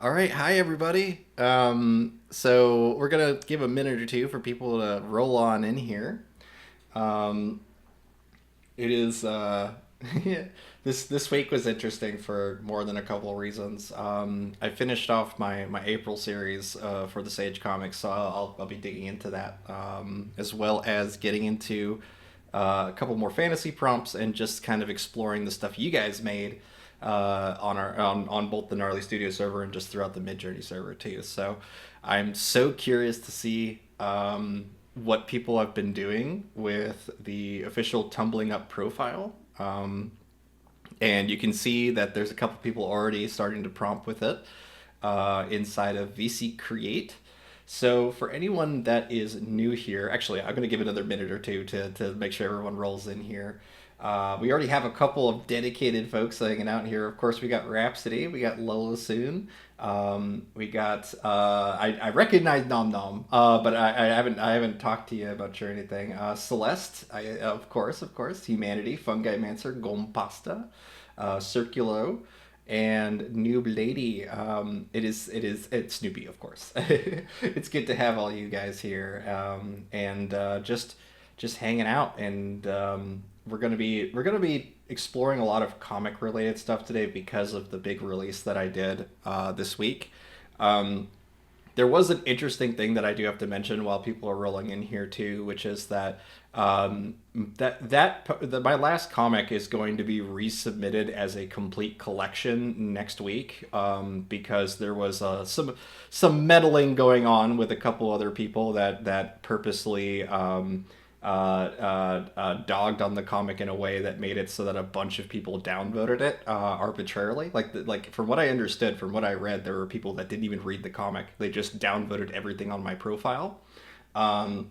All right, hi everybody. So we're gonna give a minute or two for people to roll on in here. Um, it is this week was interesting for more than a couple of reasons. I finished off my April series for the Sage comics, so I'll be digging into that as well as getting into a couple more fantasy prompts and just kind of exploring the stuff you guys made on both the Gnarly Studio server and just throughout the Midjourney server too. So I'm so curious to see what people have been doing with the official tumbling up profile. And you can see that there's a couple people already starting to prompt with it inside of VC Create. So for anyone that is new here, actually, I'm going to give it another minute or two to make sure everyone rolls in here. We already have a couple of dedicated folks hanging out here. Of course, we got Rhapsody, we got Lola Soon, we got I recognize Nom Nom, but I haven't talked to you about or anything. Celeste, of course, Humanity, Fungi Mancer, Gompasta, Circulo, and Noob Lady. It's Snoopy, of course. It's good to have all you guys here, and just hanging out, and we're gonna be exploring a lot of comic related stuff today because of the big release that I did this week. Um, there was an interesting thing that I do have to mention while people are rolling in here too, which is that my last comic is going to be resubmitted as a complete collection next week because there was some meddling going on with a couple other people that purposely dogged on the comic in a way that made it so that a bunch of people downvoted it arbitrarily. Like from what I understood, from what I read, there were people that didn't even read the comic. They just downvoted everything on my profile. Um,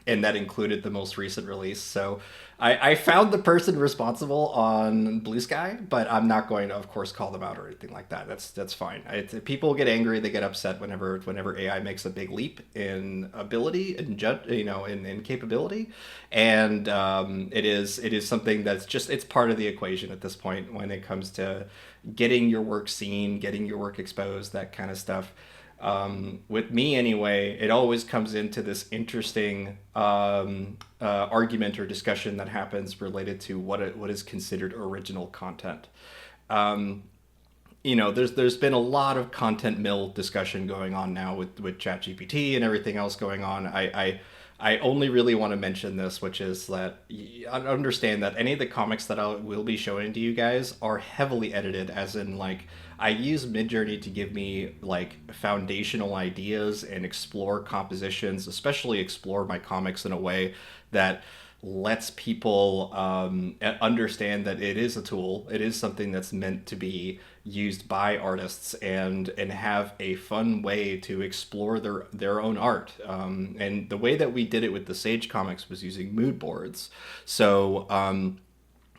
and that included the most recent release. So I found the person responsible on Blue Sky, but I'm not going to, of course, call them out or anything like that. That's fine. People get angry, they get upset whenever AI makes a big leap in ability and in capability, and it is something that's just it's part of the equation at this point when it comes to getting your work seen, getting your work exposed, that kind of stuff. With me anyway, it always comes into this interesting argument or discussion that happens related to what is considered original content. Um, there's been a lot of content mill discussion going on now with ChatGPT and everything else going on. I only really want to mention this, which is that understand that any of the comics that I will be showing to you guys are heavily edited, as in like I use Midjourney to give me like foundational ideas and explore compositions, especially explore my comics in a way that lets people understand that it is a tool. It is something that's meant to be used by artists and have a fun way to explore their own art. And the way that we did it with the Sage comics was using mood boards. So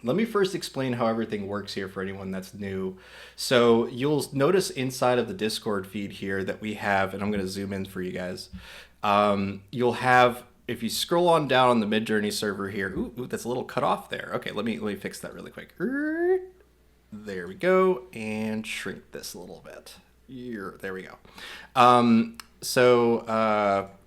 let me first explain how everything works here for anyone that's new. So you'll notice inside of the Discord feed here that we have, and I'm going to zoom in for you guys. You'll have, if you scroll on down on the Midjourney server here, ooh, that's a little cut off there. Okay, let me fix that really quick. There we go, and shrink this a little bit. There we go.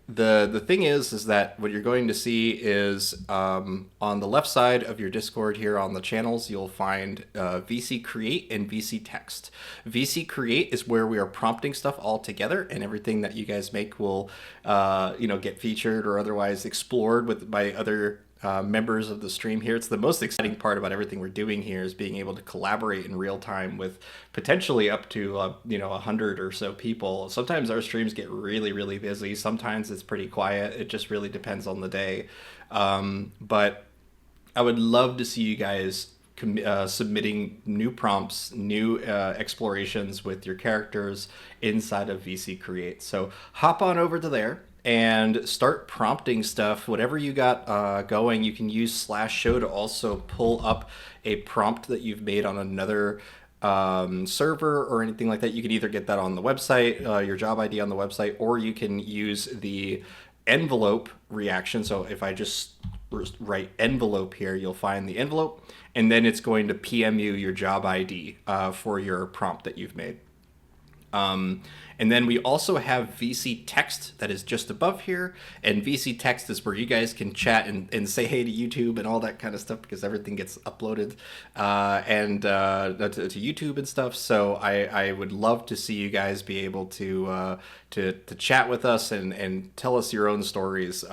The thing is that what you're going to see is on the left side of your Discord here on the channels, you'll find VC Create and VC Text. VC Create is where we are prompting stuff all together, and everything that you guys make will, get featured or otherwise explored by other members of the stream here. It's the most exciting part about everything we're doing here is being able to collaborate in real time with potentially up to 100 or so people. Sometimes our streams get really really busy. Sometimes it's pretty quiet. It just really depends on the day. But I would love to see you guys submitting new prompts, new explorations with your characters inside of VC Create. So hop on over to there and start prompting stuff. Whatever you got going, you can use /show to also pull up a prompt that you've made on another server or anything like that. You can either get that on the website, your job ID on the website, or you can use the envelope reaction. So if I just write envelope here, you'll find the envelope, and then it's going to PM you your job ID for your prompt that you've made. And then we also have VC Text that is just above here. And VC Text is where you guys can chat and say hey to YouTube and all that kind of stuff, because everything gets uploaded to YouTube and stuff. So I would love to see you guys be able to chat with us and tell us your own stories,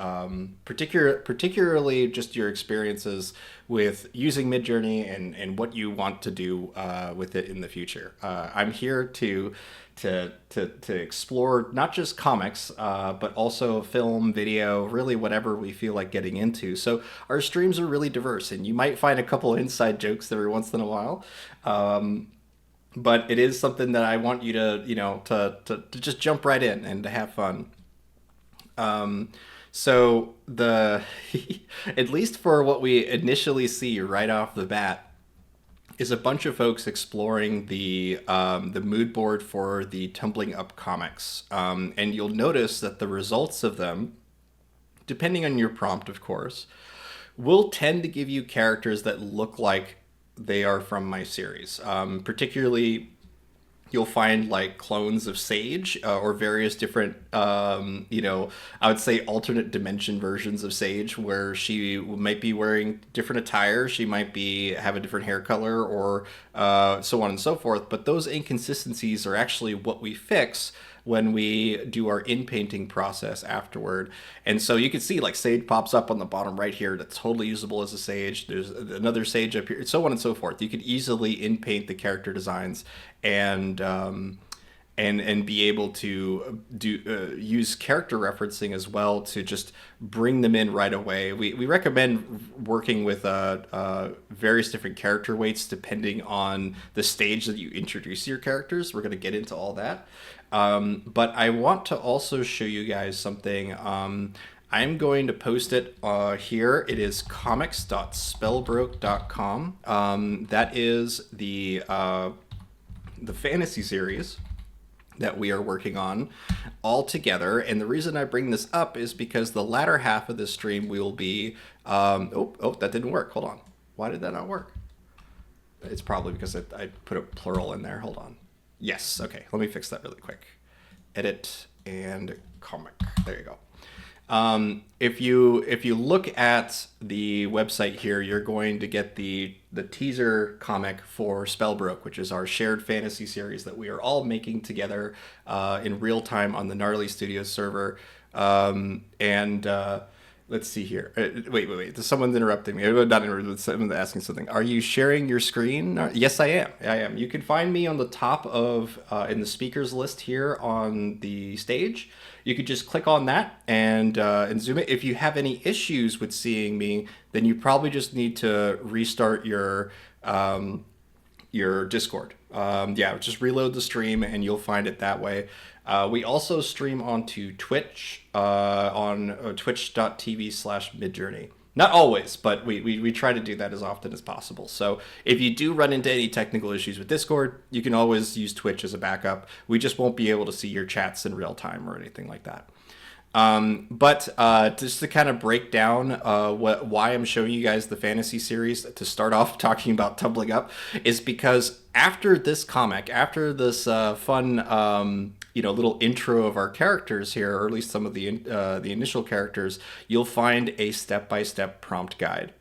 particularly just your experiences with using Midjourney and what you want to do with it in the future. I'm here to explore not just comics, but also film, video, really whatever we feel like getting into. So our streams are really diverse, and you might find a couple inside jokes every once in a while. But it is something that I want you to, to just jump right in and to have fun. So at least for what we initially see right off the bat, is a bunch of folks exploring the mood board for the Tumbling Up comics, and you'll notice that the results of them, depending on your prompt, of course, will tend to give you characters that look like they are from my series. Particularly, you'll find like clones of Sage, or various different, I would say alternate dimension versions of Sage, where she might be wearing different attire, she might have a different hair color, or so on and so forth. But those inconsistencies are actually what we fix when we do our in-painting process afterward. And so you can see like Sage pops up on the bottom right here that's totally usable as a Sage. There's another Sage up here, so on and so forth. You could easily in-paint the character designs and be able to use character referencing as well to just bring them in right away. We recommend working with various different character weights depending on the stage that you introduce your characters. We're going to get into all that. But I want to also show you guys something. I'm going to post it here. It is comics.spellbroke.com. That is the fantasy series that we are working on all together. And the reason I bring this up is because the latter half of this stream we will be that didn't work. Hold on. Why did that not work? It's probably because I put a plural in there. Hold on. Yes. Okay. Let me fix that really quick. Edit and comic. There you go. If you look at the website here, you're going to get the teaser comic for Spellbroke, which is our shared fantasy series that we are all making together in real time on the Gnarly Studios server. Let's see here. Wait. Someone's interrupting me. Not interrupting. Someone's asking something. Are you sharing your screen? Yes, I am. I am. You can find me on the top of in the speakers list here on the stage. You could just click on that and zoom it. If you have any issues with seeing me, then you probably just need to restart your Discord. Just reload the stream and you'll find it that way. We also stream onto Twitch on twitch.tv/midjourney. Not always, but we try to do that as often as possible. So if you do run into any technical issues with Discord, you can always use Twitch as a backup. We just won't be able to see your chats in real time or anything like that. But just to kind of break down why I'm showing you guys the fantasy series to start off talking about Tumbling Up is because after this comic, after this fun little intro of our characters here, or at least some of the initial characters, you'll find a step-by-step prompt guide.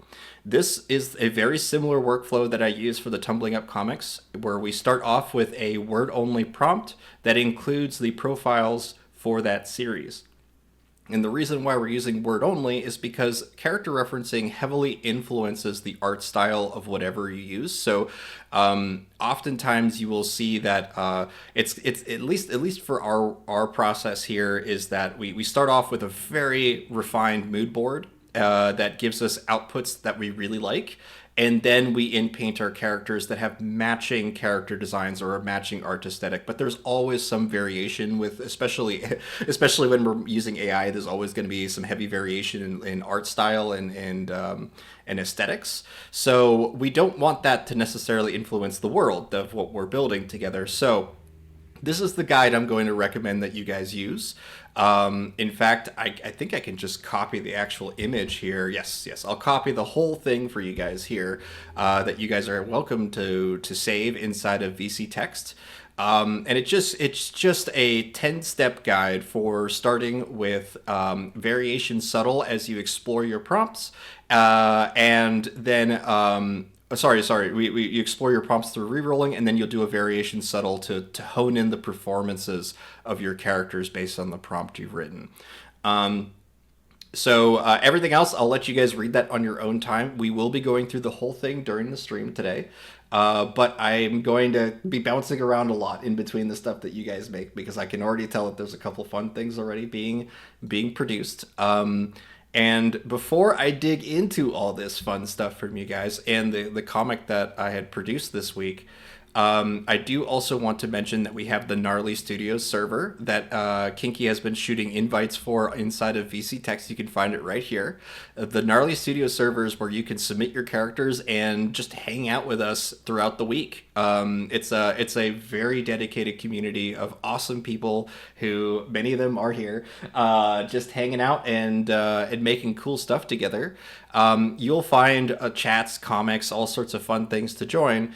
This is a very similar workflow that I use for the Tumbling Up comics, where we start off with a word-only prompt that includes the profiles for that series. And the reason why we're using word only is because character referencing heavily influences the art style of whatever you use. So oftentimes you will see that it's at least for our process here is that we start off with a very refined mood board that gives us outputs that we really like. And then we in-paint our characters that have matching character designs or a matching art aesthetic. But there's always some variation with, especially when we're using AI, there's always going to be some heavy variation in art style and aesthetics. So we don't want that to necessarily influence the world of what we're building together. So this is the guide I'm going to recommend that you guys use. In fact, I think I can just copy the actual image here. Yes, I'll copy the whole thing for you guys here that you guys are welcome to save inside of VC Text. And it's just a 10-step guide for starting with variation subtle as you explore your prompts, and then you explore your prompts through rerolling, and then you'll do a variation subtle to hone in the performances of your characters based on the prompt you've written. So everything else, I'll let you guys read that on your own time. We will be going through the whole thing during the stream today. But I'm going to be bouncing around a lot in between the stuff that you guys make, because I can already tell that there's a couple fun things already being produced. And before I dig into all this fun stuff from you guys and the comic that I had produced this week, I do also want to mention that we have the Gnarly Studios server that Kinky has been shooting invites for inside of VC Text. You can find it right here. The Gnarly Studios server is where you can submit your characters and just hang out with us throughout the week. It's a very dedicated community of awesome people who, many of them are here, just hanging out and making cool stuff together. You'll find chats, comics, all sorts of fun things to join.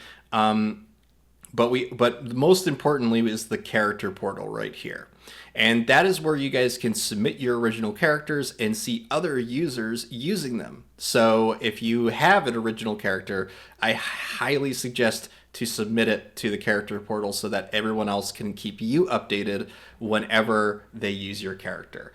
But most importantly is the character portal right here. And that is where you guys can submit your original characters and see other users using them. So if you have an original character, I highly suggest to submit it to the character portal so that everyone else can keep you updated whenever they use your character.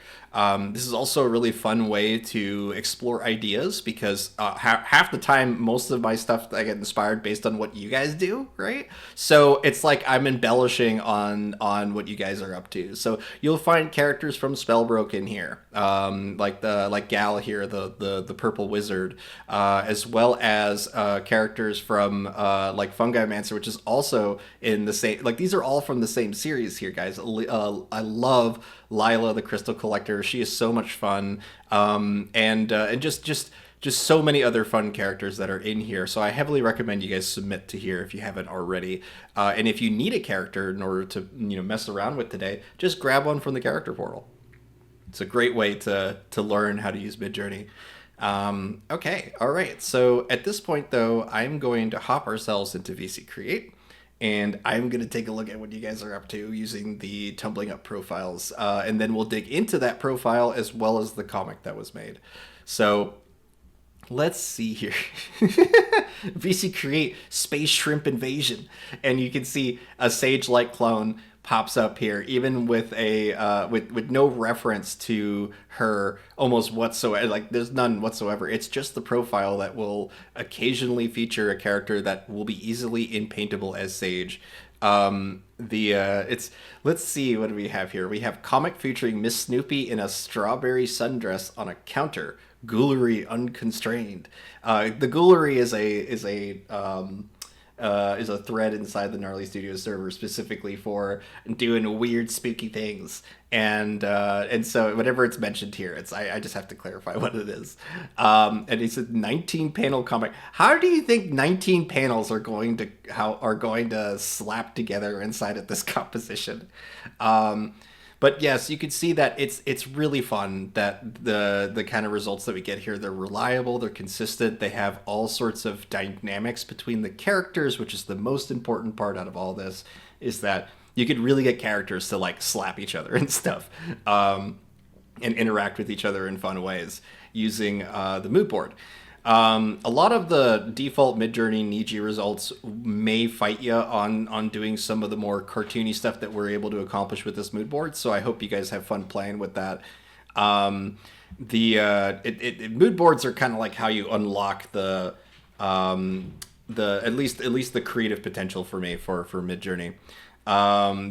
This is also a really fun way to explore ideas, because half the time, most of my stuff, I get inspired based on what you guys do, right? So it's like I'm embellishing on what you guys are up to. So you'll find characters from Spellbroke in here, like Gal here, the purple wizard, as well as characters from like Fungi Mancer, which is also in the same. Like, these are all from the same series here, guys. I love Lila, the Crystal Collector. She is so much fun, and just so many other fun characters that are in here. So I heavily recommend you guys submit to here if you haven't already. And if you need a character in order to mess around with today, just grab one from the character portal. It's a great way to learn how to use Midjourney. Okay, all right. So at this point, though, I'm going to hop ourselves into VC Create. And I'm going to take a look at what you guys are up to using the Tumbling Up profiles. And then we'll dig into that profile as well as the comic that was made. So let's see here. VC Create Space Shrimp Invasion. And you can see a Sage-like clone pops up here, even with a with no reference to her almost whatsoever. Like, there's none whatsoever. It's just the profile that will occasionally feature a character that will be easily inpaintable as Sage. Let's see, what do we have here? We have comic featuring Miss Snoopy in a strawberry sundress on a counter. Ghoulery unconstrained. The Ghoulery is a thread inside the Gnarly Studios server specifically for doing weird, spooky things, and so whenever it's mentioned here, I just have to clarify what it is. And it's a 19 panel comic. How do you think 19 panels are going to slap together inside of this composition? But yes, you can see that it's really fun, that the kind of results that we get here, they're reliable, they're consistent, they have all sorts of dynamics between the characters, which is the most important part out of all this, is that you could really get characters to like slap each other and stuff, and interact with each other in fun ways using the mood board. A lot of the default Midjourney Niji results may fight you on doing some of the more cartoony stuff that we're able to accomplish with this mood board. So I hope you guys have fun playing with that. Mood boards are kind of like how you unlock the at least the creative potential for me for Midjourney,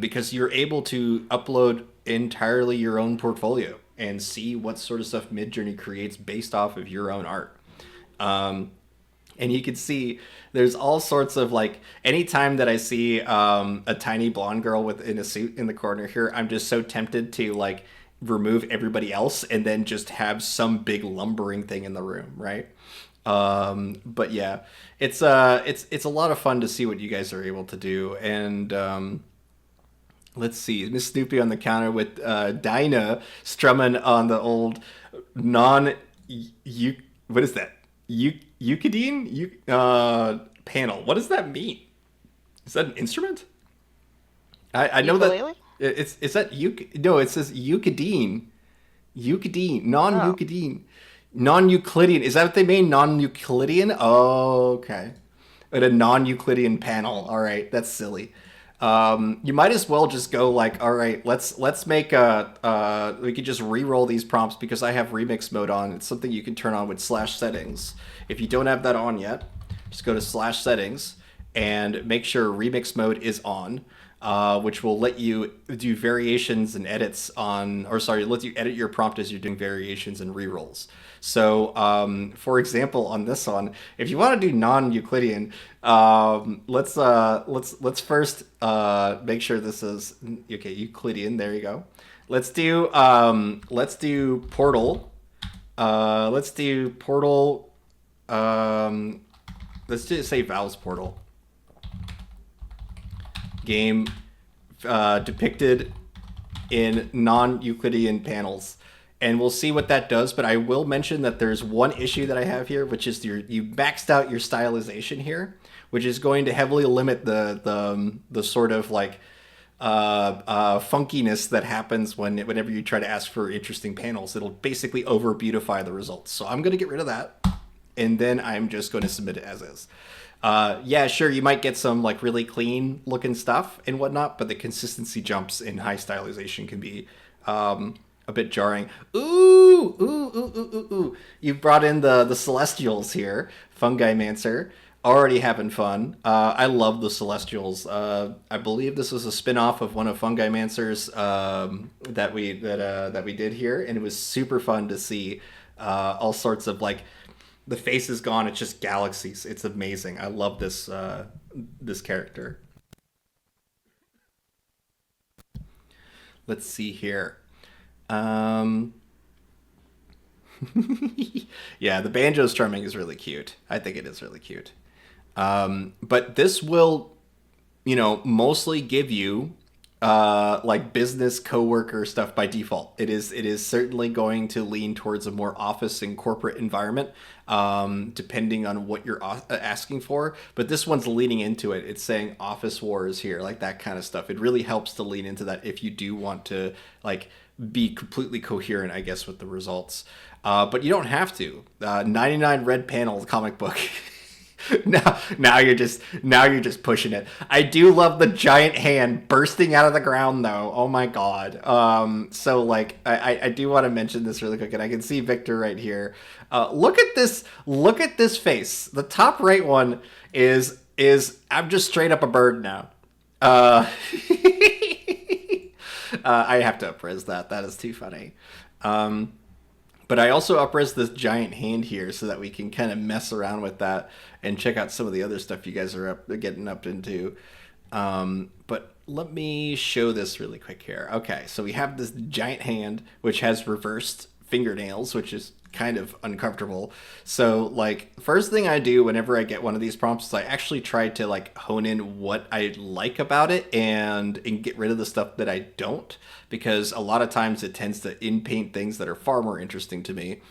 because you're able to upload entirely your own portfolio and see what sort of stuff Midjourney creates based off of your own art. And you can see there's all sorts of, like, anytime that I see a tiny blonde girl in a suit in the corner here, I'm just so tempted to like remove everybody else and then just have some big lumbering thing in the room, right? But yeah, it's a lot of fun to see what you guys are able to do. And let's see, Miss Snoopy on the counter with Dinah strumming on the old what is that? Eucadine panel. What does that mean? Is that an instrument? I know that Ukulele? it's that no, it says Euclidine. Euclidine, Oh. non-Euclidean. Non-Euclidean. Is that what they mean? Non-Euclidean? Oh, okay. But a non-Euclidean panel. All right, that's silly. You might as well just go like, all right, let's make a. We could just re-roll these prompts because I have remix mode on. It's something you can turn on with slash settings. If you don't have that on yet, just go to slash settings and make sure remix mode is on, which will let you do variations and edits on, or sorry, let you edit your prompt as you're doing variations and rerolls. So, for example, on this one, if you want to do non-Euclidean, let's first make sure this is okay. Euclidean. There you go. Let's do portal. Let's do portal. Um, let's just say Valve's portal game depicted in non-Euclidean panels. And we'll see what that does, but I will mention that there's one issue that I have here, which is you maxed out your stylization here, which is going to heavily limit the sort of like funkiness that happens whenever you try to ask for interesting panels. It'll basically over beautify the results. So I'm going to get rid of that, and then I'm just going to submit it as is. Yeah, sure, you might get some like really clean looking stuff and whatnot, but the consistency jumps in high stylization can be a bit jarring. Ooh! You've brought in the Celestials here, Fungi Mancer. Already having fun. I love the Celestials. I believe this was a spin-off of one of Fungi Mancer's that we did here, and it was super fun to see all sorts of like the face is gone. It's just galaxies. It's amazing. I love this character. Let's see here. Um, yeah, the banjo strumming is really cute. I think it is really cute. But this will, mostly give you like business coworker stuff by default. It is certainly going to lean towards a more office and corporate environment, depending on what you're asking for. But this one's leaning into it. It's saying office wars here, like that kind of stuff. It really helps to lean into that if you do want to like be completely coherent, I guess, with the results. But you don't have to. 99 red panels comic book. Now you're just pushing it. I do love the giant hand bursting out of the ground though. Oh my god. So like I do want to mention this really quick, and I can see Victor right here. Look at this face. The top right one is I'm just straight up a bird now. Uh I have to upres that. That is too funny. Um but I also upres this giant hand here so that we can kind of mess around with that and check out some of the other stuff you guys are getting up into. But let me show this really quick here. Okay, so we have this giant hand which has reversed fingernails, which is kind of uncomfortable. So like first thing I do whenever I get one of these prompts is I actually try to like hone in what I like about it and get rid of the stuff that I don't, because a lot of times it tends to in paint things that are far more interesting to me.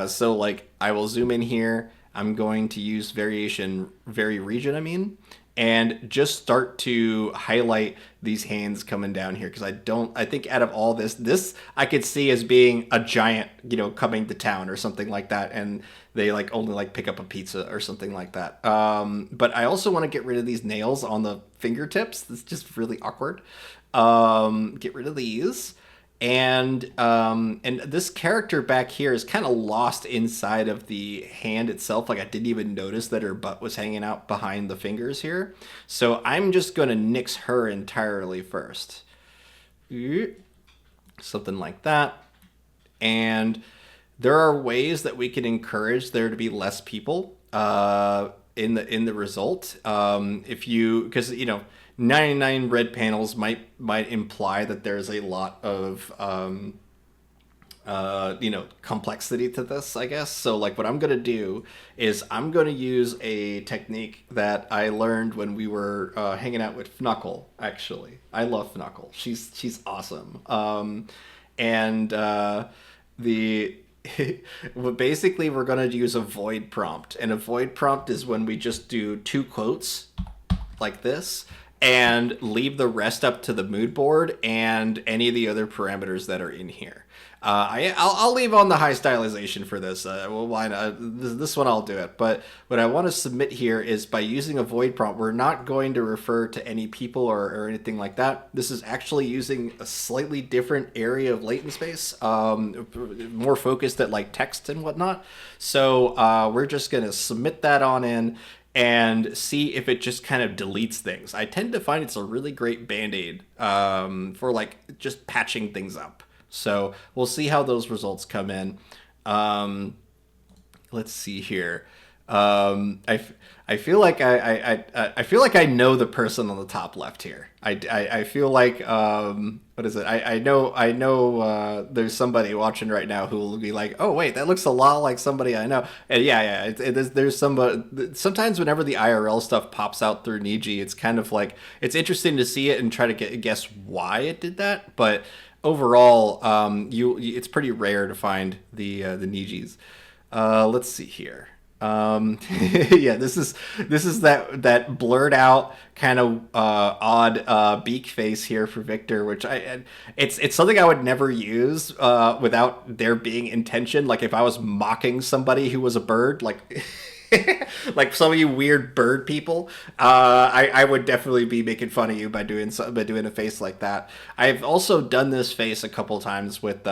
So like I will zoom in here. I'm going to use variation vary region, and just start to highlight these hands coming down here, because I think out of all this I could see as being a giant, coming to town or something like that, and they like only like pick up a pizza or something like that. But I also want to get rid of these nails on the fingertips. It's just really awkward. Get rid of these. And this character back here is kind of lost inside of the hand itself. Like I didn't even notice that her butt was hanging out behind the fingers here. So I'm just gonna nix her entirely first. Something like that. And there are ways that we can encourage there to be less people in the result. If you, because 99 red panels might imply that there's a lot of complexity to this, I guess. So like what I'm gonna do is I'm gonna use a technique that I learned when we were hanging out with Fnuckle. Actually, I love Fnuckle. She's awesome. And the well, basically we're gonna use a void prompt, and a void prompt is when we just do two quotes like this, and leave the rest up to the mood board and any of the other parameters that are in here. I'll leave on the high stylization for this. Well, why not? This one I'll do it. But what I want to submit here is by using a void prompt, we're not going to refer to any people or anything like that. This is actually using a slightly different area of latent space, more focused at like text and whatnot. So we're just going to submit that on in and see if it just kind of deletes things. I tend to find it's a really great band-aid for like just patching things up. So we'll see how those results come in. Let's see here. I feel like I feel like I know the person on the top left here. I feel like what is it? I know there's somebody watching right now who will be like, oh wait, that looks a lot like somebody I know. And yeah, there's somebody. Sometimes whenever the IRL stuff pops out through Niji, it's kind of like it's interesting to see it and try to guess why it did that, but overall, it's pretty rare to find the Nijis. Let's see here. Yeah, this is that blurred out kind of odd beak face here for Victor, which it's something I would never use without there being intention. Like if I was mocking somebody who was a bird, like like some of you weird bird people, I would definitely be making fun of you by doing a face like that. I've also done this face a couple times with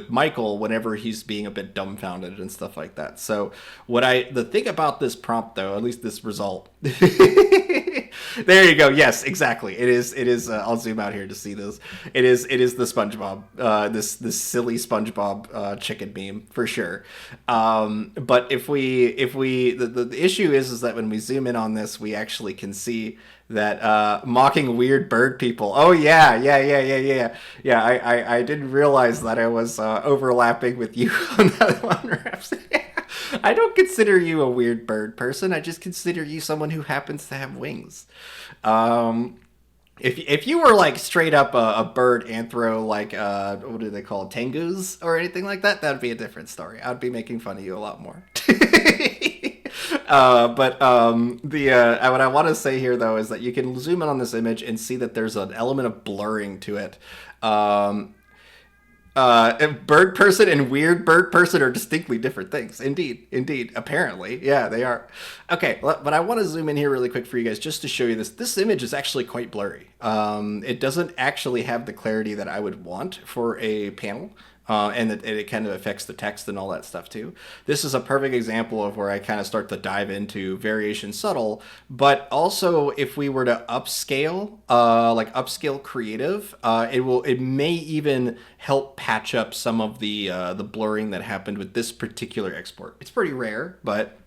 Michael whenever he's being a bit dumbfounded and stuff like that. So the thing about this prompt though, at least this result. There you go. Yes, exactly. It is. I'll zoom out here to see this. It is the SpongeBob. This silly SpongeBob chicken meme for sure. But if the issue is that when we zoom in on this, we actually can see that mocking weird bird people. Oh yeah. I didn't realize that I was overlapping with you on that one, Raps. I don't consider you a weird bird person. I just consider you someone who happens to have wings. If you were like straight up a bird anthro, like what do they call it, tengus or anything like that, that'd be a different story. I'd be making fun of you a lot more. But what I want to say here though is that you can zoom in on this image and see that there's an element of blurring to it. Bird person and weird bird person are distinctly different things. Indeed. Apparently. Yeah, they are. Okay, but I want to zoom in here really quick for you guys just to show you this. This image is actually quite blurry. It doesn't actually have the clarity that I would want for a panel. And it kind of affects the text and all that stuff too. This is a perfect example of where I kind of start to dive into variation subtle, but also if we were to upscale, like upscale creative, it may even help patch up some of the blurring that happened with this particular export. It's pretty rare, but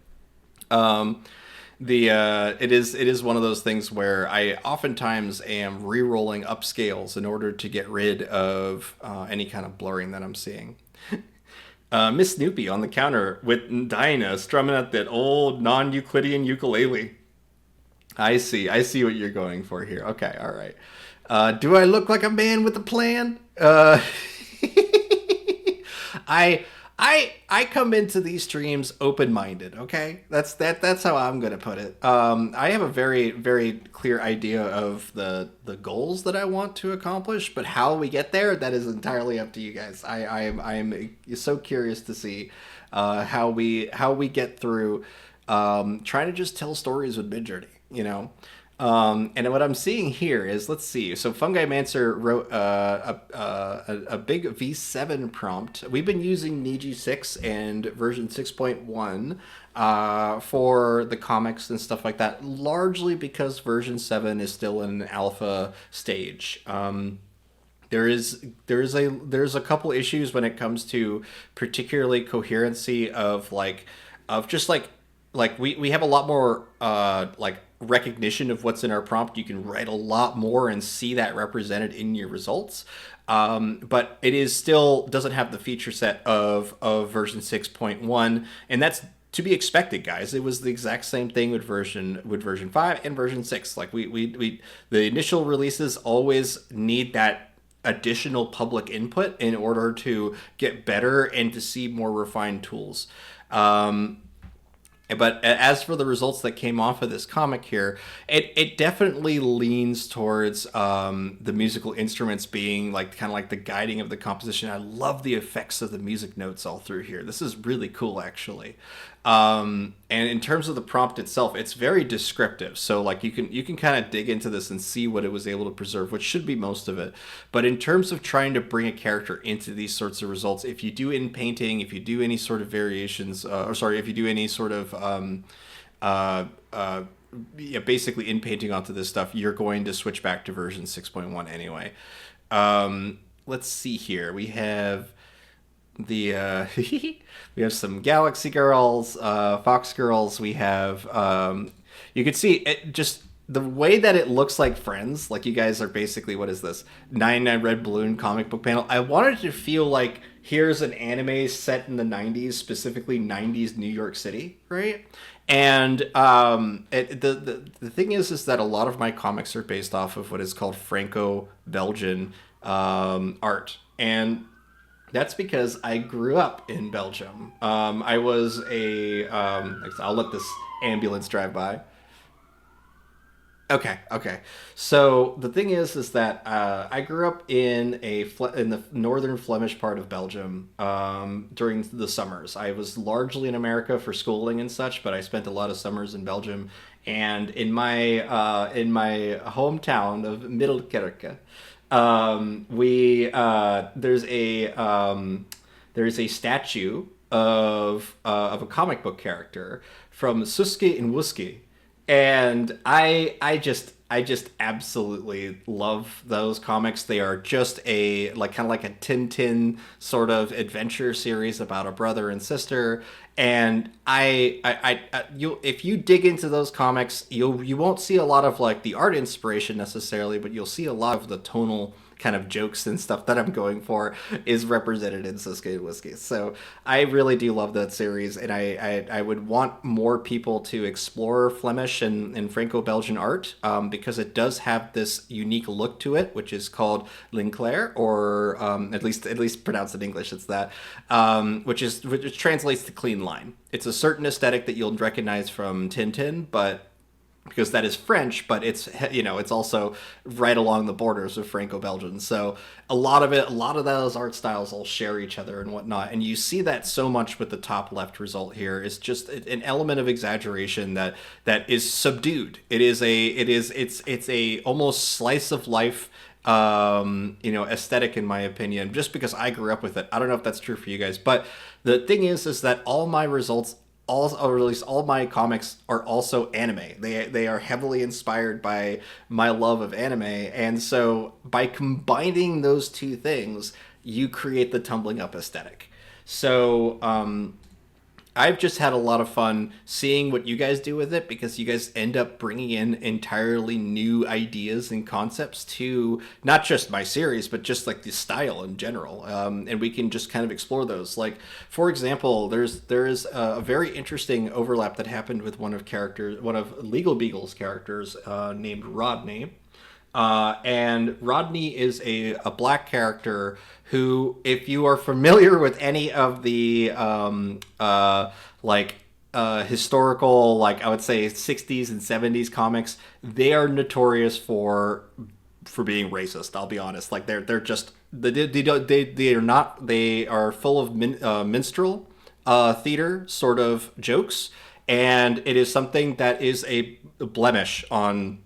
it is one of those things where I oftentimes am re-rolling upscales in order to get rid of any kind of blurring that I'm seeing. Miss Snoopy on the counter with Dinah strumming at that old non-Euclidean ukulele. I see what you're going for here. Okay, all right. Do I look like a man with a plan? I come into these streams open-minded, okay? That's how I'm gonna put it. I have a very, very clear idea of the goals that I want to accomplish, but how we get there, that is entirely up to you guys. I am so curious to see how we get through trying to just tell stories with Midjourney, you know? And what I'm seeing here is, let's see. So Fungi Mancer wrote a big V7 prompt. We've been using Niji 6 and version 6.1 for the comics and stuff like that, largely because version 7 is still in an alpha stage. There's a couple issues when it comes to particularly coherency of just we have a lot more recognition of what's in our prompt. You can write a lot more and see that represented in your results. But it is still doesn't have the feature set of version 6.1, and that's to be expected, guys. It was the exact same thing with version 5 and version 6. Like we the initial releases always need that additional public input in order to get better and to see more refined tools. But as for the results that came off of this comic here, it definitely leans towards the musical instruments being like kind of like the guiding of the composition. I love the effects of the music notes all through here. This is really cool, actually. And in terms of the prompt itself, it's very descriptive. So like you can kind of dig into this and see what it was able to preserve, which should be most of it. But in terms of trying to bring a character into these sorts of results, if you do in painting, if you do any sort of variations, or sorry, if you do any sort of uh, uh, yeah, basically in painting onto this stuff, you're going to switch back to version 6.1 anyway. Let's see here. We have the we have some Galaxy Girls, Fox Girls. We have you can see it just the way that it looks like Friends. Like you guys are basically what is this 99 Red Balloon comic book panel? I wanted to feel like here's an anime set in the 90s, specifically 90s New York City, right? And the thing is that a lot of my comics are based off of what is called Franco-Belgian art, and that's because I grew up in Belgium. I was a. I'll let this ambulance drive by. Okay, okay. So the thing is that I grew up in in the northern Flemish part of Belgium during the summers. I was largely in America for schooling and such, but I spent a lot of summers in Belgium. And in my hometown of Middelkerke, we there's a statue of a comic book character from Suske and Wuske, and I just absolutely love those comics. They are just a like kind of like a Tintin sort of adventure series about a brother and sister. And you if you dig into those comics, you won't see a lot of like the art inspiration necessarily, but you'll see a lot of the tonal kind of jokes and stuff that I'm going for is represented in Siske and Whiskey. So I really do love that series, and I would want more people to explore Flemish and Franco-Belgian art because it does have this unique look to it, which is called Linclair, or at least pronounced in English, it's that, which translates to clean line. It's a certain aesthetic that you'll recognize from Tintin, but because that is French, but it's also right along the borders of Franco-Belgian. So a lot of those art styles all share each other and whatnot, and you see that so much with the top left result here. Is just an element of exaggeration that is subdued. It's a almost slice of life aesthetic in my opinion, just because I grew up with it. I don't know if that's true for you guys, but the thing is that all my results or at least all my comics are also anime. They are heavily inspired by my love of anime, and so by combining those two things, you create the tumbling up aesthetic. So I've just had a lot of fun seeing what you guys do with it, because you guys end up bringing in entirely new ideas and concepts to not just my series, but just like the style in general. And we can just kind of explore those. Like, for example, there is a very interesting overlap that happened with one of Legal Beagle's characters named Rodney. And Rodney is a black character who, if you are familiar with any of the historical, like I would say 60s and 70s comics, they are notorious for being racist. I'll be honest. Like they're just they are not, they are full of minstrel theater sort of jokes, and it is something that is a blemish on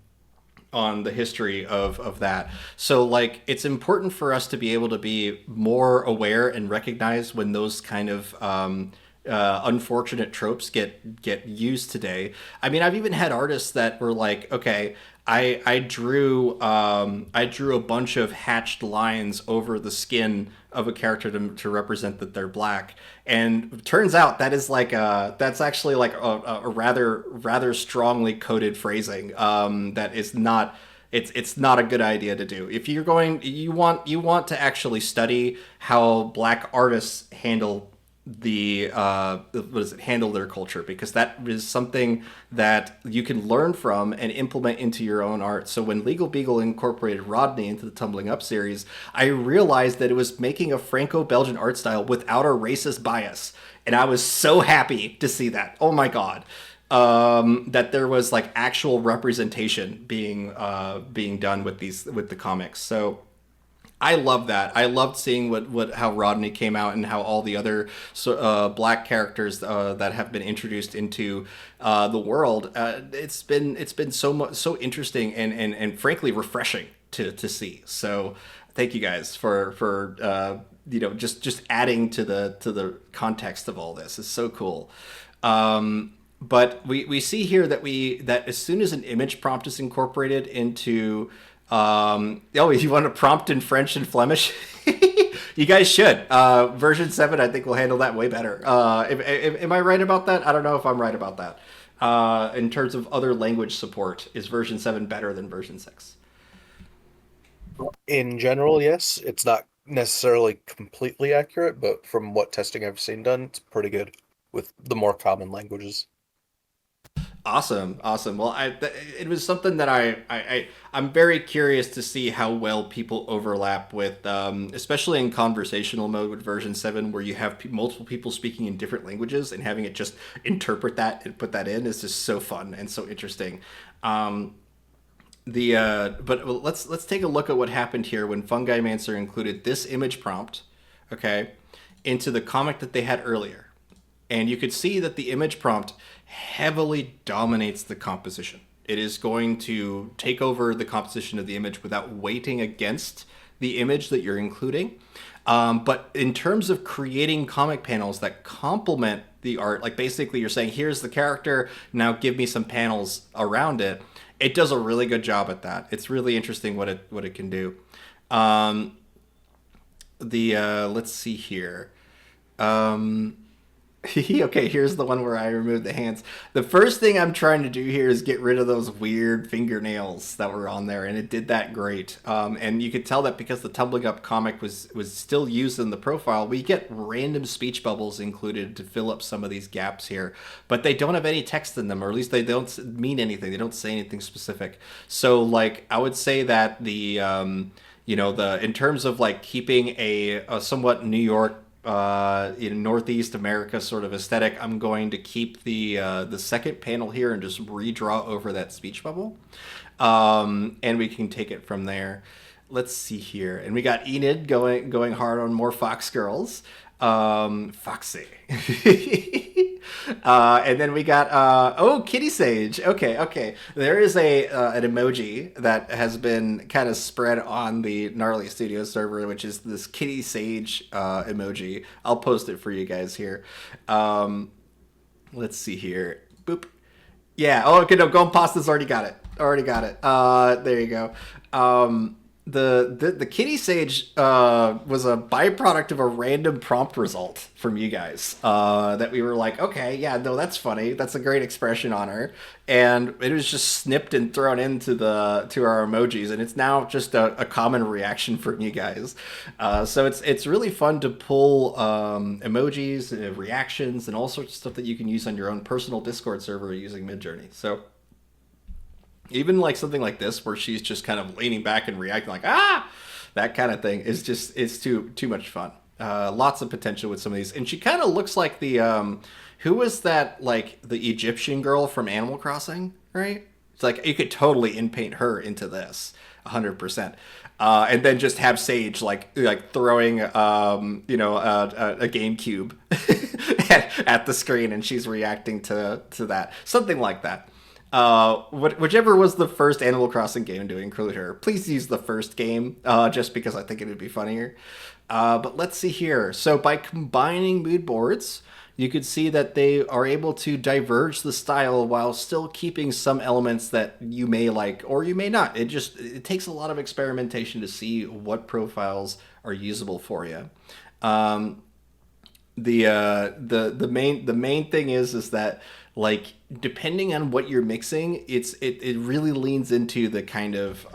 the history of that. So like it's important for us to be able to be more aware and recognize when those kind of unfortunate tropes get used today. I mean, I've even had artists that were like, okay, I drew a bunch of hatched lines over the skin of a character to represent that they're black, and turns out that is like that's actually like a rather strongly coded phrasing that is not. It's not a good idea to do. If you want to actually study how black artists handle the what is it, handle their culture, because that is something that you can learn from and implement into your own art. So when Legal Beagle incorporated Rodney into the Tumbling Up series, I realized that it was making a Franco-Belgian art style without a racist bias, and I was so happy to see that. Oh my god. That there was like actual representation being done with the comics. So I love that. I loved seeing what how Rodney came out and how all the other black characters that have been introduced into the world. It's been so interesting and frankly refreshing to see. So thank you guys for just adding to the context of all this. It's so cool. But we see here that as soon as an image prompt is incorporated into oh, you want a prompt in French and Flemish? You guys should. Version 7, I think, will handle that way better. Am I right about that? I don't know if I'm right about that. In terms of other language support, is version 7 better than version 6? In general, yes, it's not necessarily completely accurate, but from what testing I've seen done, it's pretty good with the more common languages. Awesome, awesome. Well, it was something that I'm very curious to see how well people overlap with, especially in conversational mode with version 7, where you have multiple people speaking in different languages and having it just interpret that and put that in is just so fun and so interesting. Um, but let's take a look at what happened here when Fungi Mancer included this image prompt, okay, into the comic that they had earlier, and you could see that the image prompt heavily dominates the composition. It is going to take over the composition of the image without weighting against the image that you're including. But in terms of creating comic panels that complement the art, like basically you're saying, here's the character, now give me some panels around it. It does a really good job at that. It's really interesting what it can do. Um, the let's see here. Um, okay, here's the one where I removed the hands. The first thing I'm trying to do here is get rid of those weird fingernails that were on there, and it did that great. And you could tell that because the Tumbling Up comic was still used in the profile, we get random speech bubbles included to fill up some of these gaps here, but they don't have any text in them, or at least they don't mean anything. They don't say anything specific. So, like, I would say that the in terms of like keeping a somewhat New York in Northeast America sort of aesthetic, I'm going to keep the second panel here and just redraw over that speech bubble, and we can take it from there. Let's see here, and we got Enid going hard on more Fox girls, Foxy. And then we got Kitty Sage. Okay, okay. There is a an emoji that has been kind of spread on the Gnarly Studio server, which is this Kitty Sage emoji. I'll post it for you guys here. Um, let's see here. Boop. Yeah. Oh, okay. No, Gone Pasta's already got it. Already got it. There you go. The kitty sage was a byproduct of a random prompt result from you guys that we were like, okay, yeah, no, that's funny, that's a great expression on her, and it was just snipped and thrown into the to our emojis, and it's now just a common reaction from you guys. So it's really fun to pull emojis, reactions, and all sorts of stuff that you can use on your own personal Discord server using Midjourney. So even like something like this where she's just kind of leaning back and reacting like that kind of thing is just it's too much fun. Lots of potential with some of these, and she kind of looks like the who was that, like the Egyptian girl from Animal Crossing, right? It's like you could totally inpaint her into this 100%. And then just have Sage like throwing a GameCube at the screen, and she's reacting to that, something like that. Whichever was the first Animal Crossing game to include her. Please use the first game, just because I think it would be funnier. But let's see here. So by combining mood boards, you could see that they are able to diverge the style while still keeping some elements that you may like or you may not. It takes a lot of experimentation to see what profiles are usable for you. Um, the main thing is that, like, depending on what you're mixing, it really leans into the kind of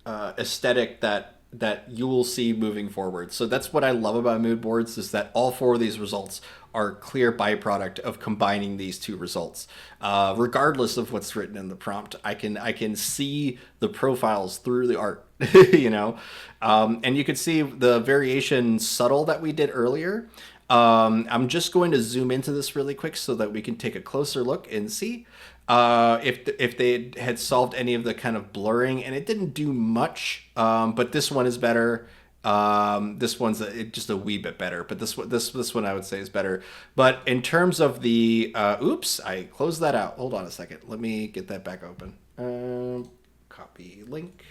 aesthetic that that you will see moving forward. So that's what I love about mood boards, is that all four of these results are a clear byproduct of combining these two results. Regardless of what's written in the prompt, I can see the profiles through the art, you know, and you can see the variation subtle that we did earlier. I'm just going to zoom into this really quick so that we can take a closer look and see if they had solved any of the kind of blurring, and it didn't do much. But this one is better. This one's just a wee bit better, but this one I would say is better. But in terms of the oops, I closed that out. Hold on a second. Let me get that back open. Copy link,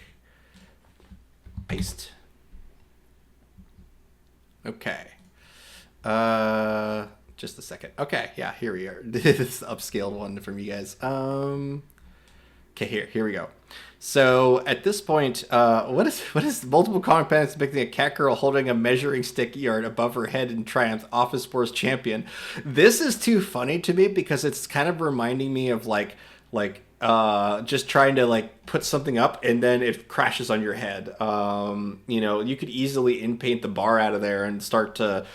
paste. Okay. Just a second. Okay, yeah, here we are. This upscaled one from you guys. Okay, here we go. So at this point, what is multiple comic panels depicting a cat girl holding a measuring stick yard above her head in triumph, Office Wars champion. This is too funny to me because it's kind of reminding me of just trying to like put something up and then it crashes on your head. You could easily inpaint the bar out of there and start to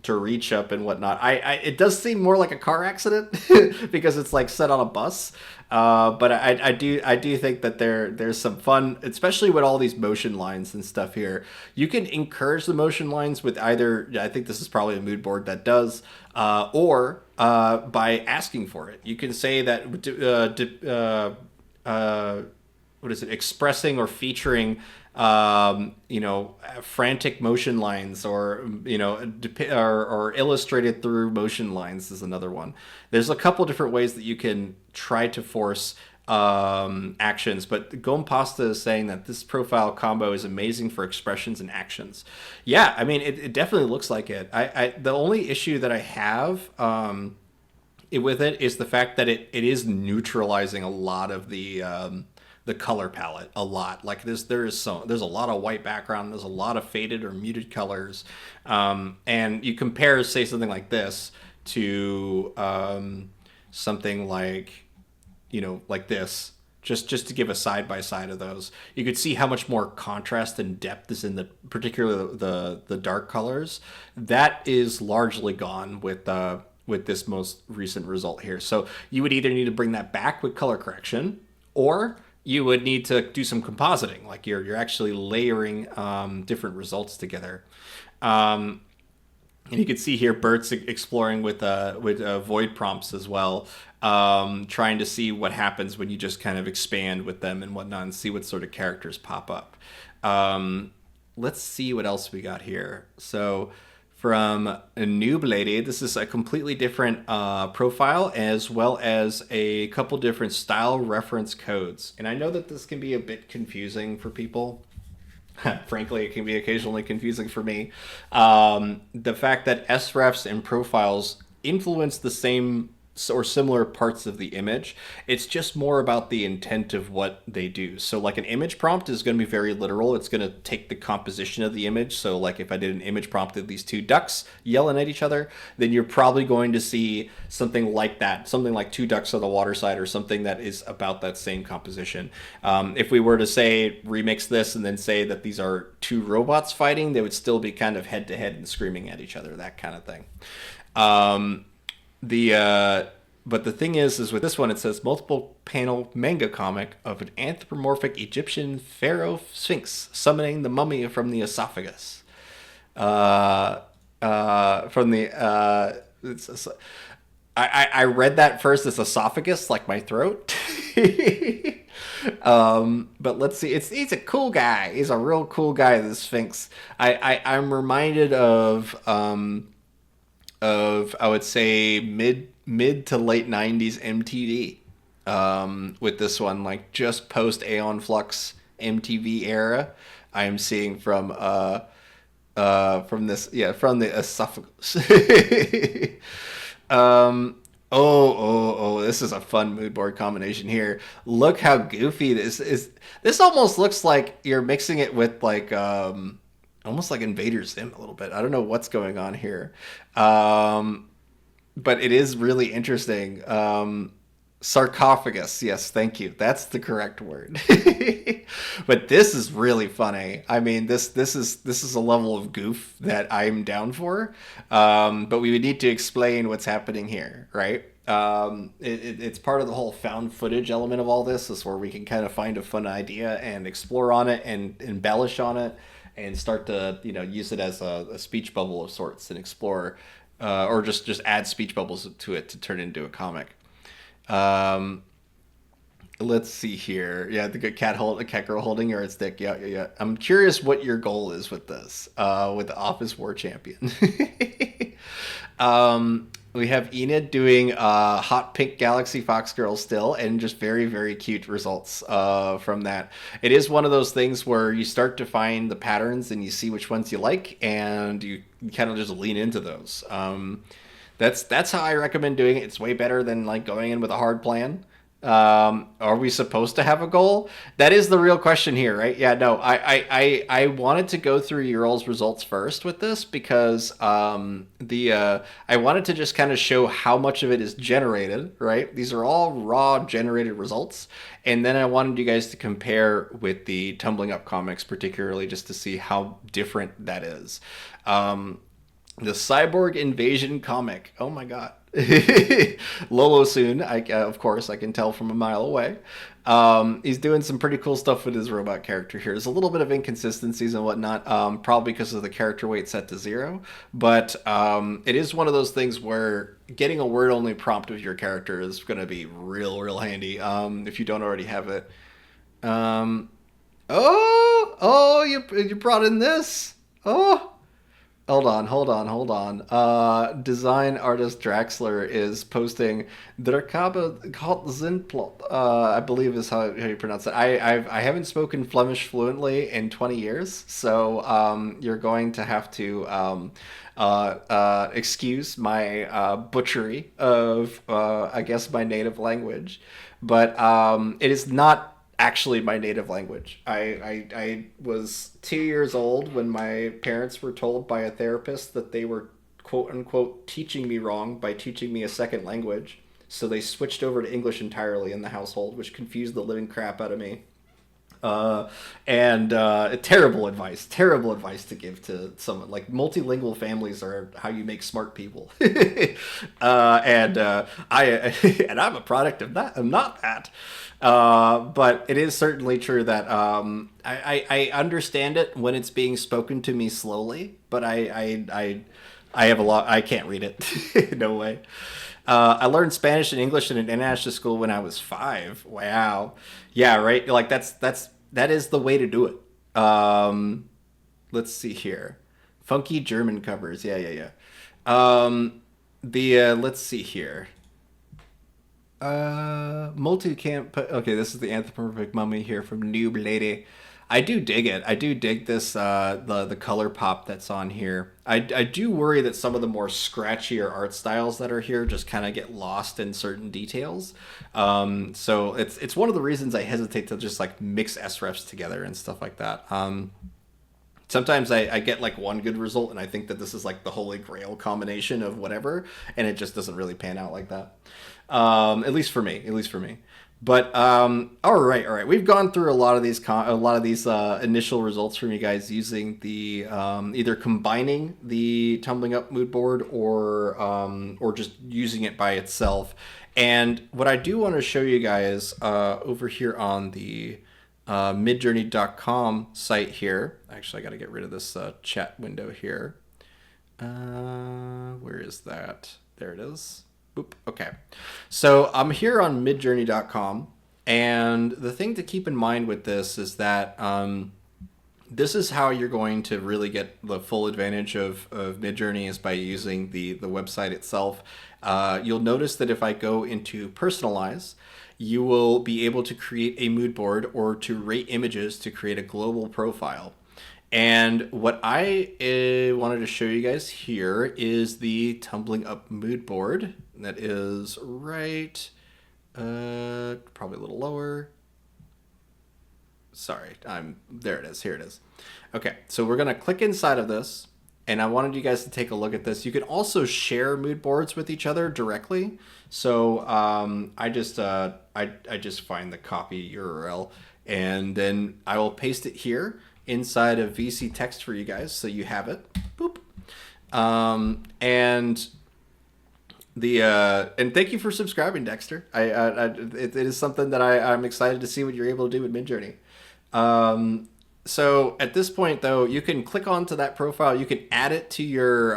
reach up and whatnot. It does seem more like a car accident because it's like set on a bus. But I do think that there's some fun, especially with all these motion lines and stuff here. You can encourage the motion lines with either, I think this is probably a mood board that does, or by asking for it. You can say that what is it, expressing or featuring frantic motion lines, or or illustrated through motion lines is another one. There's a couple different ways that you can try to force actions, but Gompasta is saying that this profile combo is amazing for expressions and actions. Yeah, I mean, it definitely looks like it. The only issue that I have with it is the fact that it is neutralizing a lot of the color palette a lot. Like there's a lot of white background, there's a lot of faded or muted colors, and you compare, say, something like this to something like like this. Just to give a side by side of those, you could see how much more contrast and depth is in particularly the dark colors. That is largely gone with this most recent result here. So you would either need to bring that back with color correction, or you would need to do some compositing, like you're actually layering different results together. And you can see here Bert's exploring with void prompts as well, trying to see what happens when you just kind of expand with them and whatnot, and see what sort of characters pop up. Let's see what else we got here. So from a Noob Lady, this is a completely different profile, as well as a couple different style reference codes. And I know that this can be a bit confusing for people. Frankly, it can be occasionally confusing for me. The fact that srefs and profiles influence the same or similar parts of the image, it's just more about the intent of what they do. So like an image prompt is going to be very literal. It's going to take the composition of the image. So like if I did an image prompt of these two ducks yelling at each other, then you're probably going to see something like that, something like two ducks on the water side, or something that is about that same composition. If we were to say remix this and then say that these are two robots fighting, they would still be kind of head to head and screaming at each other, that kind of thing. But the thing is with this one, it says multiple panel manga comic of an anthropomorphic Egyptian pharaoh sphinx summoning the mummy from the esophagus. I read that first as esophagus, like my throat. But let's see. He's a cool guy. He's a real cool guy, this Sphinx. I'm reminded of I would say mid to late 90s MTV, with this one, like just post Aeon Flux MTV era. I am seeing from this, yeah, from the esophagus. This is a fun mood board combination here. Look how goofy this is. This almost looks like you're mixing it with like almost like Invader Zim a little bit. I don't know what's going on here. But it is really interesting. Sarcophagus. Yes, thank you. That's the correct word. But this is really funny. I mean, this is a level of goof that I'm down for. But we would need to explain what's happening here, right? It's part of the whole found footage element of all this, is where we can kind of find a fun idea and explore on it and embellish on it and start to use it as a speech bubble of sorts and explore, or just add speech bubbles to it to turn it into a comic. Um, let's see here. Yeah, the cat girl holding her stick. Yeah, yeah, yeah. I'm curious what your goal is with this. With the Office War Champion. We have Enid doing hot pink Galaxy Fox Girl still, and just very very cute results from that. It is one of those things where you start to find the patterns and you see which ones you like, and you kind of just lean into those. That's how I recommend doing it. It's way better than like going in with a hard plan. Are we supposed to have a goal? That is the real question here, right? Yeah, no, I wanted to go through your all's results first with this because the I wanted to just kind of show how much of it is generated, right? These are all raw generated results, and then I wanted you guys to compare with the Tumbling Up comics, particularly just to see how different that is. Um, the Cyborg Invasion comic. Oh my god. Lolo soon. Of course, I can tell from a mile away. He's doing some pretty cool stuff with his robot character here. There's a little bit of inconsistencies and whatnot, probably because of the character weight set to 0. But it is one of those things where getting a word only prompt of your character is going to be real, real handy if you don't already have it. Um, oh, you brought in this. Oh, hold on, hold on, hold on. Design artist Draxler is posting Drakaba Zinplot, I believe is how you pronounce it. I haven't spoken Flemish fluently in 20 years, so you're going to have to excuse my butchery of, I guess, my native language. But it is not actually my native language. I was 2 years old when my parents were told by a therapist that they were quote unquote teaching me wrong by teaching me a second language. So they switched over to English entirely in the household, which confused the living crap out of me. And terrible advice to give to someone. Like, multilingual families are how you make smart people. And I and I'm a product of that. I'm not that. But it is certainly true that I understand it when it's being spoken to me slowly, but I have a lot. I can't read it. No way. I learned Spanish and English in an international school when I was 5. Wow. Yeah, right. Like that is the way to do it. Let's see here. Funky German covers. Yeah, yeah, yeah. The let's see here. Multi camp. Okay, this is the anthropomorphic mummy here from Noob Lady. I do dig it. I do dig this the color pop that's on here. I do worry that some of the more scratchier art styles that are here just kind of get lost in certain details. So it's one of the reasons I hesitate to just like mix SREFs together and stuff like that. Sometimes I get like one good result and I think that this is like the holy grail combination of whatever, and it just doesn't really pan out like that. At least for me. At least for me. But all right, all right. We've gone through a lot of these initial results from you guys using the either combining the tumbling up mood board or just using it by itself. And what I do want to show you guys over here on the midjourney.com site here. Actually, I got to get rid of this chat window here. Where is that? There it is. Boop. Okay. So I'm here on midjourney.com, and the thing to keep in mind with this is that this is how you're going to really get the full advantage of Midjourney, is by using the website itself. You'll notice that if I go into personalize, you will be able to create a mood board or to rate images to create a global profile. And what I wanted to show you guys here is the tumbling up mood board. That is right, probably a little lower. Sorry, there it is. Here it is. Okay, so we're gonna click inside of this, and I wanted you guys to take a look at this. You can also share mood boards with each other directly. So I just find the copy URL, and then I will paste it here inside of VC text for you guys, so you have it. Boop. And the and thank you for subscribing, Dexter. It is something that I'm excited to see what you're able to do with Midjourney. So at this point, though, you can click onto that profile. You can add it to your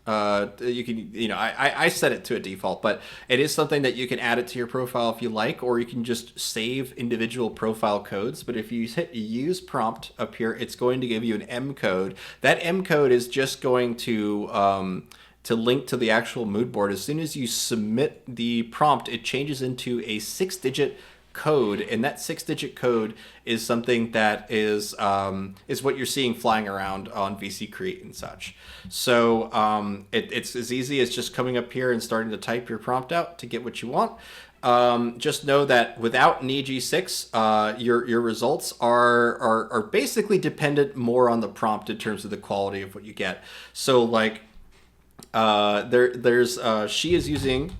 you can, I set it to a default, but it is something that you can add it to your profile if you like, or you can just save individual profile codes. But if you hit use prompt up here, it's going to give you an M code. That M code is just going to link to the actual mood board. As soon as you submit the prompt, it changes into a 6-digit code, and that 6-digit code is something that is what you're seeing flying around on VC Create and such. So it's as easy as just coming up here and starting to type your prompt out to get what you want. Just know that without NG6, your results are basically dependent more on the prompt in terms of the quality of what you get. So like she is using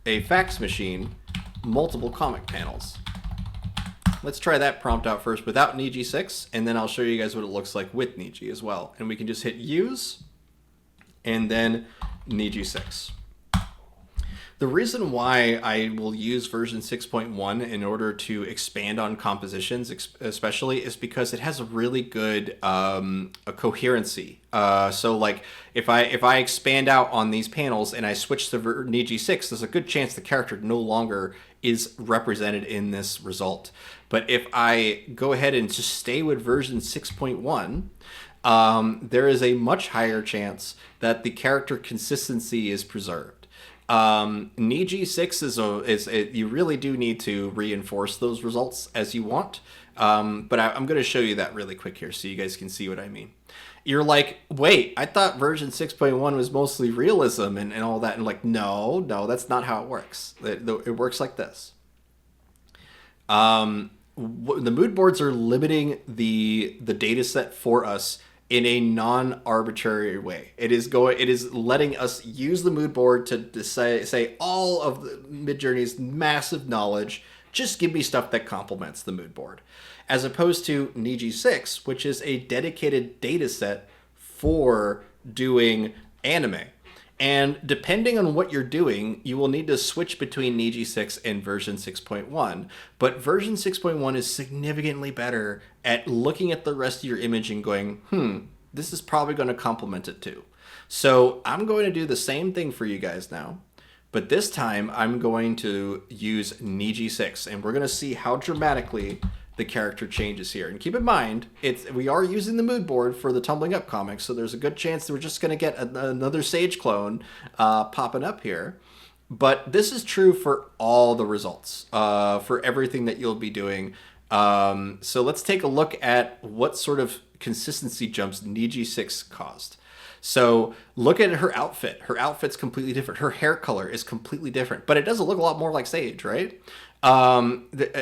a fax machine, multiple comic panels. Let's try that prompt out first without NG6, and then I'll show you guys what it looks like with NG as well. And we can just hit use and then NG6. The reason why I will use version 6.1 in order to expand on compositions, especially, is because it has a really good a coherency. So like if I expand out on these panels and I switch to NG6, there's a good chance the character no longer is represented in this result. But if I go ahead and just stay with version 6.1, there is a much higher chance that the character consistency is preserved. NG6 you really do need to reinforce those results as you want. But I'm going to show you that really quick here so you guys can see what I mean. You're like, wait, I thought version 6.1 was mostly realism and all that. And like, no, that's not how it works. It works like this. The mood boards are limiting the data set for us in a non-arbitrary way. It is letting us use the mood board to say all of the Midjourney's massive knowledge. Just give me stuff that complements the mood board, as opposed to NG6, which is a dedicated data set for doing anime. And depending on what you're doing, you will need to switch between NG6 and version 6.1. But version 6.1 is significantly better at looking at the rest of your image and going, this is probably going to complement it too. So I'm going to do the same thing for you guys now. But this time I'm going to use NG6, and we're going to see how dramatically the character changes here. And keep in mind, we are using the mood board for the Tumbling Up comics, so there's a good chance that we're just going to get another Sage clone popping up here. But this is true for all the results, for everything that you'll be doing. So let's take a look at what sort of consistency jumps NG6 caused. So look at her outfit. Her outfit's completely different. Her hair color is completely different, but it does look a lot more like Sage, right?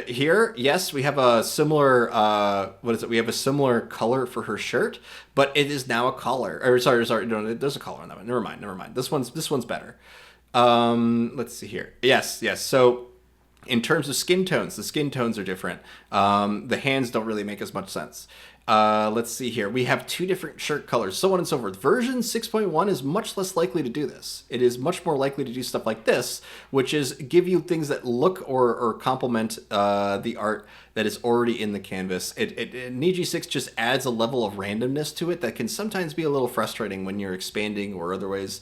Here, yes, we have a similar, We have a similar color for her shirt, but it is now a collar. Or sorry, no, there's a collar on that one. Never mind. This one's better. Let's see here. Yes. So in terms of skin tones, the skin tones are different. The hands don't really make as much sense. Let's see here. We have 2 different shirt colors, so on and so forth. Version 6.1 is much less likely to do this. It is much more likely to do stuff like this, which is give you things that look or complement the art that is already in the canvas. NG6 just adds a level of randomness to it that can sometimes be a little frustrating when you're expanding or otherwise,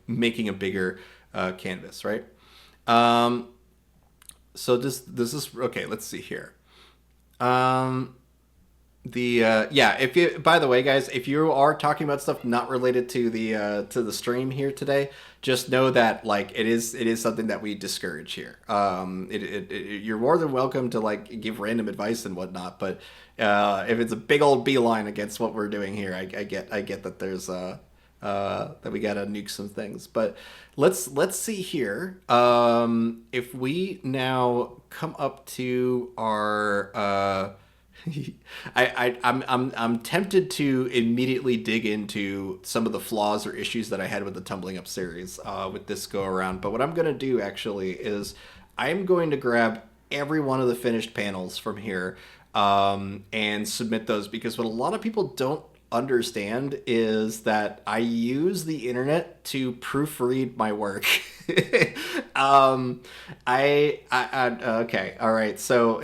making a bigger canvas, right? So does this... Okay, let's see here. If you, by the way, guys, if you are talking about stuff not related to the stream here today, just know that it is something that we discourage here. You're more than welcome to give random advice and whatnot, but if it's a big old beeline against what we're doing here, I get that there's that we gotta nuke some things. But let's see here. If we now come up to our I'm tempted to immediately dig into some of the flaws or issues that I had with the Tumbling Up series with this go around. But what I'm gonna do actually is I'm going to grab every one of the finished panels from here and submit those, because what a lot of people don't understand is that I use the internet to proofread my work. um, okay, all right. So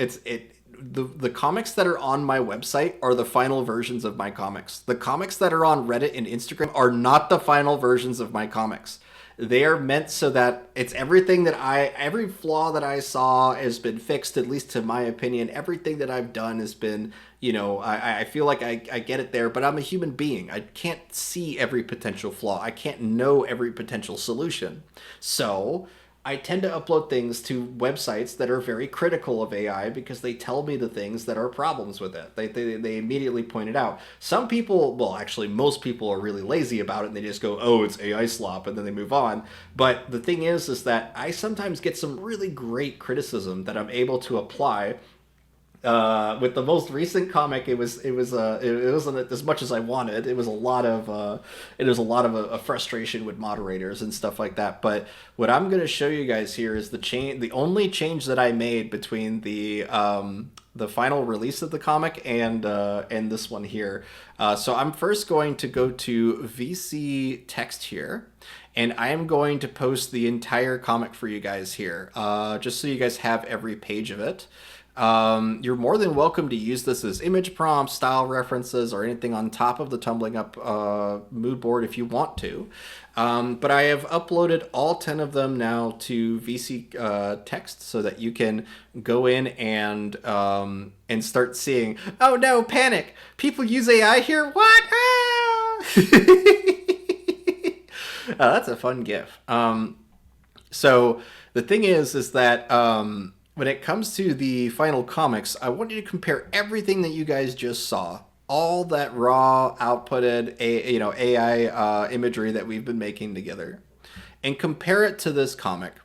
the comics that are on my website are the final versions of my comics. The comics that are on Reddit and Instagram are not the final versions of my comics. They are meant so that it's everything that every flaw that I saw has been fixed, at least to my opinion. Everything that I've done has been, I feel like I get it there, but I'm a human being. I can't see every potential flaw. I can't know every potential solution. So I tend to upload things to websites that are very critical of AI because they tell me the things that are problems with it. They immediately point it out. Some people, well, actually, most people are really lazy about it and they just go, oh, it's AI slop, and then they move on. But the thing is that I sometimes get some really great criticism that I'm able to apply. With the most recent comic, it wasn't as much as I wanted. It was a lot of a frustration with moderators and stuff like that. But what I'm going to show you guys here is the only change that I made between the final release of the comic and this one here. So I'm first going to go to VC text here, and I am going to post the entire comic for you guys here, just so you guys have every page of it. You're more than welcome to use this as image prompts, style references, or anything on top of the Tumbling Up mood board if you want to. But I have uploaded all 10 of them now to VC text so that you can go in and start seeing, oh no, panic! People use AI here? What? Ah! That's a fun GIF. So the thing is that when it comes to the final comics, I want you to compare everything that you guys just saw, all that raw outputted AI imagery that we've been making together, and compare it to this comic,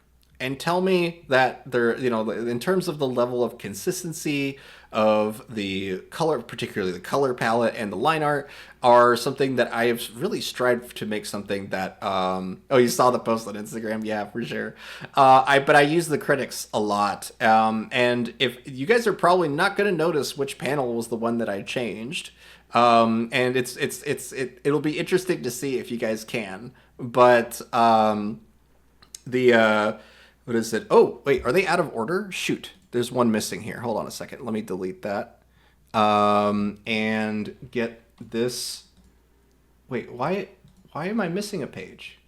and tell me that there, in terms of the level of consistency of the color, particularly the color palette and the line art, are something that I have really strived to make something that. Oh, you saw the post on Instagram, yeah, for sure. But I use the critics a lot, and if you guys are probably not going to notice which panel was the one that I changed. And it'll be interesting to see if you guys can. But the what is it? Oh, wait, are they out of order? Shoot, there's one missing here. Hold on a second. Let me delete that. And get this. Wait, why am I missing a page?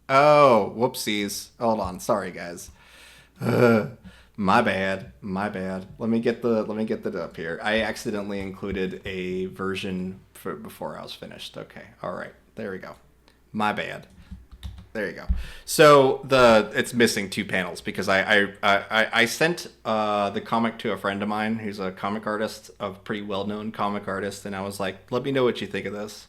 Oh, whoopsies. Hold on. Sorry, guys. My bad. My bad. Let me get that up here. I accidentally included a version before I was finished. Okay. All right. There we go. My bad. There you go. So it's missing two panels because I sent the comic to a friend of mine who's a comic artist, a pretty well known comic artist, and I was like, let me know what you think of this.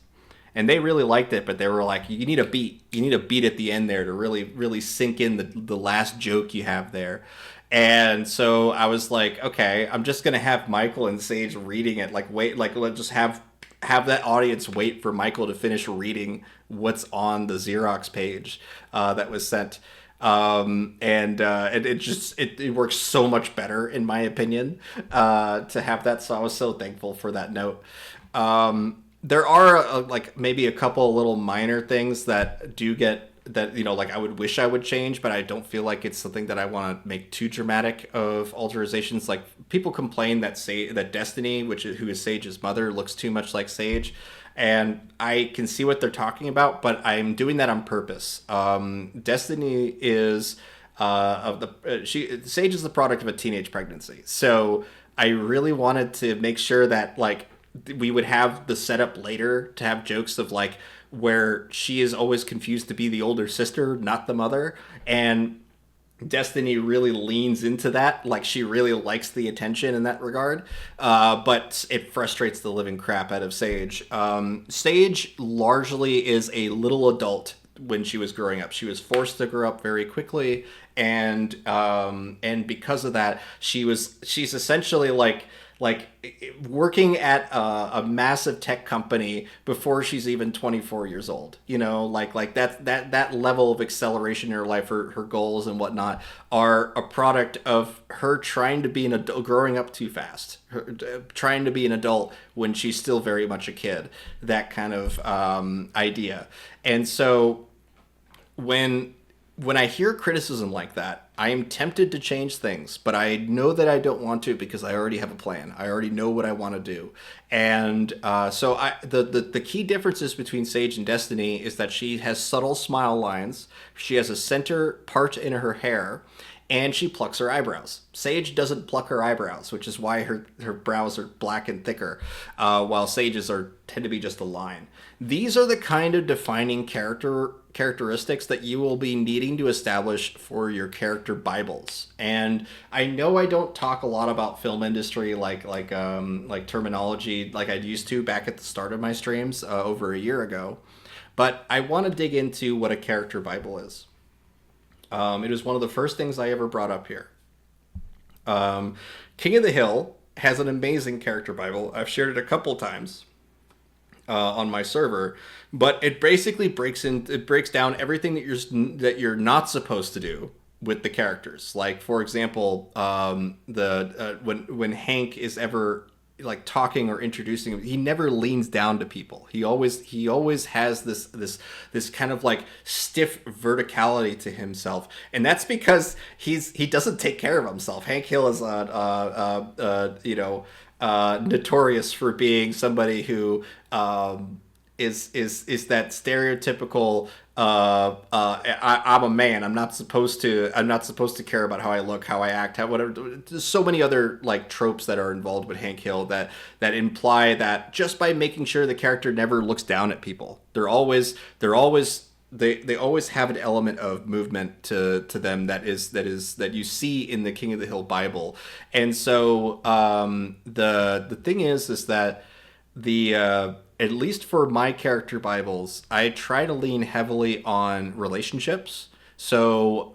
And they really liked it, but they were like, you need a beat. You need a beat at the end there to really sink in the last joke you have there. And so I was like, okay, I'm just gonna have Michael and Sage reading it. Like wait, like let's just have that audience wait for Michael to finish reading what's on the Xerox page that was sent. And it works so much better in my opinion to have that. So I was so thankful for that note. There are like maybe a couple little minor things that do get that like I would wish I would change, but I don't feel like it's something that I want to make too dramatic of alterations. Like people complain that that Destiny, who is Sage's mother, looks too much like Sage, and I can see what they're talking about, but I'm doing that on purpose. Destiny is Sage is the product of a teenage pregnancy, so I really wanted to make sure that like we would have the setup later to have jokes of like where she is always confused to be the older sister, not the mother, and Destiny really leans into that. Like she really likes the attention in that regard, but it frustrates the living crap out of Sage. Sage largely is a little adult when she was growing up. She was forced to grow up very quickly, and because of that, she's essentially like like working at a massive tech company before she's even 24 years old. You know, like that level of acceleration in her life, her goals and whatnot, are a product of her trying to be an adult, growing up too fast, trying to be an adult when she's still very much a kid. That kind of idea. And so when I hear criticism like that, I am tempted to change things, but I know that I don't want to because I already have a plan. I already know what I want to do, and so the key differences between Sage and Destiny is that she has subtle smile lines. She has a center part in her hair, and she plucks her eyebrows. Sage doesn't pluck her eyebrows, which is why her brows are black and thicker, while Sage's tend to be just a line. These are the kind of defining characteristics that you will be needing to establish for your character bibles. And I know I don't talk a lot about film industry like terminology like I used to back at the start of my streams over a year ago, but I want to dig into what a character bible is. It was one of the first things I ever brought up here. Um, King of the Hill has an amazing character bible. I've shared it a couple times on my server, but it basically breaks down everything that you're not supposed to do with the characters. Like for example, the when Hank is ever like talking or introducing him, he never leans down to people. He always has this kind of like stiff verticality to himself, and that's because he doesn't take care of himself. Hank Hill is notorious for being somebody who is that stereotypical I'm a man. I'm not supposed to care about how I look, how I act, how whatever. There's so many other like tropes that are involved with Hank Hill that imply that just by making sure the character never looks down at people, they always have an element of movement to them that you see in the King of the Hill Bible. And so the thing is that the at least for my character bibles, I try to lean heavily on relationships. So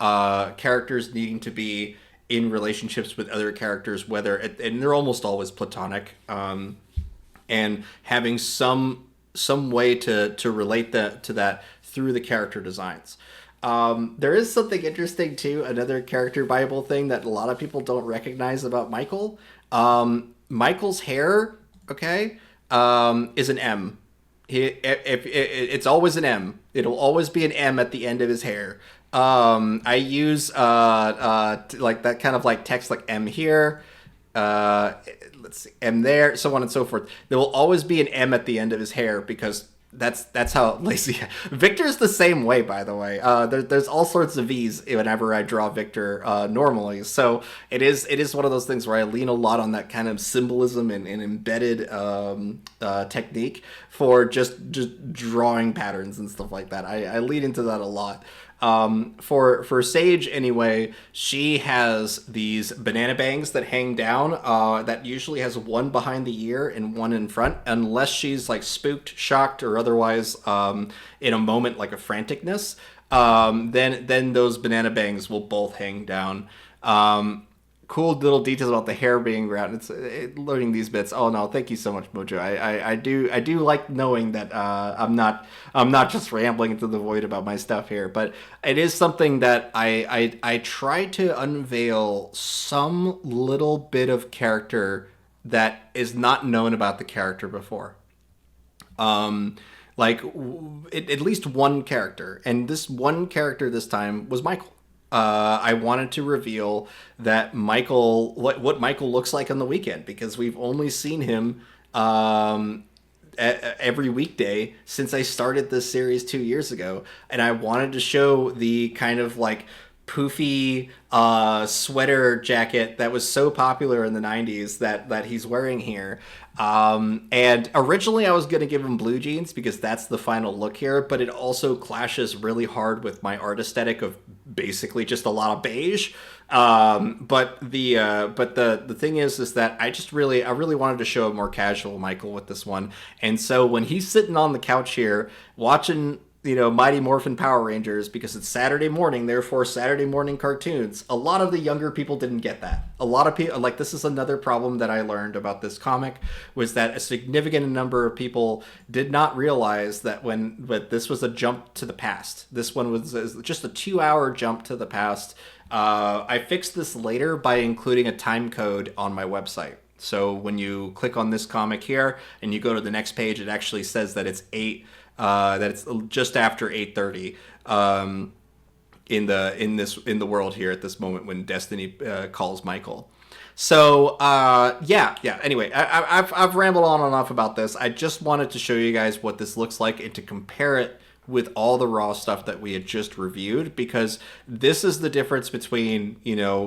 characters needing to be in relationships with other characters, and they're almost always platonic, and having some way to relate to that through the character designs. There is something interesting too, another character bible thing that a lot of people don't recognize about Michael. Michael's hair, okay, is an M. It's always an M. It'll always be an M at the end of his hair. I use like that kind of like text like M here. Let's see, M there, so on and so forth. There will always be an M at the end of his hair because that's how lazy. Victor's the same way, by the way. There's all sorts of V's whenever I draw Victor normally. So it is one of those things where I lean a lot on that kind of symbolism and embedded technique for just drawing patterns and stuff like that. I lean into that a lot. For Sage anyway, she has these banana bangs that hang down. That usually has one behind the ear and one in front, unless she's like spooked, shocked, or otherwise in a moment like a franticness. Then those banana bangs will both hang down. Cool little details about the hair being round. Learning these bits. Oh no, thank you so much, Mojo. I do like knowing that I'm not just rambling into the void about my stuff here, but it is something that I try to unveil some little bit of character that is not known about the character before. Like at least one character, and this one character this time was Michael. I wanted to reveal that what Michael looks like on the weekend, because we've only seen him every weekday since I started this series 2 years ago, and I wanted to show the kind of like poofy sweater jacket that was so popular in the 90s that he's wearing here. And originally I was going to give him blue jeans because that's the final look here, but it also clashes really hard with my art aesthetic of basically just a lot of beige. But the thing is that I really wanted to show a more casual Michael with this one. And so when he's sitting on the couch here watching Mighty Morphin Power Rangers because it's Saturday morning, therefore Saturday morning cartoons. A lot of the younger people didn't get that. A lot of people, like, this is another problem that I learned about this comic, was that a significant number of people did not realize that but this was a jump to the past. This one was just a 2 hour jump to the past. I fixed this later by including a time code on my website. So when you click on this comic here and you go to the next page, it actually says that it's that it's just after 8:30 in the world here at this moment when Destiny calls Michael. So yeah. Anyway, I've rambled on and off about this. I just wanted to show you guys what this looks like and to compare it with all the raw stuff that we had just reviewed, because this is the difference between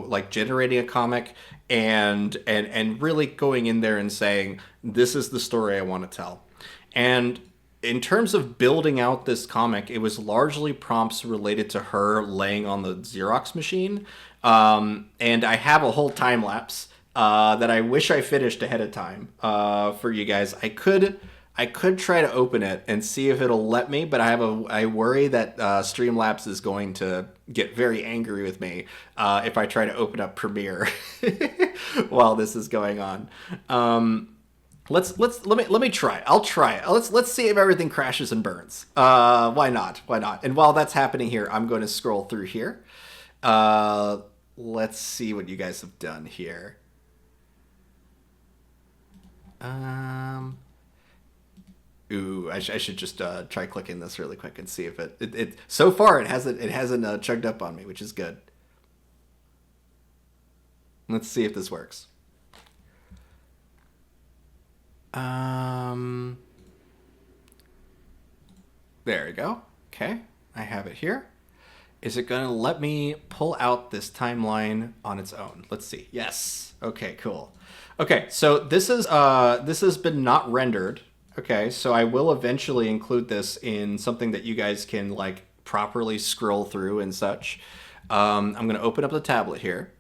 like generating a comic and really going in there and saying, this is the story I want to tell. And in terms of building out this comic, it was largely prompts related to her laying on the Xerox machine. And I have a whole time lapse that I wish I finished ahead of time for you guys. I could try to open it and see if it'll let me, but I worry that Streamlabs is going to get very angry with me if I try to open up Premiere while this is going on. Let me try. I'll try it. Let's see if everything crashes and burns. Why not? Why not? And while that's happening here, I'm going to scroll through here. Let's see what you guys have done here. Ooh, I should just try clicking this really quick and see if it so far it hasn't chugged up on me, which is good. Let's see if this works. Um, there we go. Okay, I have it here. Is it going to let me pull out this timeline on its own? Let's see. Yes. Okay, cool. Okay, so this has been not rendered. Okay, so I will eventually include this in something that you guys can like properly scroll through and such. I'm going to open up the tablet here.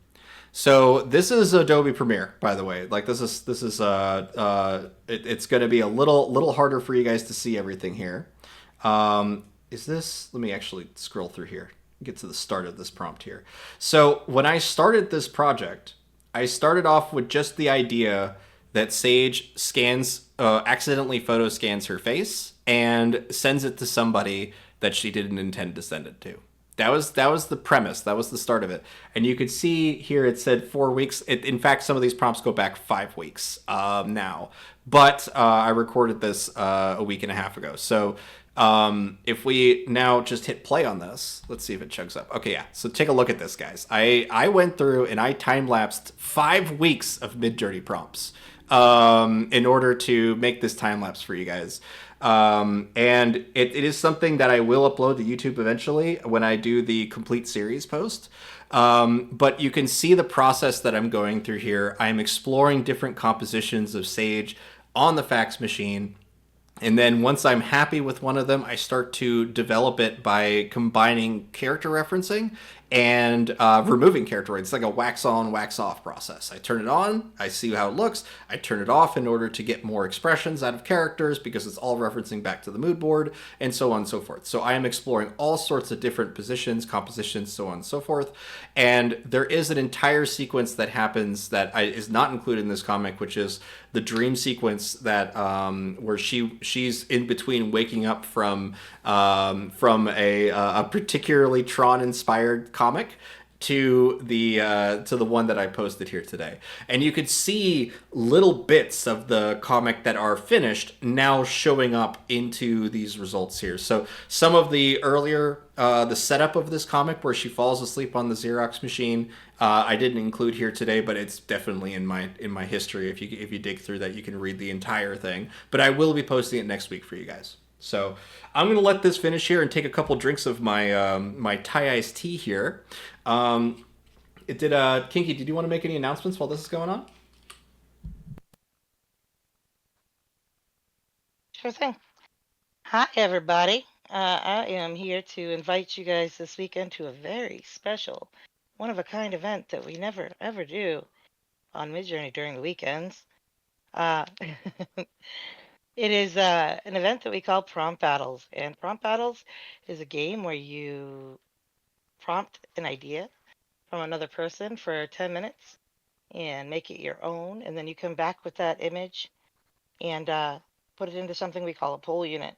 So this is Adobe Premiere, by the way. Like it's going to be a little harder for you guys to see everything here. Is this? Let me actually scroll through here. Get to the start of this prompt here. So when I started this project, I started off with just the idea that Sage accidentally photo scans her face and sends it to somebody that she didn't intend to send it to. That was the premise. That was the start of it. And you could see here it said 4 weeks. In fact, some of these prompts go back 5 weeks now. But I recorded this a week and a half ago. So if we now just hit play on this, let's see if it chugs up. Okay, yeah. So take a look at this, guys. I went through and I time lapsed 5 weeks of Midjourney prompts in order to make this time lapse for you guys. And it is something that I will upload to YouTube eventually when I do the complete series post. But you can see the process that I'm going through here. I'm exploring different compositions of Sage on the Fax Machine. And then once I'm happy with one of them, I start to develop it by combining character referencing and removing character. It's like a wax on, wax off process. I turn it on, I see how it looks. I turn it off in order to get more expressions out of characters because it's all referencing back to the mood board, and so on and so forth. So I am exploring all sorts of different positions, compositions, so on and so forth. And there is an entire sequence that happens that is not included in this comic, which is the dream sequence that where she's in between waking up from a particularly Tron inspired comic to the one that I posted here today. And you could see little bits of the comic that are finished now showing up into these results here. So some of the earlier the setup of this comic where she falls asleep on the Xerox machine, I didn't include here today, but it's definitely in my history. If you dig through that, you can read the entire thing. But I will be posting it next week for you guys. So I'm gonna let this finish here and take a couple drinks of my Thai iced tea here. Kinky, did you want to make any announcements while this is going on? Sure thing. Hi, everybody. I am here to invite you guys this weekend to a very special, one of a kind event that we never ever do on Midjourney during the weekends. Uh, It is an event that we call Prompt Battles. And Prompt Battles is a game where you prompt an idea from another person for 10 minutes and make it your own. And then you come back with that image and put it into something we call a poll unit.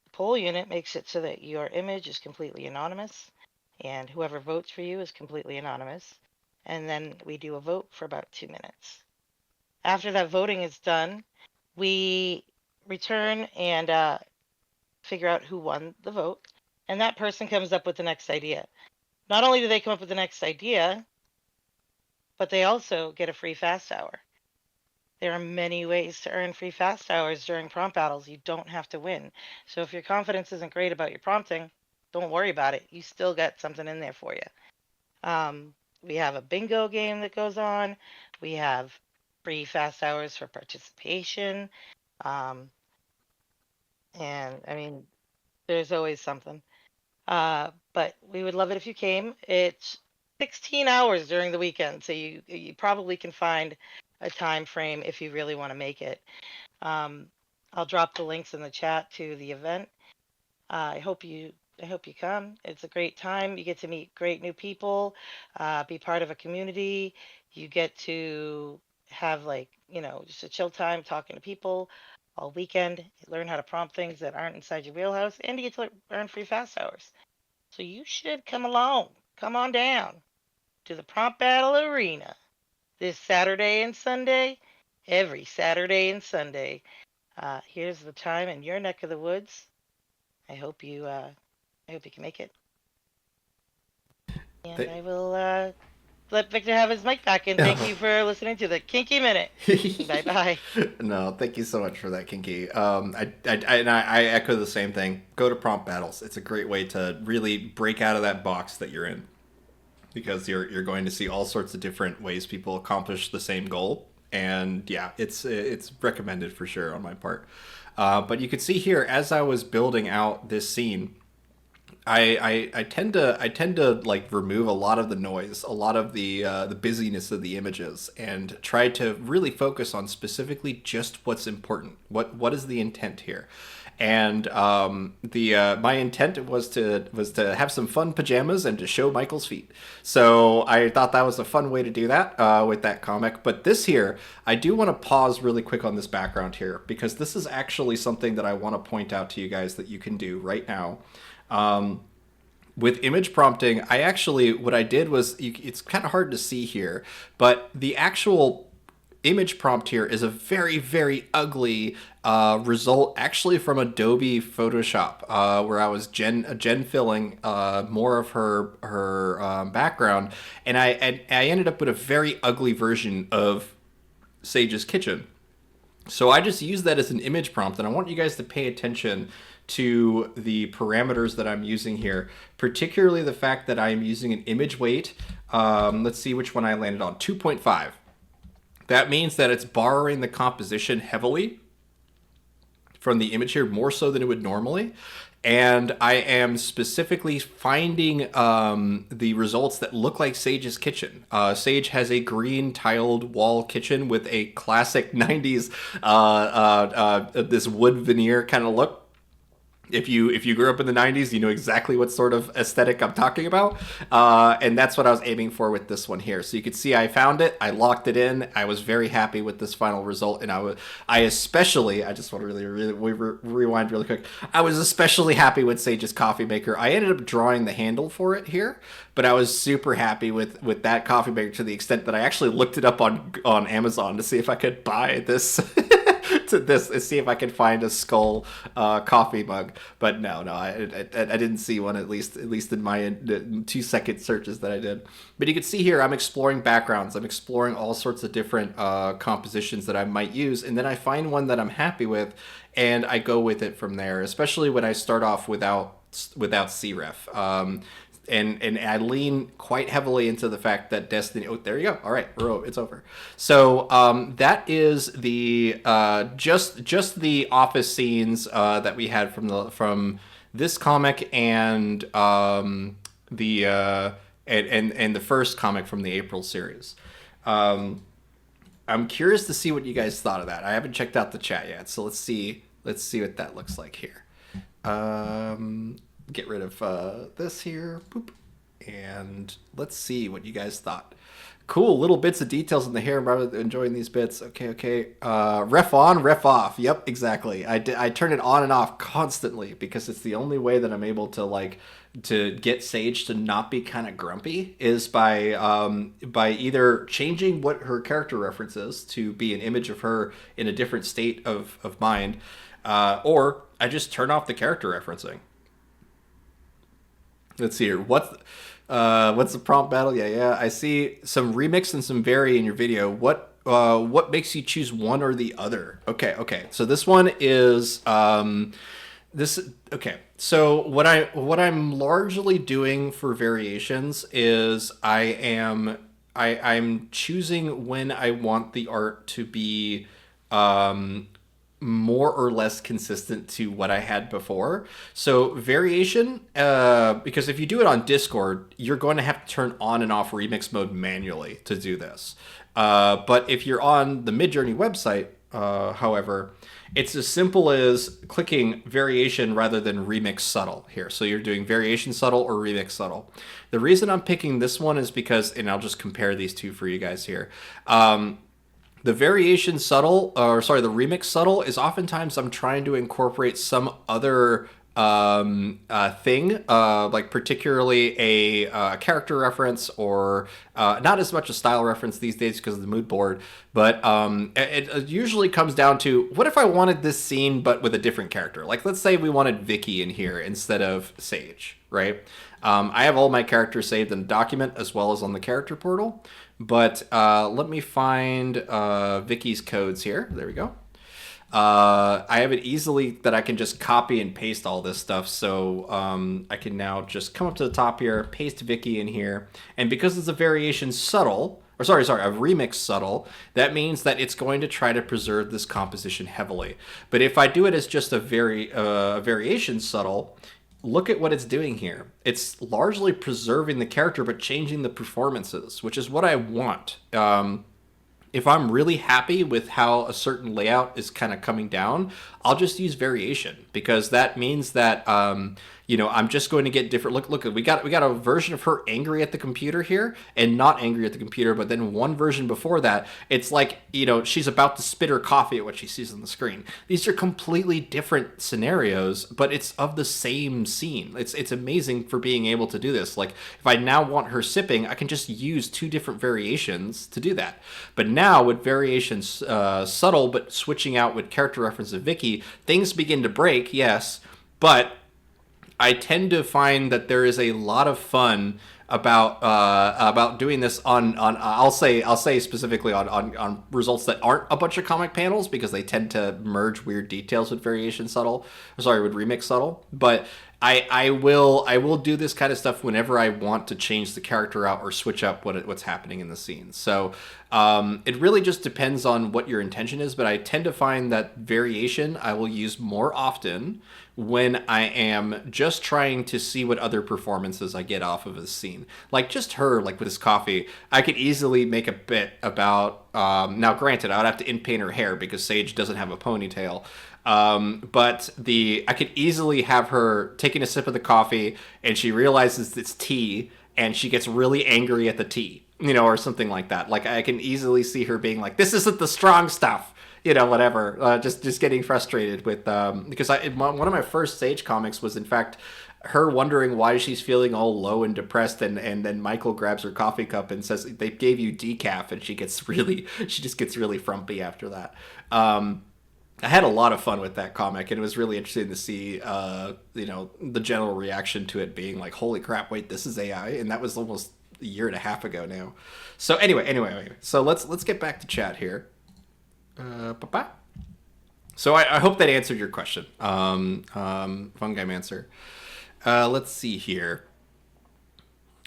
The poll unit makes it so that your image is completely anonymous and whoever votes for you is completely anonymous. And then we do a vote for about 2 minutes. After that voting is done, we return and figure out who won the vote, and that person comes up with the next idea. Not only do they come up with the next idea, but they also get a free fast hour. There are many ways to earn free fast hours during prompt battles. You don't have to win. So if your confidence isn't great about your prompting, don't worry about it. You still got something in there for you. We have a bingo game that goes on. We have free fast hours for participation. Um, and I mean, there's always something. But we would love it if you came. It's 16 hours during the weekend, so you probably can find a time frame if you really want to make it. Um, I'll drop the links in the chat to the event. I hope you come. It's a great time. You get to meet great new people, be part of a community. You get to have like, just a chill time talking to people all weekend. You learn how to prompt things that aren't inside your wheelhouse, and you get to earn free fast hours. So you should come along. Come on down to the Prompt Battle Arena this Saturday and Sunday, every Saturday and Sunday. Here's the time in your neck of the woods. I hope you can make it. And Th- I will let Victor have his mic back. And thank you for listening to the Kinky Minute. Bye bye. No, thank you so much for that, Kinky. I echo the same thing. Go to prompt battles. It's a great way to really break out of that box that you're in, because you're going to see all sorts of different ways people accomplish the same goal. And yeah, it's recommended for sure on my part. But you could see here as I was building out this scene, I tend to like remove a lot of the noise, a lot of the busyness of the images, and try to really focus on specifically just what's important. What is the intent here? And the my intent was to have some fun pajamas and to show Michael's feet. So I thought that was a fun way to do that with that comic. But this here, I do want to pause really quick on this background here, because this is actually something that I want to point out to you guys that you can do right now. With image prompting, what I did was, it's kind of hard to see here, but the actual image prompt here is a very, very ugly result, actually from Adobe Photoshop, where I was gen filling more of her background, and I ended up with a very ugly version of Sage's kitchen. So I just use that as an image prompt, and I want you guys to pay attention to the parameters that I'm using here, particularly the fact that I am using an image weight. Let's see which one I landed on, 2.5. That means that it's borrowing the composition heavily from the image here, more so than it would normally. And I am specifically finding the results that look like Sage's kitchen. Sage has a green tiled wall kitchen with a classic 90s this wood veneer kind of look. If you grew up in the 90s, you know exactly what sort of aesthetic I'm talking about. And that's what I was aiming for with this one here. So you could see I found it, I locked it in, I was very happy with this final result. And I just want to really rewind really quick. I was especially happy with Sage's coffee maker. I ended up drawing the handle for it here, but I was super happy with that coffee maker, to the extent that I actually looked it up on Amazon to see if I could buy this to this and see if I could find a skull coffee mug. But no, I didn't see one, at least in my 2-second searches that I did. But you can see here I'm exploring backgrounds. I'm exploring all sorts of different compositions that I might use, and then I find one that I'm happy with, and I go with it from there. Especially when I start off without CREF. And I lean quite heavily into the fact that Destiny. Oh, there you go. All right, it's over. So that is the just the office scenes that we had from this comic, and the and the first comic from the April series. I'm curious to see what you guys thought of that. I haven't checked out the chat yet, so let's see Let's see what that looks like here. Get rid of this here. Boop. And let's see what you guys thought. Cool, little bits of details in the hair. I'm enjoying these bits. Okay. Ref on, ref off. Yep, exactly. I turn it on and off constantly because it's the only way that I'm able to to get Sage to not be kind of grumpy is by either changing what her character reference is to be an image of her in a different state of mind, or I just turn off the character referencing. Let's see here. What's the prompt battle? Yeah. I see some remix and some vary in your video. What makes you choose one or the other? Okay. So this one is this. Okay. So what I'm largely doing for variations is I'm choosing when I want the art to be more or less consistent to what I had before. So variation, because if you do it on Discord, you're going to have to turn on and off remix mode manually to do this. But if you're on the Midjourney website, however, it's as simple as clicking variation rather than remix subtle here. So you're doing variation subtle or remix subtle. The reason I'm picking this one is because, and I'll just compare these two for you guys here. The variation subtle, the remix subtle is oftentimes I'm trying to incorporate some other thing, like particularly a character reference or not as much a style reference these days because of the mood board, but it usually comes down to what if I wanted this scene but with a different character? Like let's say we wanted Vicky in here instead of Sage, right? I have all my characters saved in a document as well as on the character portal. But let me find Vicky's codes here. There we go. I have it easily that I can just copy and paste all this stuff. So I can now just come up to the top here, paste Vicky in here. And because it's a variation subtle, or sorry, a remix subtle, that means that it's going to try to preserve this composition heavily. But if I do it as just a variation subtle, look at what it's doing here. It's largely preserving the character but changing the performances, which is what I want. If I'm really happy with how a certain layout is kind of coming down, I'll just use variation because that means that I'm just going to get different. Look, we got a version of her angry at the computer here and not angry at the computer, but then one version before that, it's like, she's about to spit her coffee at what she sees on the screen. These are completely different scenarios, but it's of the same scene. It's amazing for being able to do this. Like if I now want her sipping, I can just use two different variations to do that. But now with variations subtle, but switching out with character reference of Vicky, things begin to break, yes, but I tend to find that there is a lot of fun about doing this on I'll say specifically on results that aren't a bunch of comic panels because they tend to merge weird details with variation subtle. Sorry, with remix subtle, but I will do this kind of stuff whenever I want to change the character out or switch up what's happening in the scene. So it really just depends on what your intention is, but I tend to find that variation I will use more often when I am just trying to see what other performances I get off of a scene. Like just her, like with his coffee, I could easily make a bit about, now granted, I'd have to in-paint her hair because Sage doesn't have a ponytail. But I could easily have her taking a sip of the coffee and she realizes it's tea and she gets really angry at the tea, or something like that. Like I can easily see her being like, this isn't the strong stuff. Whatever. Just getting frustrated with because one of my first Sage comics was in fact her wondering why she's feeling all low and depressed, and then Michael grabs her coffee cup and says they gave you decaf, and she just gets really frumpy after that. I had a lot of fun with that comic, and it was really interesting to see the general reaction to it being like, holy crap, wait, this is AI, and that was almost a year and a half ago now. So anyway, so let's get back to chat here. So I hope that answered your question. Fungi answer. Let's see here.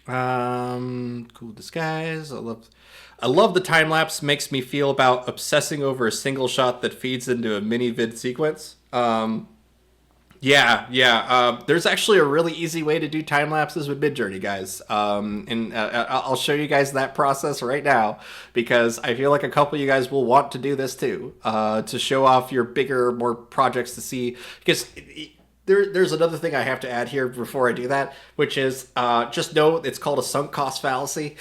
Cool disguise. I love the time lapse. Makes me feel about obsessing over a single shot that feeds into a mini vid sequence. Yeah. There's actually a really easy way to do time lapses with Midjourney, guys. And I'll show you guys that process right now because I feel like a couple of you guys will want to do this too, to show off your bigger, more projects to see. Because there's another thing I have to add here before I do that, which is just know it's called a sunk cost fallacy.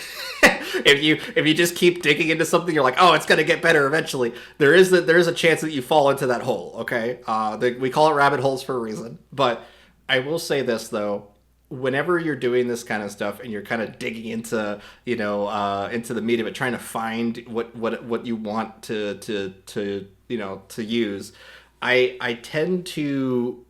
If you just keep digging into something, you're like, oh, it's gonna get better eventually. There is a chance that you fall into that hole. Okay, we call it rabbit holes for a reason. But I will say this though, whenever you're doing this kind of stuff and you're kind of digging into into the meat of it, trying to find what you want to use, I tend to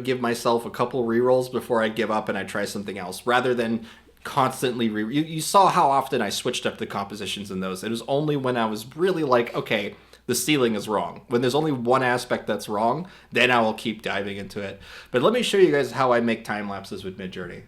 give myself a couple rerolls before I give up and I try something else rather than constantly you saw how often I switched up the compositions in those. It was only when I was really like, okay, the ceiling is wrong. When there's only one aspect that's wrong, then I will keep diving into it. But let me show you guys how I make time lapses with Midjourney.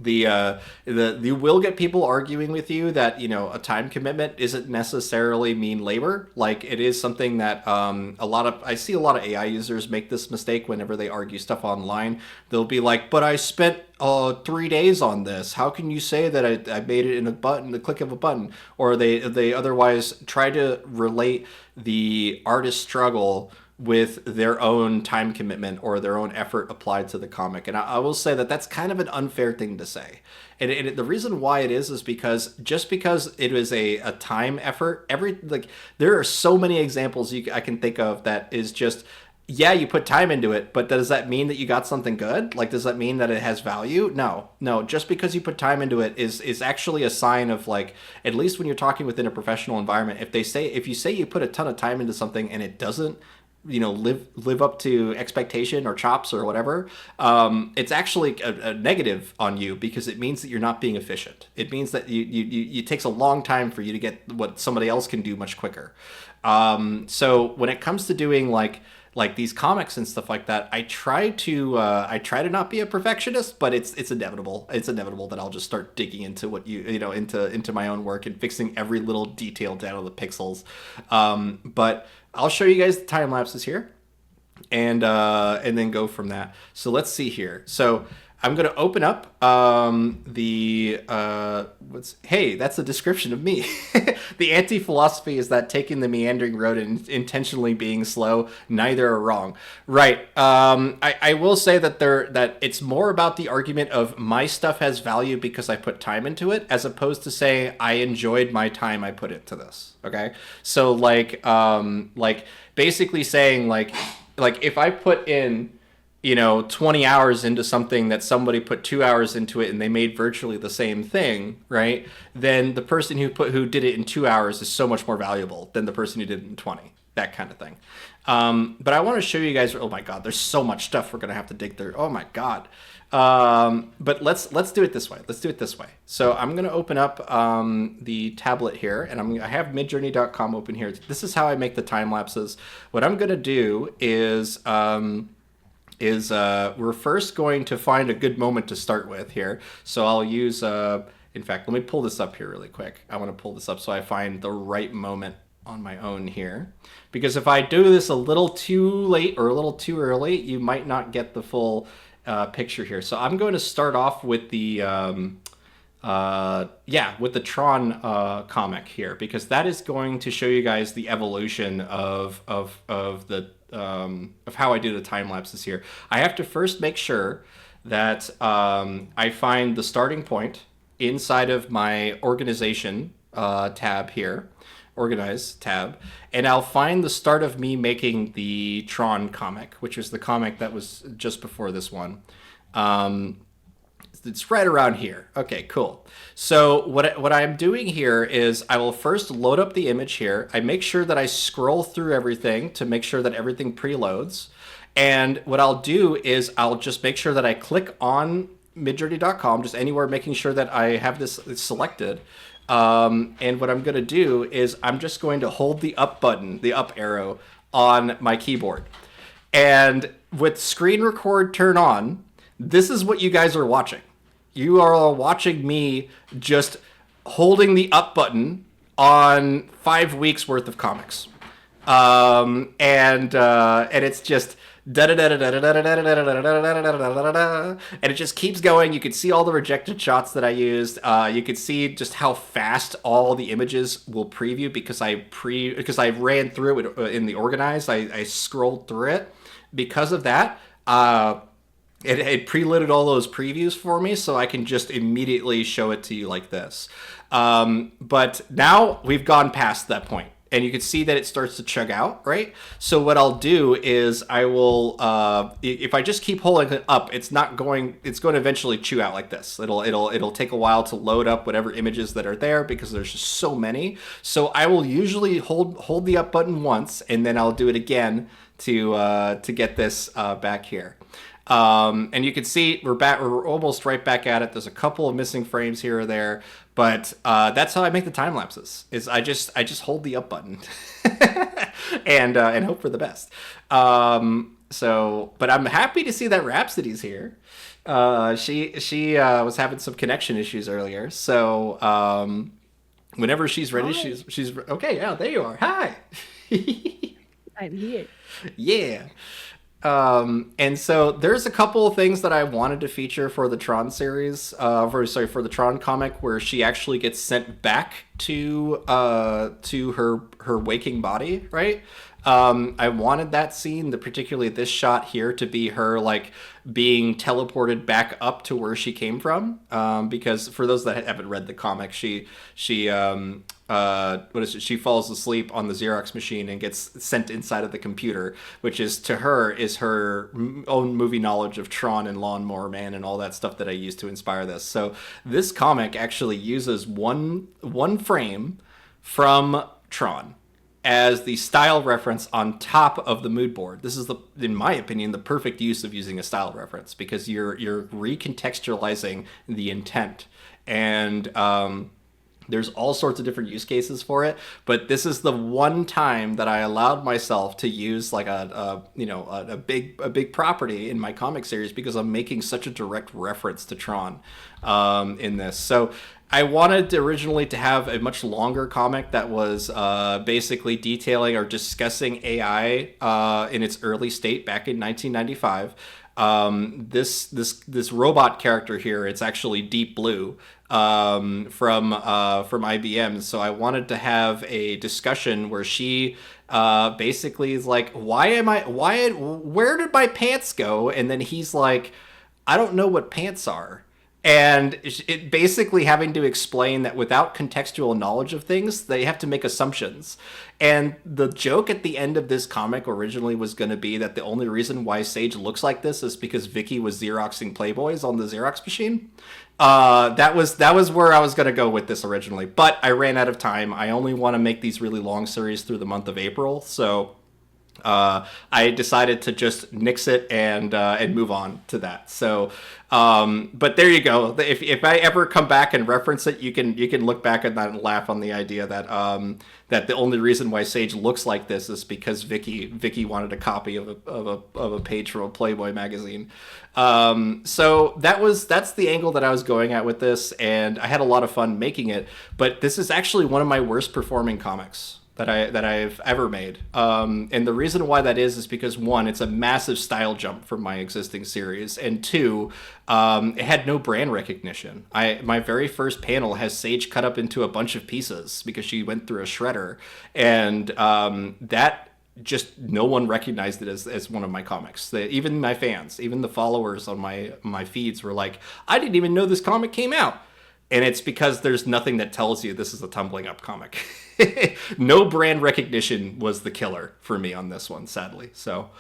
You will get people arguing with you that a time commitment isn't necessarily mean labor. Like it is something that I see a lot of AI users make this mistake whenever they argue stuff online. They'll be like, "But I spent 3 days on this. How can you say that I made it in the click of a button?" Or they otherwise try to relate the artist's struggle with their own time commitment or their own effort applied to the comic. And I will say that that's kind of an unfair thing to say. And the reason why it is because just because it is a time effort, there are so many examples I can think of that is just, yeah, you put time into it, but does that mean that you got something good? Like, does that mean that it has value? No. Just because you put time into it is actually a sign of, like, at least when you're talking within a professional environment, if you say you put a ton of time into something and it doesn't live up to expectation or chops or whatever, it's actually a negative on you because it means that you're not being efficient. It means that it takes a long time for you to get what somebody else can do much quicker. So when it comes to doing like these comics and stuff like that, I try to not be a perfectionist, but it's inevitable. It's inevitable that I'll just start digging into what into my own work and fixing every little detail down to the pixels. But I'll show you guys the time lapses here, and then go from that. So let's see here. So I'm going to open up hey, that's a description of me. The anti-philosophy is that taking the meandering road and intentionally being slow, neither are wrong. Right. I will say that it's more about the argument of my stuff has value because I put time into it, as opposed to say I enjoyed my time I put into this. Okay. So like basically saying like if I put in 20 hours into something that somebody put 2 hours into it and they made virtually the same thing, right? Then the person who did it in 2 hours is so much more valuable than the person who did it in 20, that kind of thing. But I want to show you guys, oh my God, there's so much stuff we're going to have to dig through. Oh my God. But let's do it this way. Let's do it this way. So I'm going to open up the tablet here, and I have midjourney.com open here. This is how I make the time lapses. What I'm going to do is we're first going to find a good moment to start with here. So I'll use, in fact, let me pull this up here really quick. I want to pull this up so I find the right moment on my own here. Because if I do this a little too late or a little too early, you might not get the full picture here. So I'm going to start off with the with the Tron comic here, because that is going to show you guys the evolution of how I do the time lapses here. I have to first make sure that I find the starting point inside of my organization tab here, organize tab, and I'll find the start of me making the Tron comic, which is the comic that was just before this one. It's right around here. Okay, cool. So what I'm doing here is I will first load up the image here. I make sure that I scroll through everything to make sure that everything preloads. And what I'll do is I'll just make sure that I click on midjourney.com, just anywhere, making sure that I have this selected. And what I'm going to do is I'm just going to hold the up button, the up arrow, on my keyboard. And with screen record turn on, this is what you guys are watching. You are watching me just holding the up button on 5 weeks worth of comics. And it's just, and it just keeps going. You can see all the rejected shots that I used. You can see just how fast all the images will preview because I ran through it in the organized. I scrolled through it. Because of that, it preloaded all those previews for me, so I can just immediately show it to you like this. But now we've gone past that point, and you can see that it starts to chug out, right? So what I'll do is I will, if I just keep holding it up, it's going to eventually chew out like this. It'll take a while to load up whatever images that are there because there's just so many. So I will usually hold the up button once, and then I'll do it again to get this back here. And you can see we're almost right back at it. There's a couple of missing frames here or there, but that's how I make the time lapses. Is I just hold the up button and hope for the best. But I'm happy to see that Rhapsody's here. She was having some connection issues earlier, so whenever she's ready, Hi. she's okay. Yeah, there you are. Hi. I'm here. Yeah. And so there's a couple of things that I wanted to feature for the Tron series, for the Tron comic, where she actually gets sent back to her waking body, right? I wanted that scene, particularly this shot here, to be her like being teleported back up to where she came from. Because for those that haven't read the comic, she what is it? She falls asleep on the Xerox machine and gets sent inside of the computer, which is to her is her own movie knowledge of Tron and Lawnmower Man and all that stuff that I used to inspire this. So this comic actually uses one frame from Tron as the style reference on top of the mood board. This is in my opinion, the perfect use of using a style reference because you're recontextualizing the intent. And there's all sorts of different use cases for it, but this is the one time that I allowed myself to use like a big property in my comic series because I'm making such a direct reference to Tron in this. So I wanted originally to have a much longer comic that was basically detailing or discussing AI in its early state back in 1995. This robot character here, it's actually Deep Blue from IBM. So I wanted to have a discussion where she basically is like, where did my pants go? And then he's like, I don't know what pants are. And it basically having to explain that without contextual knowledge of things, they have to make assumptions. And the joke at the end of this comic originally was going to be that the only reason why Sage looks like this is because Vicky was Xeroxing Playboys on the Xerox machine. That was where I was going to go with this originally. But I ran out of time. I only want to make these really long series through the month of April. So I decided to just nix it and move on to that. So, but there you go. If I ever come back and reference it, you can look back at that and laugh on the idea that that the only reason why Sage looks like this is because Vicky wanted a copy of a page from a Playboy magazine. So that's the angle that I was going at with this, and I had a lot of fun making it. But this is actually one of my worst performing comics that I've ever made. And the reason why that is because one, it's a massive style jump from my existing series, and two, it had no brand recognition. My very first panel has Sage cut up into a bunch of pieces because she went through a shredder, and that just no one recognized it as one of my comics. Even my fans, even the followers on my feeds were like, I didn't even know this comic came out. And it's because there's nothing that tells you this is a tumbling up comic. No brand recognition was the killer for me on this one, sadly. So,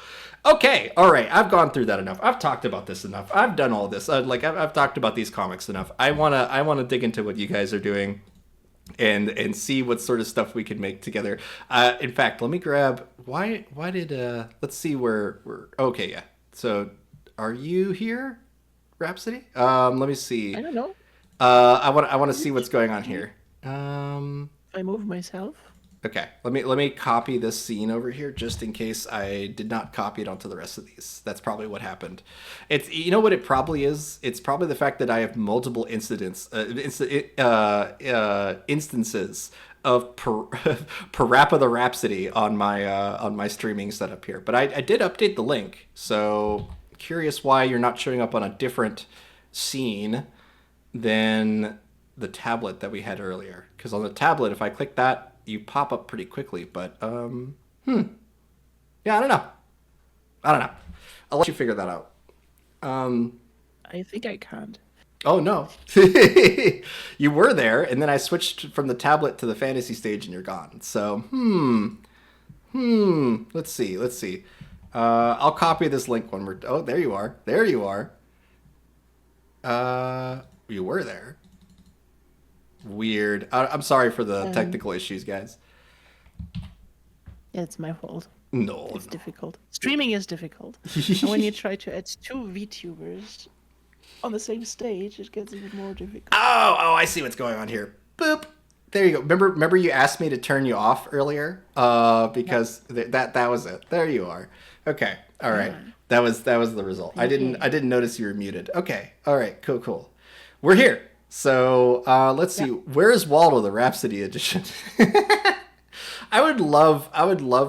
okay, all right, I've gone through that enough. I've talked about this enough. I've done all this. I've talked about these comics enough. I wanna dig into what you guys are doing, and see what sort of stuff we can make together. In fact, let me grab. Why did let's see where we're. Okay, yeah. So, are you here, Rhapsody? Let me see. I don't know. I want to see what's going on here. I move myself. Okay, let me copy this scene over here just in case I did not copy it onto the rest of these. That's probably what happened. It's what it probably is. It's probably the fact that I have multiple instances of Parappa the Rhapsody on my streaming setup here. But I did update the link, so curious why you're not showing up on a different scene than the tablet that we had earlier. Because on the tablet, if I click that, you pop up pretty quickly. But yeah, I don't know. I'll let you figure that out. I think I can't. Oh no. You were there, and then I switched from the tablet to the fantasy stage and you're gone. So, let's see. I'll copy this link when we're... Oh, there you are. You were there. Weird. I'm sorry for the technical issues, guys. Yeah, it's my fault. No. It's difficult. Streaming is difficult. And when you try to add two VTubers on the same stage, it gets even more difficult. Oh, I see what's going on here. Boop. There you go. Remember you asked me to turn you off earlier? Because that was it. There you are. Okay. All right. That was the result. I didn't notice you were muted. Okay. All right. Cool. We're here. So let's see. Where is Waldo the Rhapsody edition? I would love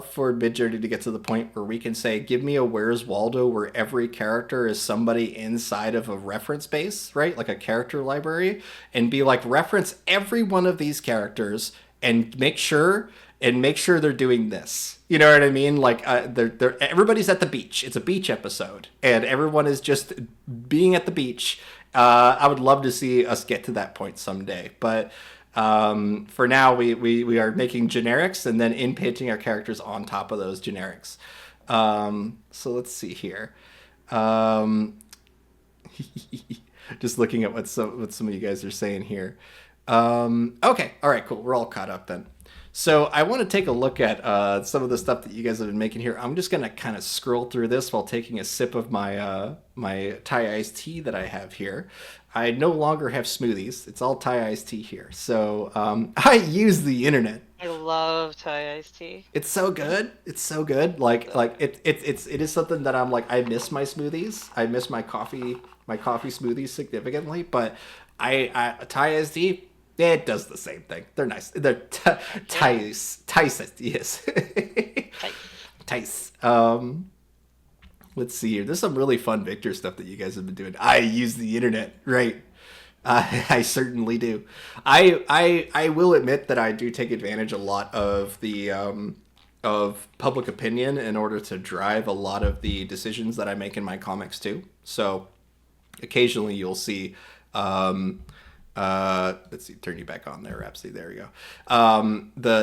for Midjourney to get to the point where we can say, give me a Where's Waldo where every character is somebody inside of a reference base, right? Like a character library, and be like, reference every one of these characters and make sure they're doing this. You know what I mean? Like they're everybody's at the beach. It's a beach episode, and everyone is just being at the beach. I would love to see us get to that point someday, but for now we are making generics and then inpainting our characters on top of those generics. So let's see here. Just looking at what some of you guys are saying here. Okay, all right, cool. We're all caught up then. So I want to take a look at some of the stuff that you guys have been making here. I'm just going to kind of scroll through this while taking a sip of my my Thai iced tea that I have here. I no longer have smoothies. It's all Thai iced tea here. So I use the internet. I love Thai iced tea. It's so good. Like it is something that I'm like, I miss my smoothies. I miss my coffee smoothies significantly. But I Thai iced tea, it does the same thing. They're nice. They're Thai yes. Thais. Let's see here. There's some really fun Victor stuff that you guys have been doing. I use the internet, right? I certainly do. I will admit that I do take advantage a lot of the of public opinion in order to drive a lot of the decisions that I make in my comics too. So occasionally you'll see. Let's see, turn you back on there, Rhapsody. There we go.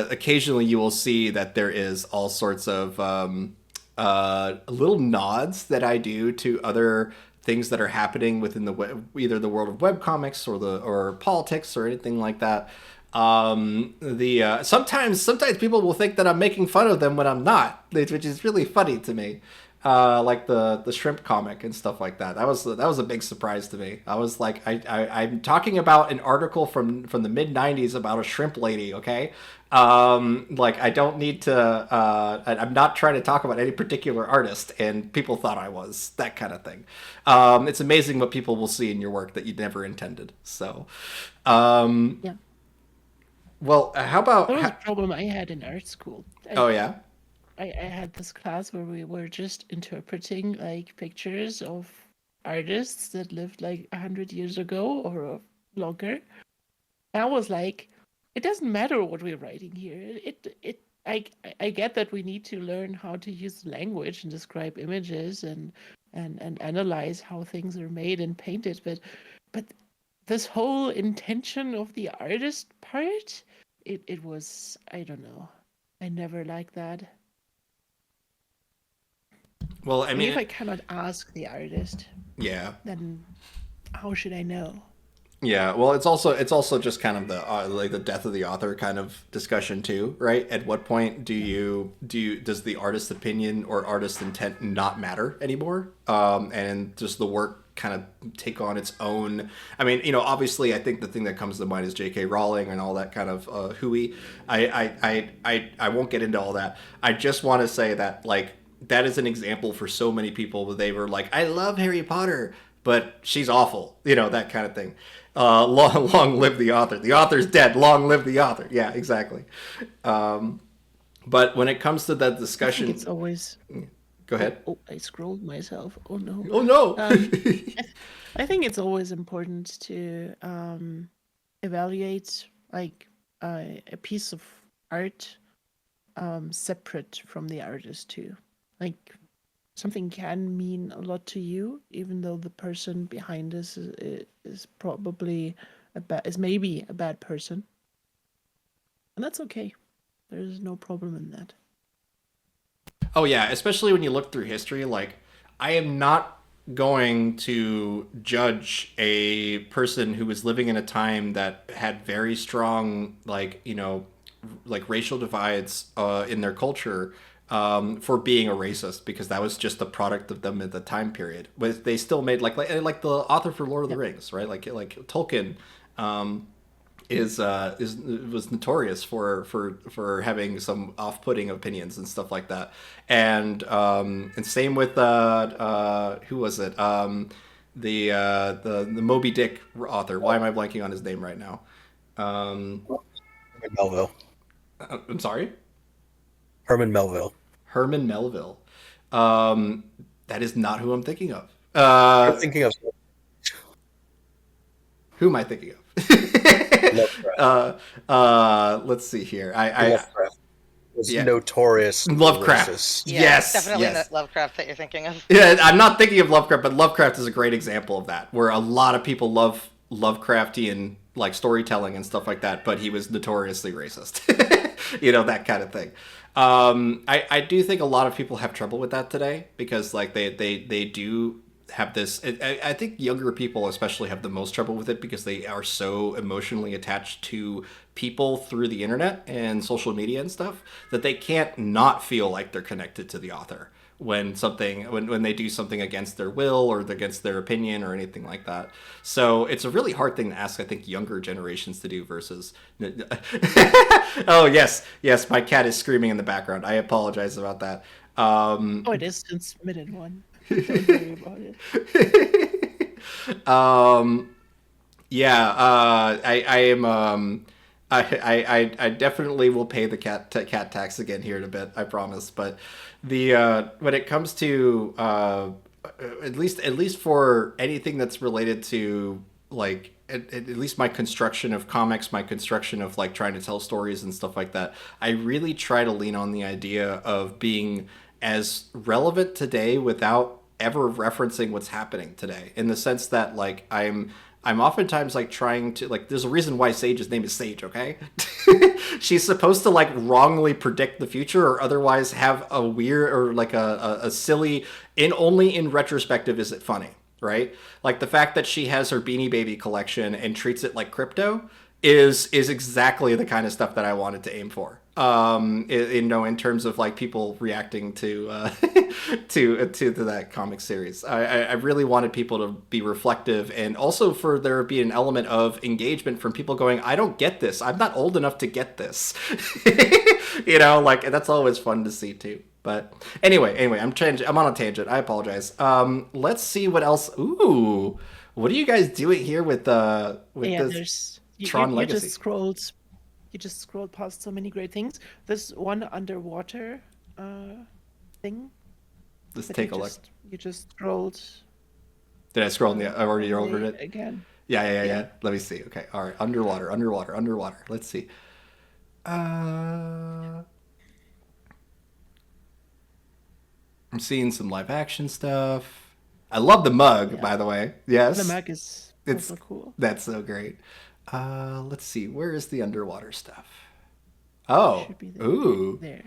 Occasionally you will see that there is all sorts of little nods that I do to other things that are happening within the either the world of webcomics or politics or anything like that. Sometimes people will think that I'm making fun of them when I'm not, which is really funny to me. Like the shrimp comic and stuff like that. That was a big surprise to me. I was like, I'm talking about an article from the mid '90s about a shrimp lady. Okay, like I don't need to. I'm not trying to talk about any particular artist, and people thought I was that kind of thing. It's amazing what people will see in your work that you never intended. So, Yeah. Well, how about? That was a problem I had in art school. Oh yeah. I had this class where we were just interpreting like pictures of artists that lived like 100 years ago or longer. And I was like, it doesn't matter what we're writing here. I get that we need to learn how to use language and describe images and analyze how things are made and painted, but this whole intention of the artist part, it was, I don't know. I never liked that. Well, I mean, if I cannot ask the artist, yeah, then how should I know? Yeah, well, it's also just kind of the like the death of the author kind of discussion too, right? At what point does the artist's opinion or artist's intent not matter anymore? And does the work kind of take on its own? I mean, obviously, I think the thing that comes to mind is J.K. Rowling and all that kind of hooey. I won't get into all that. I just want to say that like that is an example for so many people where they were like, I love Harry Potter. but she's awful, that kind of thing. Long live the author. The author's dead. Long live the author. Yeah, exactly. But when it comes to that I discussion, think it's always. go ahead. Oh, I scrolled myself. Oh no. Oh no. I think it's always important to evaluate like a piece of art separate from the artist too. Like something can mean a lot to you, even though the person behind this is probably maybe a bad person, and that's okay. There's no problem in that. Oh yeah, especially when you look through history. Like, I am not going to judge a person who was living in a time that had very strong, like racial divides in their culture, for being a racist, because that was just a product of them at the time period. But they still made like the author for Lord of the Yep. Rings, right? Like Tolkien. Is was notorious for having some off-putting opinions and stuff like that, and same with who was it, the Moby Dick author. Why am I blanking on his name right now? Herman Melville. I'm sorry. Herman Melville. Herman Melville. That is not who I'm thinking of. I'm thinking of Who am I thinking of? Lovecraft. Let's see here. I Lovecraft was yeah. notorious Lovecraft. racist. Yeah, Yes, definitely yes. not Lovecraft that you're thinking of. Yeah, I'm not thinking of Lovecraft, but Lovecraft is a great example of that, where a lot of people love Lovecraftian like storytelling and stuff like that, but he was notoriously racist. That kind of thing. I do think a lot of people have trouble with that today, because like they do have this. I think younger people especially have the most trouble with it, because they are so emotionally attached to people through the internet and social media and stuff, that they can't not feel like they're connected to the author when they do something against their will or against their opinion or anything like that. So it's a really hard thing to ask, I think, younger generations to do versus oh yes, my cat is screaming in the background. I apologize about that. Oh, it is transmitted one. Don't worry about it. Yeah, I am. I definitely will pay the cat tax again here in a bit. I promise. But when it comes to at least for anything that's related to like at least my construction of comics, my construction of like trying to tell stories and stuff like that, I really try to lean on the idea of being as relevant today without ever referencing what's happening today, in the sense that like I'm oftentimes like trying to like, there's a reason why Sage's name is Sage, okay? She's supposed to like wrongly predict the future, or otherwise have a weird or like a silly, only in retrospective is it funny, right? Like the fact that she has her Beanie Baby collection and treats it like crypto is exactly the kind of stuff that I wanted to aim for. In terms of like people reacting to to that comic series. I really wanted people to be reflective, and also for there to be an element of engagement from people going, I don't get this. I'm not old enough to get this. Like that's always fun to see too. But anyway, I'm on a tangent. I apologize. Let's see what else. Ooh, what are you guys doing here with Yeah, this Tron you Legacy? you just scrolled past so many great things. This one underwater thing Let's that take a look. you just scrolled Did I scroll in the? I already away over it. again. Yeah. Let me see. Okay, all right. Underwater. Let's see. I'm seeing some live action stuff. I love the mug, Yeah. by the way. The Yes, map is it's also cool. that's so great. Let's see. Where is the underwater stuff? Oh, Should be there. ooh, There.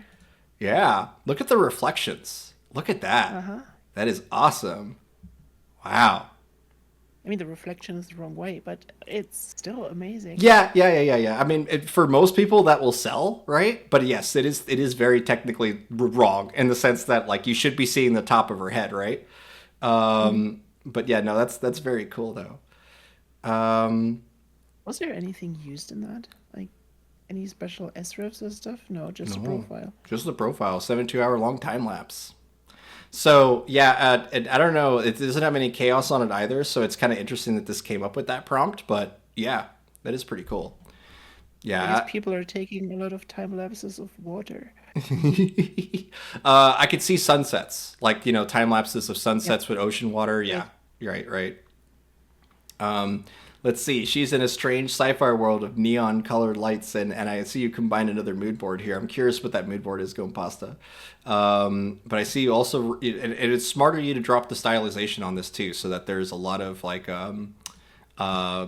yeah. Look at the reflections. Look at that. Uh-huh. That is awesome. Wow. I mean, the reflection is the wrong way, but it's still amazing. Yeah. I mean, for most people that will sell, right? But yes, it is very technically wrong in the sense that like you should be seeing the top of her head, right? But yeah, no, that's very cool though. Was there anything used in that? Like any special SREFs or stuff? No, just a No, profile. just the profile, 72-hour long time lapse. So yeah, and I don't know. It doesn't have any chaos on it either, so it's kind of interesting that this came up with that prompt. But yeah, that is pretty cool. I guess Yeah, people are taking a lot of time lapses of water. I could see sunsets, like time lapses of Yeah. sunsets with ocean water. Yeah, Good. you're right, right. Um, let's see. She's in a strange sci-fi world of neon-colored lights, and I see you combine another mood board here. I'm curious what that mood board is, Going Pasta. But I see you also, and it's smarter you to drop the stylization on this too, so that there's a lot of uh,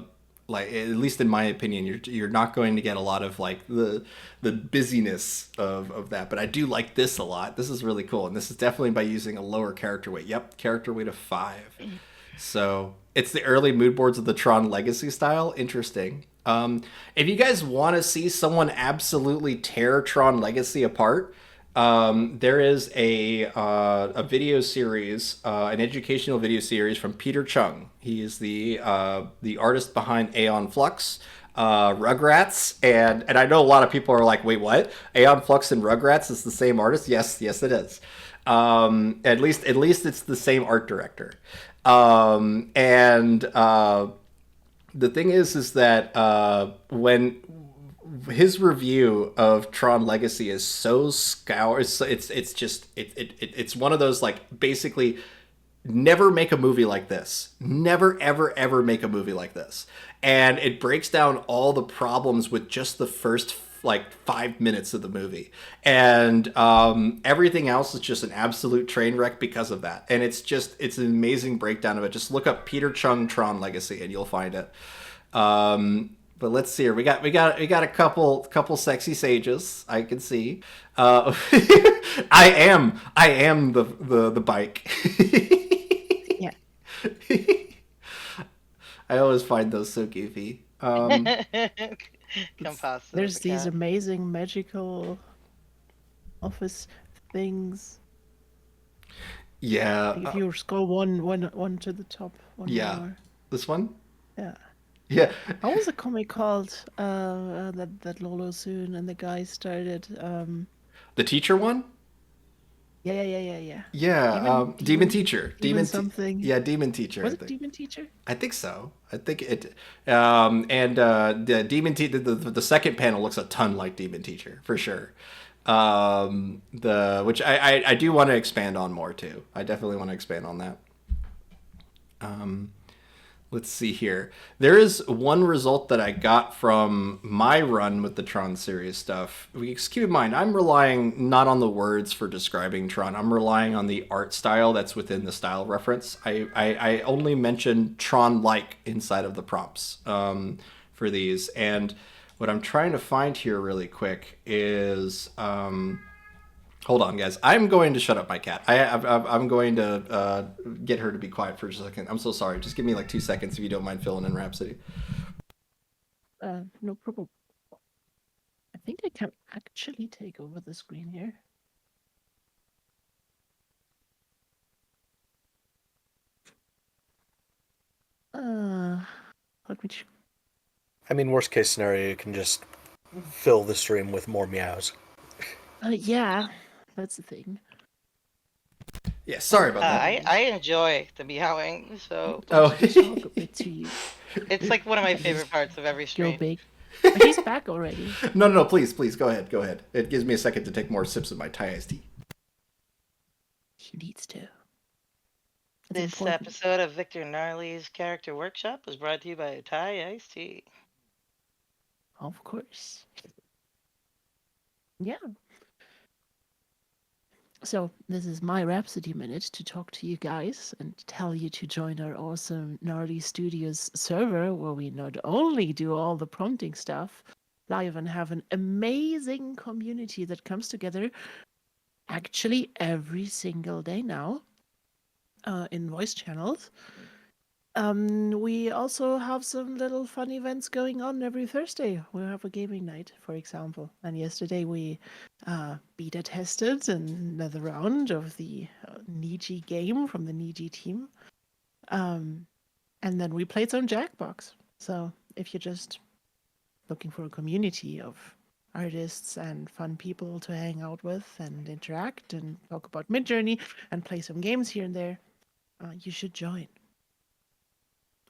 like at least in my opinion, you're not going to get a lot of like the busyness of that. But I do like this a lot. This is really cool, and this is definitely by using a lower character weight. Yep, character weight of 5. So it's the early mood boards of the Tron Legacy style. Interesting. If you guys want to see someone absolutely tear Tron Legacy apart, there is a video series, an educational video series from Peter Chung. He is the artist behind Aeon Flux, Rugrats, and I know a lot of people are like, wait, what? Aeon Flux and Rugrats is the same artist? Yes, yes, it is. At least it's the same art director. And the thing is that when his review of Tron Legacy is so scour, it's just it's one of those like basically never make a movie like this. Never ever ever make a movie like this. And it breaks down all the problems with just the first like 5 minutes of the movie, and everything else is just an absolute train wreck because of that. And it's an amazing breakdown of it. Just look up Peter Chung Tron Legacy and you'll find it. But let's see here. We got a couple sexy sages. I can see. I am the bike. Yeah. I always find those so goofy. Compasta, There's the these cat. amazing magical office things. Yeah, Like if you scroll one to the top, one yeah. more. This one. Yeah. Yeah, How was the comic called? That Lolo Soon and the guy started. the teacher one. Yeah. Yeah, Demon Teacher. Demon something. Yeah, Demon Teacher. I Was it think. Demon Teacher? I think so. I think it. And the the second panel looks a ton like Demon Teacher for sure. The which I do want to expand on more too. I definitely want to expand on that. Let's see here. There is one result that I got from my run with the Tron series stuff. Just keep in mind, I'm relying not on the words for describing Tron. I'm relying on the art style that's within the style reference. I only mentioned Tron-like inside of the prompts for these. And what I'm trying to find here really quick is... hold on, guys. I'm going to shut up my cat. I'm going to get her to be quiet for a second. I'm so sorry. Just give me like 2 seconds if you don't mind filling in Rhapsody. No problem. I think I can actually take over the screen here. Let me. I mean, worst case scenario, you can just fill the stream with more meows. Yeah, that's the thing. Yeah, sorry about that. I enjoy the meowing, so Oh. Talk a bit to you. it's like one of my favorite parts of every Go stream. big. Oh, he's back already. No, please, go ahead. It gives me a second to take more sips of my Thai iced tea. He needs to. It's This important. episode of Victor Gnarly's Character Workshop was brought to you by Thai Iced Tea. Of course. Yeah. So this is my Rhapsody minute to talk to you guys and tell you to join our awesome Gnarly Studios server, where we not only do all the prompting stuff live and have an amazing community that comes together actually every single day now in voice channels. We also have some little fun events going on every Thursday. We have a gaming night, for example. And yesterday we beta tested another round of the Niji game from the Niji team. And then we played some Jackbox. So if you're just looking for a community of artists and fun people to hang out with and interact and talk about Midjourney and play some games here and there, you should join.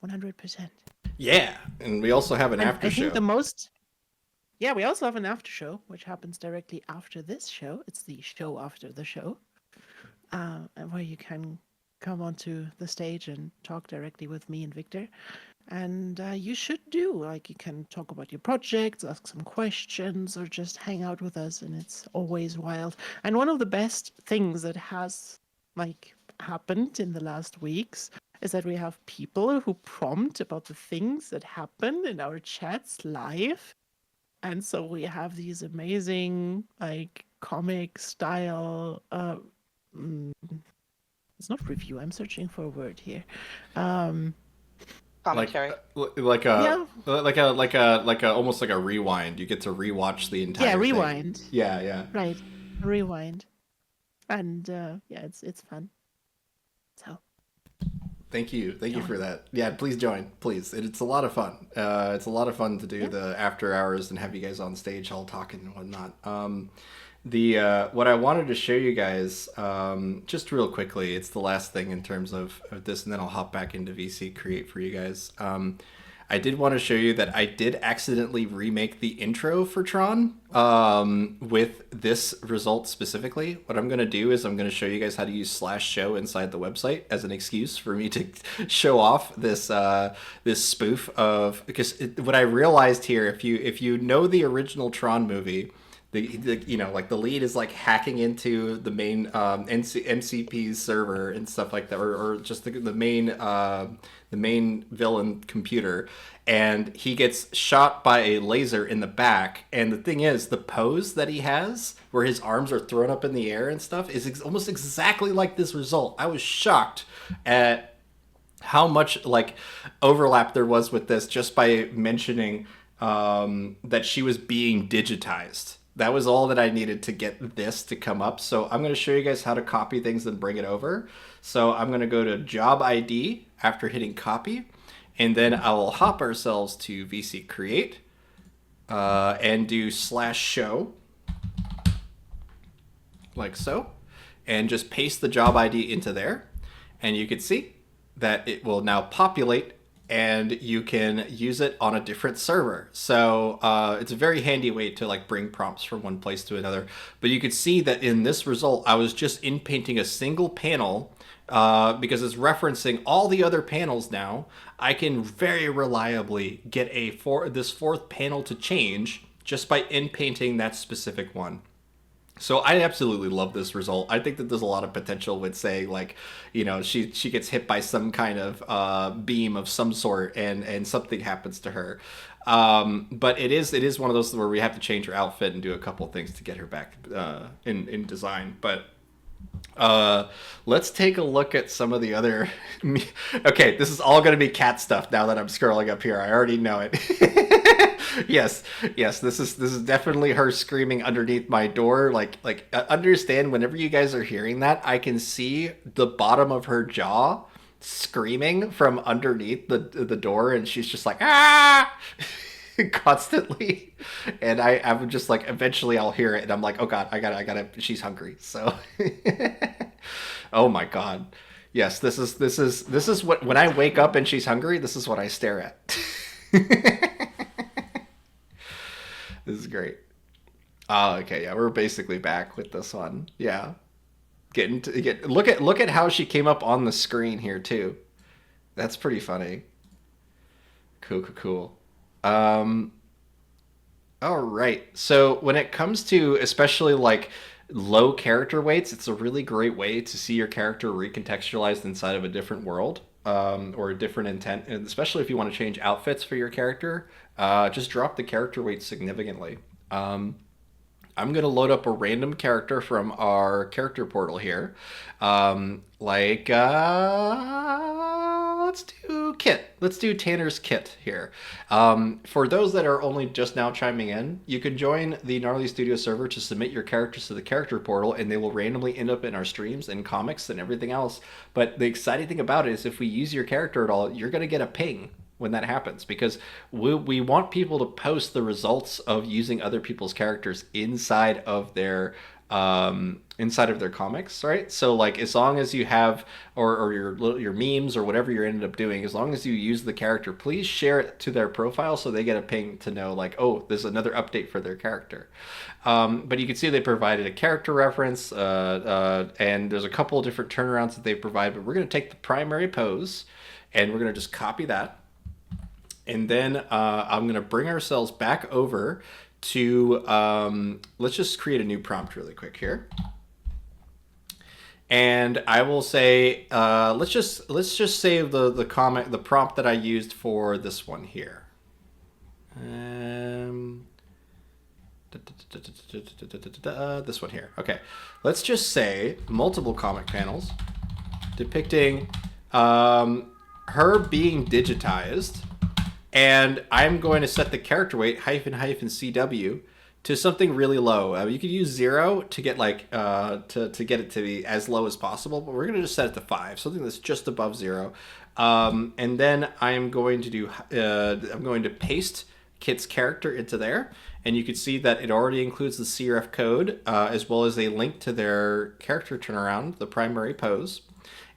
100%. Yeah, and we also have an And after I think show. the most. Yeah, we also have an after show, which happens directly after this show. It's the show after the show, where you can come onto the stage and talk directly with me and Victor. And you should do. Like, you can talk about your projects, ask some questions, or just hang out with us. And it's always wild. And one of the best things that has, like, happened in the last weeks is that we have people who prompt about the things that happen in our chats live. And so we have these amazing, like, comic style. It's not review. I'm searching for a word here. Commentary. Like Yeah. like a almost like a rewind. You get to rewatch the entire Yeah, thing. rewind. Yeah. Right. Rewind. And yeah, it's fun. So Thank you Join. for that. Yeah, please join, please. It's a lot of fun. It's a lot of fun to do the after hours and have you guys on stage all talking and whatnot. The what I wanted to show you guys, just real quickly, it's the last thing in terms of this, and then I'll hop back into VC Create for you guys. I did want to show you that I did accidentally remake the intro for Tron with this result specifically. What I'm going to do is I'm going to show you guys how to use /show inside the website as an excuse for me to show off this this spoof of, because what I realized here, if you know the original Tron movie, the you know, like the lead is like hacking into the main MCP's server and stuff like that, or just the main villain computer, and he gets shot by a laser in the back. And the thing is, the pose that he has, where his arms are thrown up in the air and stuff, is almost exactly like this result. I was shocked at how much like overlap there was with this just by mentioning that she was being digitized. That was all that I needed to get this to come up. So I'm going to show you guys how to copy things and bring it over. So I'm going to go to job ID after hitting copy, and then I will hop ourselves to VC Create and do /show like so, and just paste the job ID into there. And you can see that it will now populate, and you can use it on a different server. So it's a very handy way to like bring prompts from one place to another. But you could see that in this result, I was just inpainting a single panel because it's referencing all the other panels now. I can very reliably get this fourth panel to change just by inpainting that specific one. So I absolutely love this result. I think that there's a lot of potential with, say, like, you know, she gets hit by some kind of beam of some sort, and something happens to her. But it is one of those where we have to change her outfit and do a couple things to get her back in design. But let's take a look at some of the other. Okay, this is all going to be cat stuff now that I'm scrolling up here. I already know it. yes, this is definitely her screaming underneath my door. Like understand, whenever you guys are hearing that, I can see the bottom of her jaw screaming from underneath the door, and she's just like, ah. Constantly, and I'm just like, eventually I'll hear it, and I'm like, oh god, I gotta, she's hungry. So oh my god, yes, this is what, when I wake up and she's hungry, this is what I stare at. This is great. Oh, okay, yeah, we're basically back with this one. Yeah, look at how she came up on the screen here too. That's pretty funny. Cool. All right. So when it comes to especially like low character weights, it's a really great way to see your character recontextualized inside of a different world, or a different intent. And especially if you want to change outfits for your character, just drop the character weight significantly. I'm going to load up a random character from our character portal here. Let's do Kit. Let's do Tanner's Kit here. For those that are only just now chiming in, you can join the Gnarly Studio server to submit your characters to the character portal, and they will randomly end up in our streams and comics and everything else. But the exciting thing about it is, if we use your character at all, you're going to get a ping. when that happens, because we want people to post the results of using other people's characters inside of their comics, right? So like as long as you have or your memes or whatever you ended up doing, as long as you use the character, please share it to their profile so they get a ping to know like, oh, there's another update for their character. But you can see they provided a character reference, and there's a couple of different turnarounds that they provide. But we're going to take the primary pose, and we're going to just copy that. And then I'm going to bring ourselves back over to, let's just create a new prompt really quick here. And I will say, let's just save the prompt that I used for this one here. This one here. Okay, let's just say multiple comic panels depicting her being digitized, and I'm going to set the character weight -CW to something really low. You could use 0 to get like to get it to be as low as possible, but we're going to just set it to 5, something that's just above 0. And then I'm going to paste Kit's character into there, and you can see that it already includes the CRF code as well as a link to their character turnaround, the primary pose,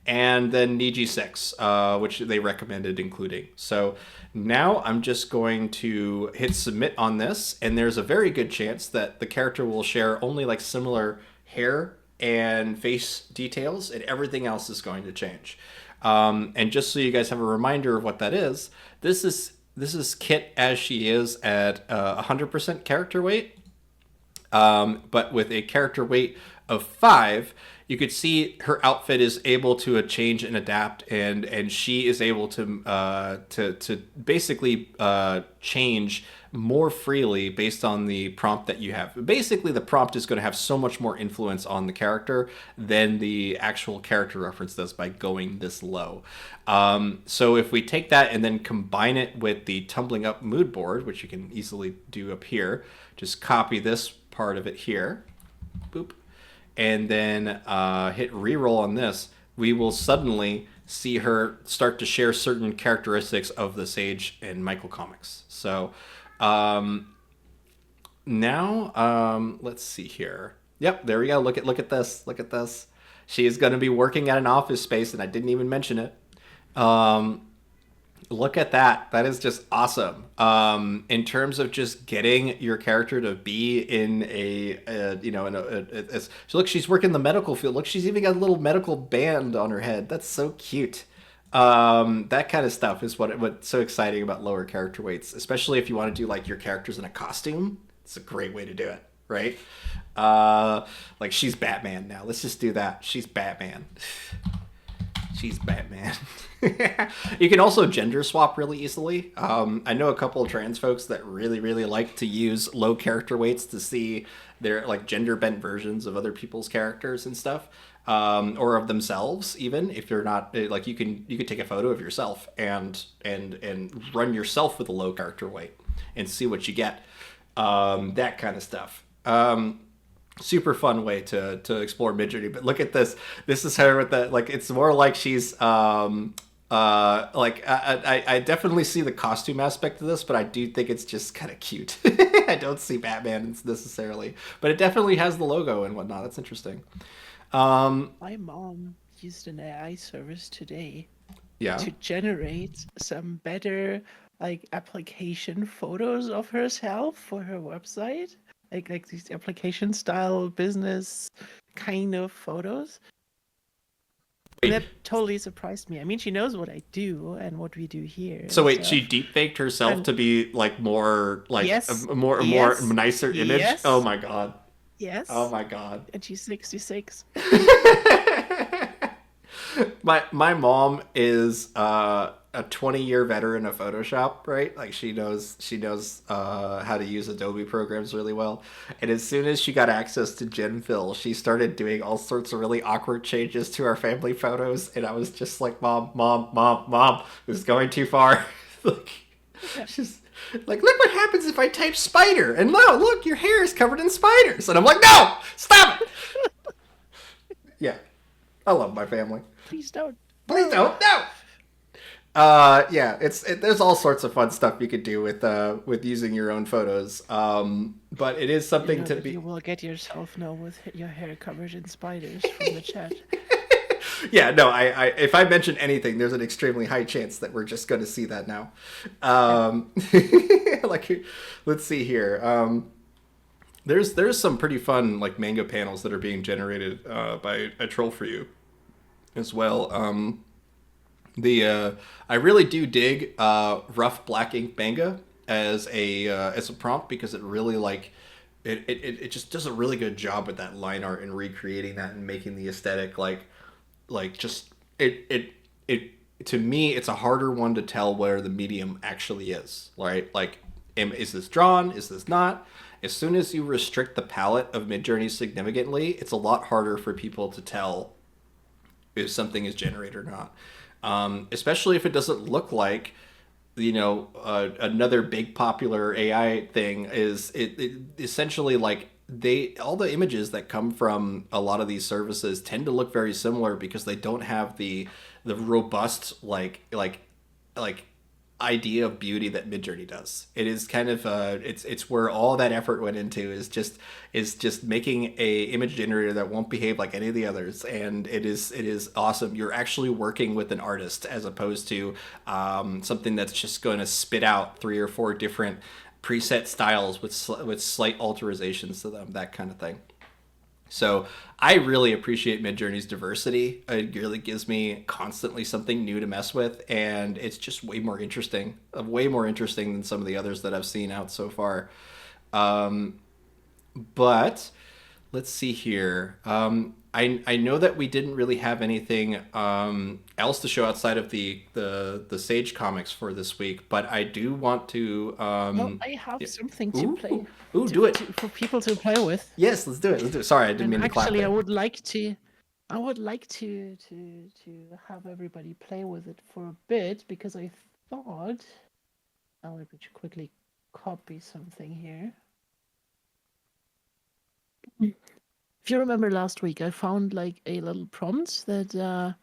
and then Niji6, which they recommended including. So now I'm just going to hit submit on this, and there's a very good chance that the character will share only like similar hair and face details, and everything else is going to change. And just so you guys have a reminder of what that is, this is Kit as she is at 100% character weight, but with a character weight of 5. You could see her outfit is able to change and adapt, and she is able to basically change more freely based on the prompt that you have. Basically, the prompt is going to have so much more influence on the character than the actual character reference does by going this low. So if we take that and then combine it with the tumbling up mood board, which you can easily do up here, just copy this part of it here. Boop. And then hit reroll on this, we will suddenly see her start to share certain characteristics of the Sage and Michael comics. So now let's see here. Yep, there we go. Look at this. Look at this. She is going to be working at an office space, and I didn't even mention it. Look at that. That is just awesome. In terms of just getting your character to be in so look, she's working the medical field. Look, she's even got a little medical band on her head. That's so cute. That kind of stuff is what's so exciting about lower character weights, especially if you want to do like your characters in a costume. It's a great way to do it, right? Like she's Batman now. Let's just do that. She's Batman. She's Batman. You can also gender swap really easily. I know a couple of trans folks that really like to use low character weights to see their like gender bent versions of other people's characters and stuff, or of themselves. Even if you're not like you could take a photo of yourself and run yourself with a low character weight and see what you get. That kind of stuff. Super fun way to explore midjourney. But look at this. This is her with the like. It's more like she's like I definitely see the costume aspect of this, but I do think it's just kind of cute. I don't see Batman necessarily, but it definitely has the logo and whatnot. That's interesting. My mom used an AI service today to generate some better like application photos of herself for her website. Like these application style business kind of photos. And that totally surprised me. I mean, she knows what I do and what we do here. So wait, she deepfaked herself to be like more like a more nicer image? Yes. Oh my god. Yes. Oh my god. And she's 66. My mom is a 20-year veteran of Photoshop, right? Like she knows how to use Adobe programs really well. And as soon as she got access to GenFill, she started doing all sorts of really awkward changes to our family photos. And I was just like, Mom, this is going too far. Like, she's like, look what happens if I type spider. And no, look, your hair is covered in spiders. And I'm like, no, stop it. Yeah, I love my family. Please don't. Please don't. No. Yeah, there's all sorts of fun stuff you could do with using your own photos. But it is You something know to that be. you will get yourself now with your hair covered in spiders from the chat. Yeah, no, if I mention anything, there's an extremely high chance that we're just going to see that now. Like, let's see here. There's some pretty fun like manga panels that are being generated by a troll for you as well. The I really do dig rough black ink manga as a prompt because it really like it just does a really good job with that line art and recreating that and making the aesthetic like just it to me it's a harder one to tell where the medium actually is, right? Like is this drawn, is this not? As soon as you restrict the palette of Midjourney significantly, it's a lot harder for people to tell if something is generated or not. Especially if it doesn't look like another big popular AI thing is it essentially like they all the images that come from a lot of these services tend to look very similar because they don't have the robust like idea of beauty that Midjourney does. It is kind of it's where all that effort went into is just making a image generator that won't behave like any of the others, and it is awesome. You're actually working with an artist as opposed to something that's just going to spit out 3 or 4 different preset styles with slight alterations to them, that kind of thing. So I really appreciate Midjourney's diversity. It really gives me constantly something new to mess with, and it's just way more interesting than some of the others that I've seen out so far. Um, but let's see here. I know that we didn't really have anything else to show outside of the Sage comics for this week, but I do want to. Well, I have something to Ooh, play ooh, do it. for people to play with. Yes, let's do it. Let's do it. Sorry, I didn't And mean to clap actually, there. I would like to have everybody play with it for a bit because I thought I'll let me quickly copy something here. If you remember last week, I found like a little prompt that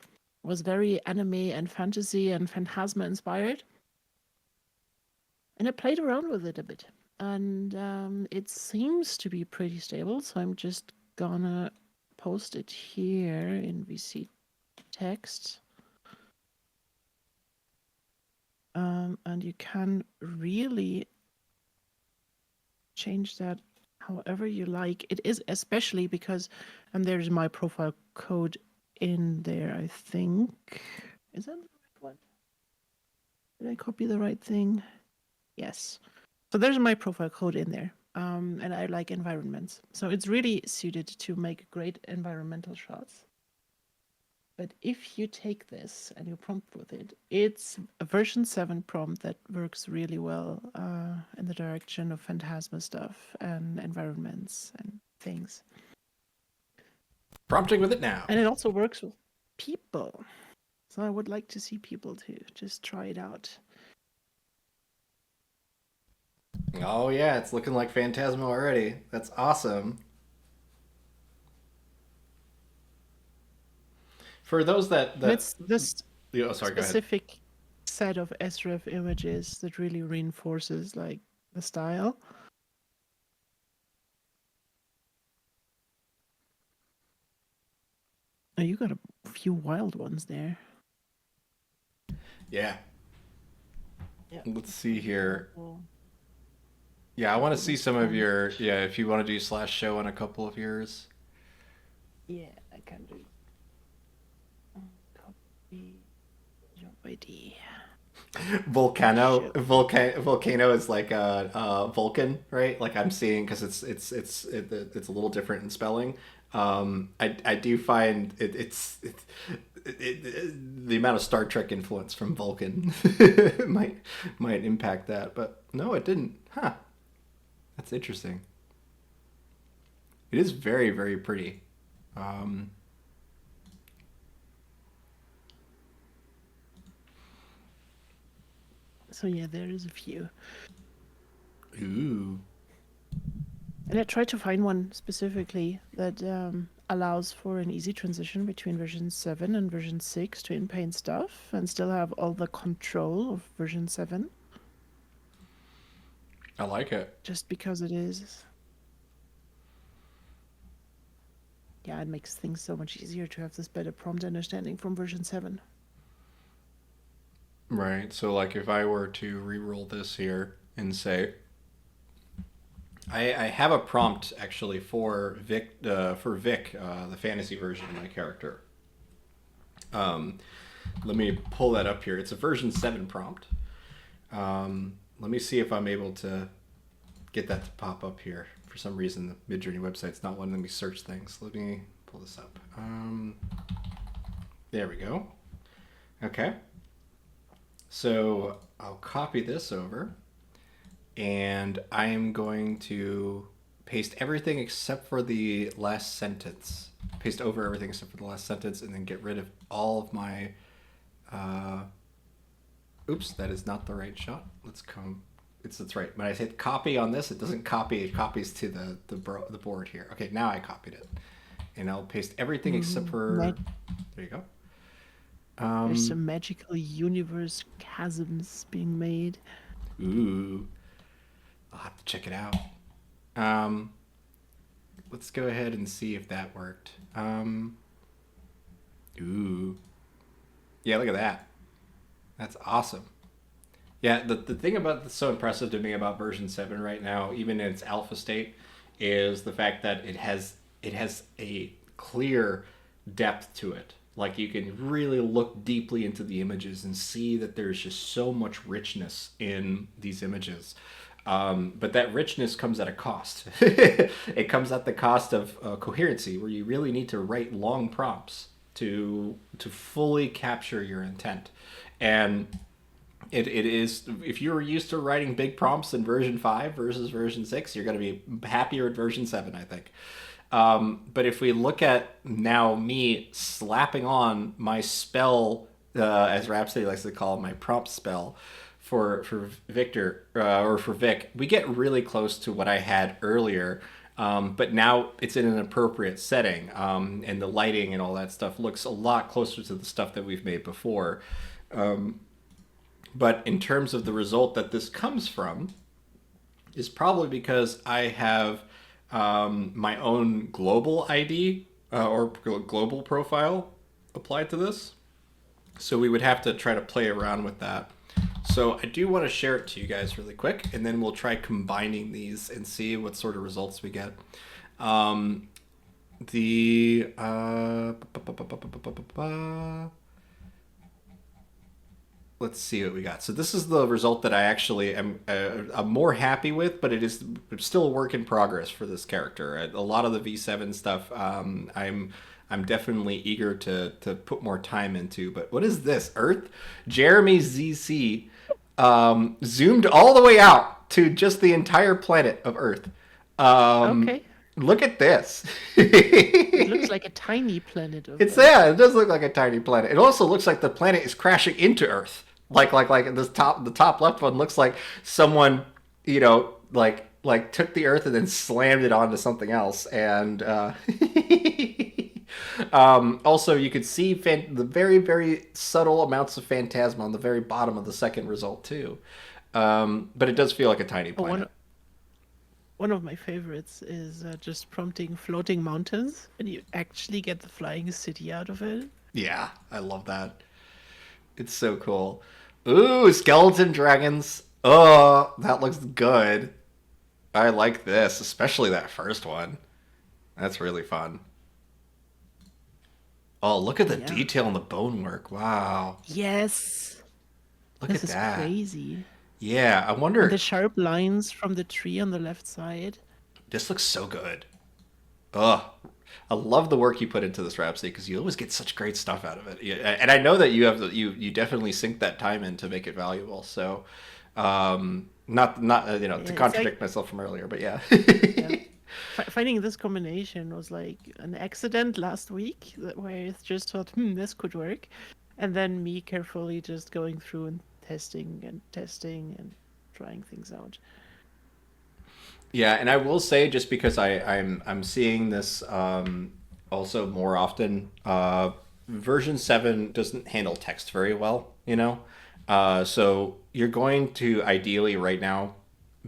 was very anime and fantasy and phantasma inspired, and I played around with it a bit, and it seems to be pretty stable. So I'm just gonna post it here in VC text. And you can really change that however you like. It is especially because there's my profile code in there, I think. Is that the right one? Did I copy the right thing? Yes. So there's my profile code in there. And I like environments. So it's really suited to make great environmental shots. But if you take this and you prompt with it, it's a version 7 prompt that works really well in the direction of phantasma stuff and environments and things. Prompting with it now. And it also works with people. So I would like to see people to just try it out. Oh yeah, it's looking like Phantasma already. That's awesome. For those It's this oh, sorry, go ahead. specific set of sref images that really reinforces like the style. Oh, you got a few wild ones there. Yeah. Yeah. Let's see here. Cool. Yeah, I want to see some of your. Yeah, if you want to do /show on a couple of yours. Yeah, I can do. Copy job ID. Volcano is like a Vulcan, right? Like I'm seeing because it's a little different in spelling. I do find the amount of Star Trek influence from Vulcan might impact that, but no, it didn't. Huh? That's interesting. It is very, very pretty. So yeah, there is a few. Ooh. And I tried to find one specifically that allows for an easy transition between version 7 and version 6 to in-paint stuff and still have all the control of version 7 I like it. just because it is. Yeah, it makes things so much easier to have this better prompt understanding from version 7. Right. So like if I were to re-roll this here and say I have a prompt actually for Vic, the fantasy version of my character. Let me pull that up here. It's a version 7 prompt. Let me see if I'm able to get that to pop up here. For some reason, the Midjourney website's not letting me search things. Let me pull this up. There we go. Okay. So I'll copy this over, and I am going to paste everything except for the last sentence. Paste over everything except for the last sentence, and then get rid of all of my... oops, that is not the right shot. Let's come... That's right. When I hit copy on this, it doesn't copy. It copies to the board here. Okay, now I copied it. And I'll paste everything except for... There you go. There's some magical universe chasms being made. Ooh. I'll have to check it out. Let's go ahead and see if that worked. Ooh. Yeah, look at that. That's awesome. Yeah, the thing that's so impressive to me about version 7 right now, even in its alpha state, is the fact that it has a clear depth to it. Like you can really look deeply into the images and see that there's just so much richness in these images. But that richness comes at a cost. It comes at the cost of coherency, where you really need to write long prompts to fully capture your intent. And it is, if you were used to writing big prompts in version 5 versus version 6, you're going to be happier at version 7, I think. But if we look at now me slapping on my spell, as Rhapsody likes to call it, my prompt spell for Victor, or for Vic, we get really close to what I had earlier. But now it's in an appropriate setting, and the lighting and all that stuff looks a lot closer to the stuff that we've made before. But in terms of the result that this comes from, is probably because I have my own global ID or global profile applied to this. So we would have to try to play around with that. So I do want to share it to you guys really quick, and then we'll try combining these and see what sort of results we get. Let's see what we got. So this is the result that I actually am I'm more happy with, but it's still a work in progress for this character. A lot of the V7 stuff, I'm definitely eager to put more time into. But what is this? Earth? Jeremy ZC zoomed all the way out to just the entire planet of Earth. Okay. Look at this. It looks like a tiny planet. It does look like a tiny planet. It also looks like the planet is crashing into Earth. Like the top left one looks like someone, like took the Earth and then slammed it onto something else. And also you could see the very, very subtle amounts of phantasma on the very bottom of the second result too. But it does feel like a tiny planet. One of my favorites is just prompting floating mountains, and you actually get the flying city out of it. Yeah, I love that. It's so cool. Ooh, skeleton dragons. Oh, that looks good. I like this, especially that first one. That's really fun. Oh, look at the detail in the bonework. Wow. Yes. Look at that. This is crazy. Yeah, I wonder... And the sharp lines from the tree on the left side. This looks so good. Ugh. I love the work you put into this, Rhapsody, because you always get such great stuff out of it. And I know that you definitely sink that time in to make it valuable. So, not to contradict myself from earlier, but yeah. Yeah. Finding this combination was like an accident last week, where I just thought, this could work. And then me carefully just going through and testing and trying things out. Yeah, and I will say, just because I'm seeing this Also, more often, version 7 doesn't handle text very well, you know? So you're going to ideally right now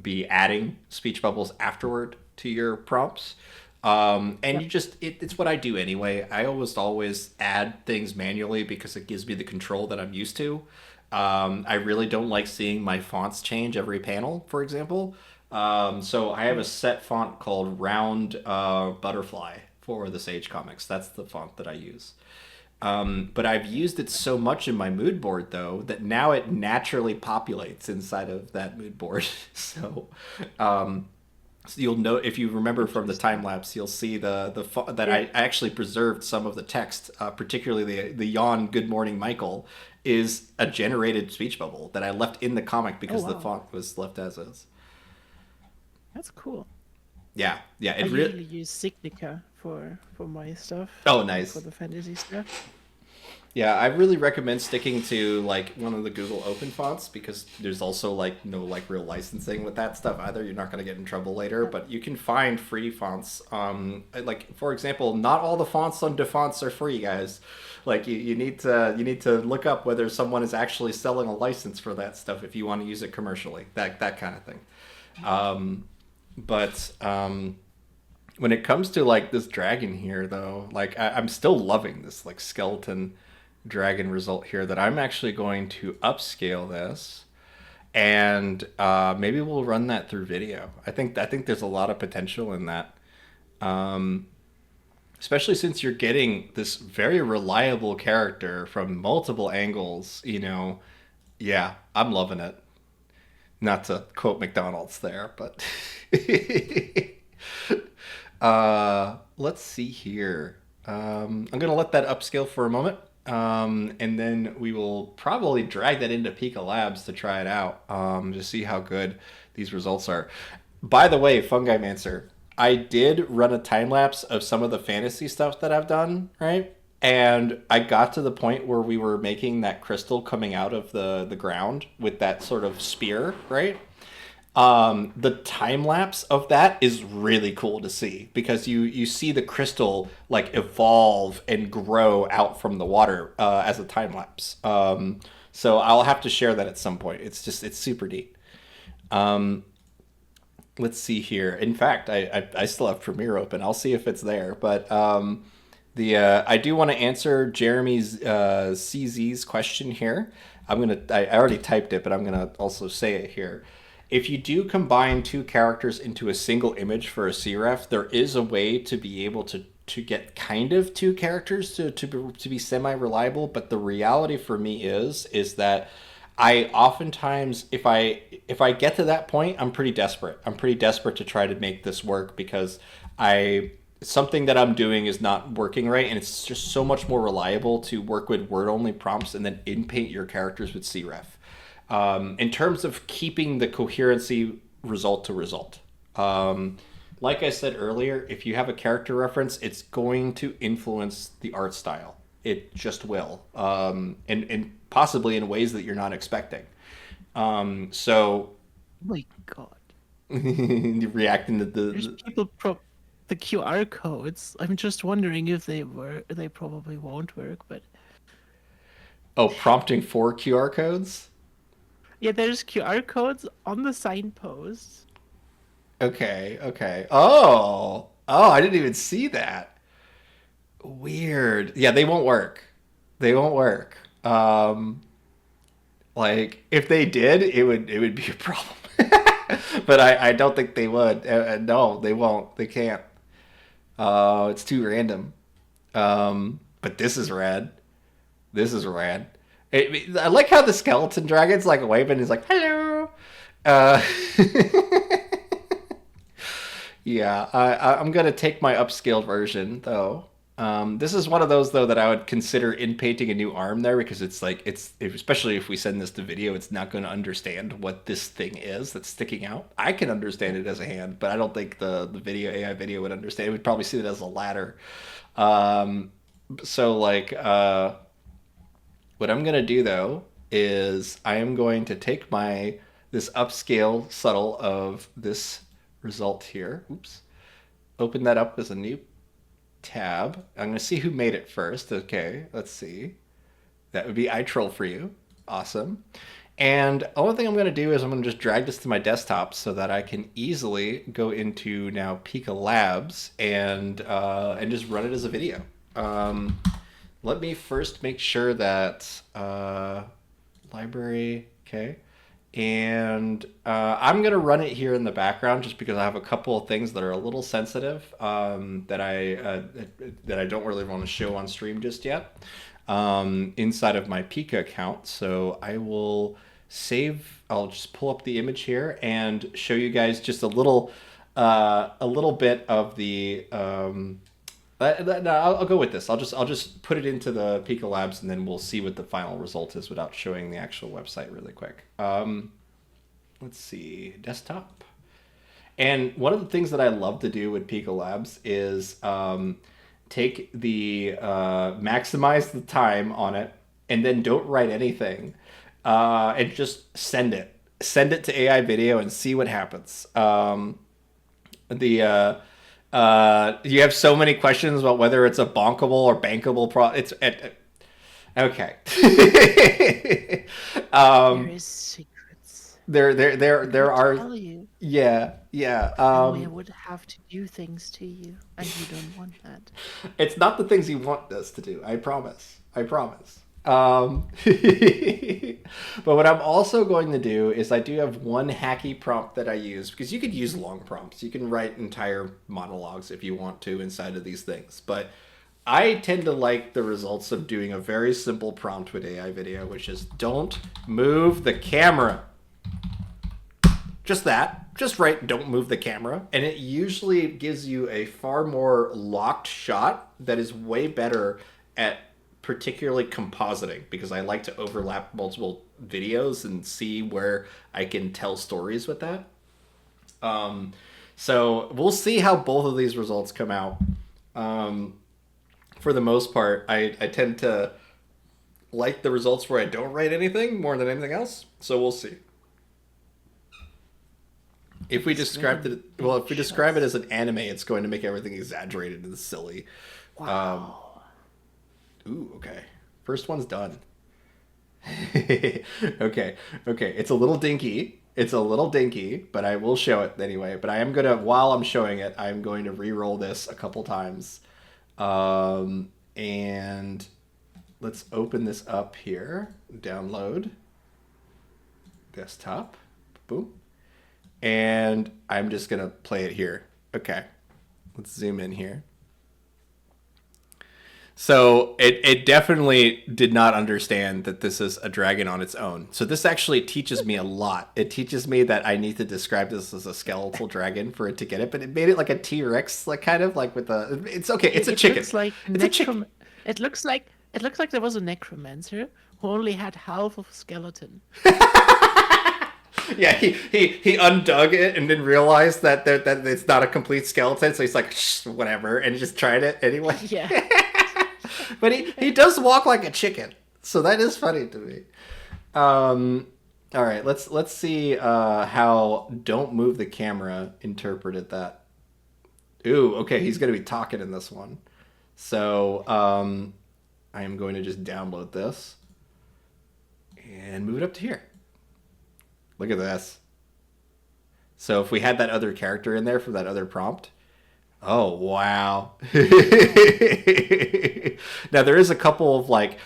be adding speech bubbles afterward to your prompts. And Yeah. you just, it's what I do anyway. I always add things manually because it gives me the control that I'm used to. I really don't like seeing my fonts change every panel, for example. So I have a set font called Round Butterfly for the Sage Comics. That's the font that I use. But I've used it so much in my mood board though that now it naturally populates inside of that mood board. So you'll know if you remember from the time Interesting. lapse, you'll see that Yeah. I actually preserved some of the text, particularly the yawn "Good morning, Michael" is a generated speech bubble that I left in the comic Oh because the wow, font was left as is. that's cool. Yeah, yeah, I it really. usually use Signica for my stuff, Oh, for nice. the fantasy stuff. Yeah, I really recommend sticking to like one of the Google Open fonts because there's also like no like real licensing with that stuff either. You're not going to get in trouble later, Yeah. but you can find free fonts. Like for example, not all the fonts on DeFonts are free, guys. Like you need to look up whether someone is actually selling a license for that stuff if you want to use it commercially. That kind of thing. But when it comes to like this dragon here though, like I'm still loving this like skeleton dragon result here that I'm actually going to upscale this and maybe we'll run that through video. I think there's a lot of potential in that, especially since you're getting this very reliable character from multiple angles. You know, yeah, I'm loving it. Not to quote McDonald's there, but let's see here. I'm gonna let that upscale for a moment, and then we will probably drag that into Pika Labs to try it out, to see how good these results are. By the way, Fungi Mancer, I did run a time lapse of some of the fantasy stuff that I've done, right? And I got to the point where we were making that crystal coming out of the ground with that sort of spear, right? The time lapse of that is really cool to see because you see the crystal like evolve and grow out from the water as a time lapse. So I'll have to share that at some point. It's super neat. Let's see here. In fact, I still have Premiere open. I'll see if it's there. But the I do want to answer Jeremy's CZ's question here. I already typed it, but I'm gonna also say it here. If you do combine two characters into a single image for a CREF, there is a way to be able to get kind of two characters to be semi reliable. But the reality for me is that I oftentimes if I get to that point, I'm pretty desperate. I'm pretty desperate to try to make this work because I something that I'm doing is not working right, and it's just so much more reliable to work with word only prompts and then in paint your characters with CREF. In terms of keeping the coherency result to result. Like I said earlier, if you have a character reference, it's going to influence the art style. It just will, and possibly in ways that you're not expecting. So Oh my God. reacting to There's the people the QR codes. I'm just wondering if they work. They probably won't work, but oh, prompting for QR codes. yeah, there's QR codes on the signposts. Okay, okay. Oh, I didn't even see that. Weird. Yeah, they won't work. They won't work. Like if they did, it would be a problem. But I don't think they would. No, they won't. They can't. It's too random. But this is rad. This is rad. I like how the skeleton dragon's like waving. He's like, "Hello." Uh, yeah, I'm gonna take my upscaled version though. This is one of those though that I would consider in painting a new arm there because it's like especially if we send this to video, it's not going to understand what this thing is that's sticking out. I can understand it as a hand, but I don't think the video AI video would understand. It would probably see it as a ladder. Um, so like what I'm gonna do though is I am going to take my this upscale subtle of this result here. Oops. Open that up as a new tab. I'm going to see who made it first. Okay, let's see. That would be I Troll for you. Awesome. And the only thing I'm going to do is I'm going to just drag this to my desktop so that I can easily go into now Pika Labs and just run it as a video. Let me first make sure that library, okay. And I'm going to run it here in the background just because I have a couple of things that are a little sensitive that I don't really want to show on stream just yet inside of my Pika account. So I will I'll just pull up the image here and show you guys just a little bit of the no, I'll go with this. I'll just put it into the Pika Labs and then we'll see what the final result is without showing the actual website really quick. Let's see, desktop. And one of the things that I love to do with Pika Labs is take the maximize the time on it and then don't write anything and just send it to AI video and see what happens. You have so many questions about whether it's a bonkable or bankable okay. There is secrets. There are. Tell you. Yeah. And we would have to do things to you, and you don't want that. It's not the things you want us to do. I promise. But what I'm also going to do is I do have one hacky prompt that I use because you could use long prompts. You can write entire monologues if you want to inside of these things. But I tend to like the results of doing a very simple prompt with AI video, which is don't move the camera. Just that. Just write don't move the camera. And it usually gives you a far more locked shot that is way better at particularly compositing because I like to overlap multiple videos and see where I can tell stories with that. So we'll see how both of these results come out. For the most part, I tend to like the results where I don't write anything more than anything else. So we'll see. If we describe it as an anime, it's going to make everything exaggerated and silly. Wow. Ooh, okay. First one's done. Okay. It's a little dinky, but I will show it anyway. But while I'm showing it, I'm going to re-roll this a couple times. And let's open this up here. Download. Desktop. Boom. And I'm just going to play it here. Okay. Let's zoom in here. So it definitely did not understand that this is a dragon on its own. So this actually teaches me a lot. It teaches me that I need to describe this as a skeletal dragon for it to get it, but it made it like a T-Rex, like kind of like with a. It's okay. It's a chicken. It's a chicken. It looks like there was a necromancer who only had half of a skeleton. Yeah, he undug it and didn't realize that it's not a complete skeleton. So he's like, shh, whatever, and just tried it anyway. Yeah. But he does walk like a chicken, so that is funny to me. All right, let's see how "don't move the camera" interpreted that. Ooh, okay, he's gonna be talking in this one, so I am going to just download this and move it up to here. Look at this. So if we had that other character in there from that other prompt. Oh, wow. Now, there is a couple of like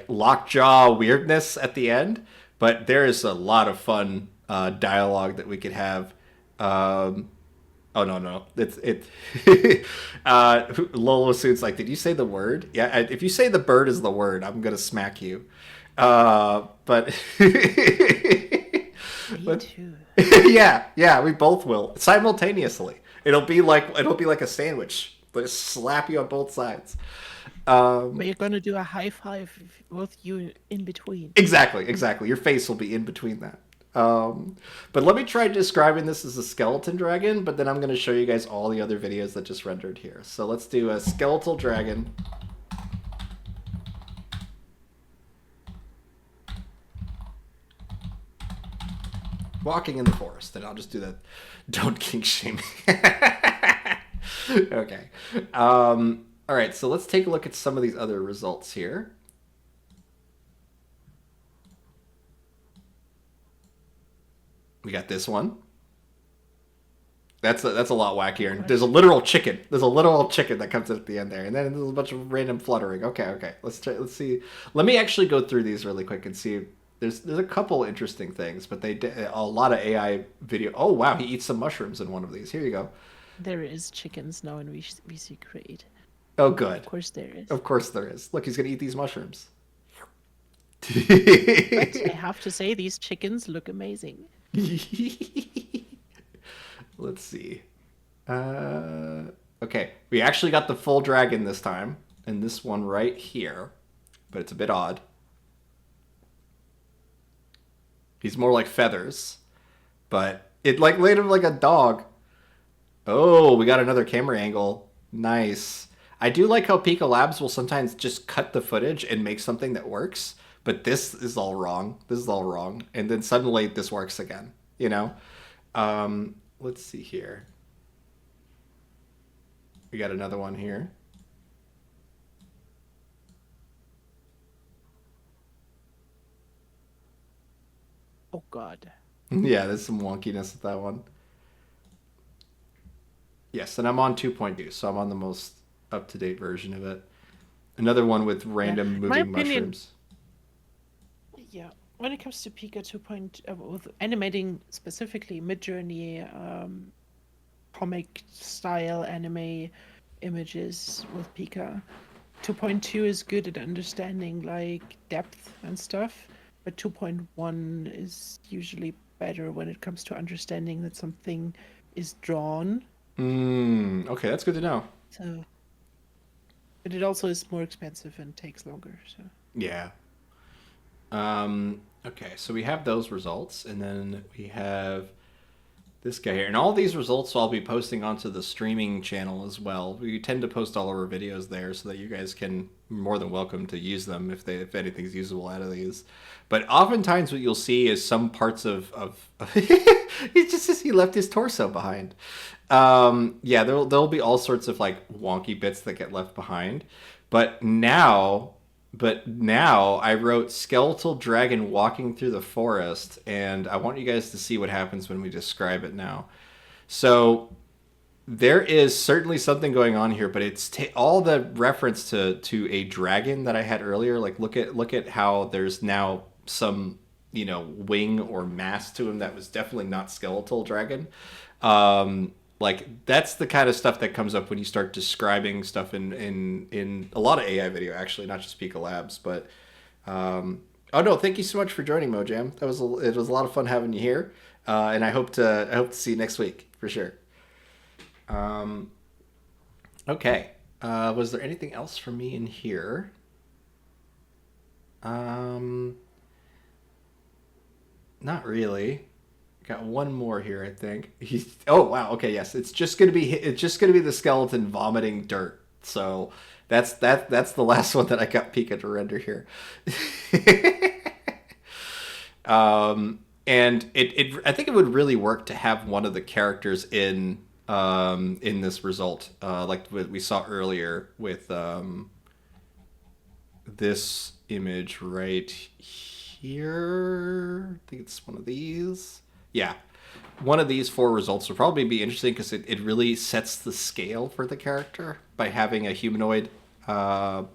lockjaw weirdness at the end, but there is a lot of fun dialogue that we could have. Oh, no. Lolo Suit's like, did you say the word? Yeah, if you say the bird is the word, I'm going to smack you. But... Me too. Yeah, we both will simultaneously. It'll be like a sandwich. But slap you on both sides. But you're gonna do a high five with you in between. Exactly. Your face will be in between that. But let me try describing this as a skeleton dragon, but then I'm going to show you guys all the other videos that just rendered here. So let's do a skeletal dragon. Walking in the forest, and I'll just do that. Don't kink shame me. Okay. All right, so let's take a look at some of these other results here. We got this one. That's a lot wackier. There's a literal chicken. There's a literal chicken that comes at the end there, and then there's a bunch of random fluttering. Okay. Let's try. Let's see. Let me actually go through these really quick and see. There's a couple interesting things, but a lot of AI video. Oh wow, he eats some mushrooms in one of these. Here you go. There is chickens now in VC Create. Oh good. Of course there is. Of course there is. Look, he's gonna eat these mushrooms. But I have to say, these chickens look amazing. Let's see. Okay, we actually got the full dragon this time, and this one right here, but it's a bit odd. He's more like feathers, but it like laid him like a dog. Oh, we got another camera angle. Nice. I do like how Pika Labs will sometimes just cut the footage and make something that works, but this is all wrong. This is all wrong, and then suddenly this works again. You know. Let's see here. We got another one here. Oh god. Yeah, there's some wonkiness with that one. Yes, and I'm on 2.2, so I'm on the most up-to-date version of it. Another one with random moving mushrooms. Yeah, when it comes to Pika 2.0, with animating specifically Mid-Journey, comic style anime images with Pika, 2.2 is good at understanding like depth and stuff, but 2.1 is usually better when it comes to understanding that something is drawn. Okay, that's good to know. So, but it also is more expensive and takes longer. So Yeah. Okay, so we have those results, and then we have this guy here. And all these results I'll be posting onto the streaming channel as well. We tend to post all of our videos there so that you guys can more than welcome to use them if anything's usable out of these. But oftentimes what you'll see is some parts of he just says he left his torso behind. Yeah, there'll be all sorts of like wonky bits that get left behind. But now I wrote skeletal dragon walking through the forest, and I want you guys to see what happens when we describe it now. So there is certainly something going on here, but it's all the reference to a dragon that I had earlier. Like look at how there's now some wing or mass to him that was definitely not skeletal dragon. Like that's the kind of stuff that comes up when you start describing stuff in a lot of AI video, actually, not just Pika Labs. But oh no, thank you so much for joining, Mojam. It was a lot of fun having you here, and I hope to see you next week for sure. Okay, was there anything else for me in here? Not really. Got one more here, I think. Oh wow, okay, yes. It's just gonna be the skeleton vomiting dirt. So that's the last one that I got Pika to render here. And I think it would really work to have one of the characters in this result, like we saw earlier with this image right here. I think it's one of these. Yeah, one of these 4 results would probably be interesting because it really sets the scale for the character by having a humanoid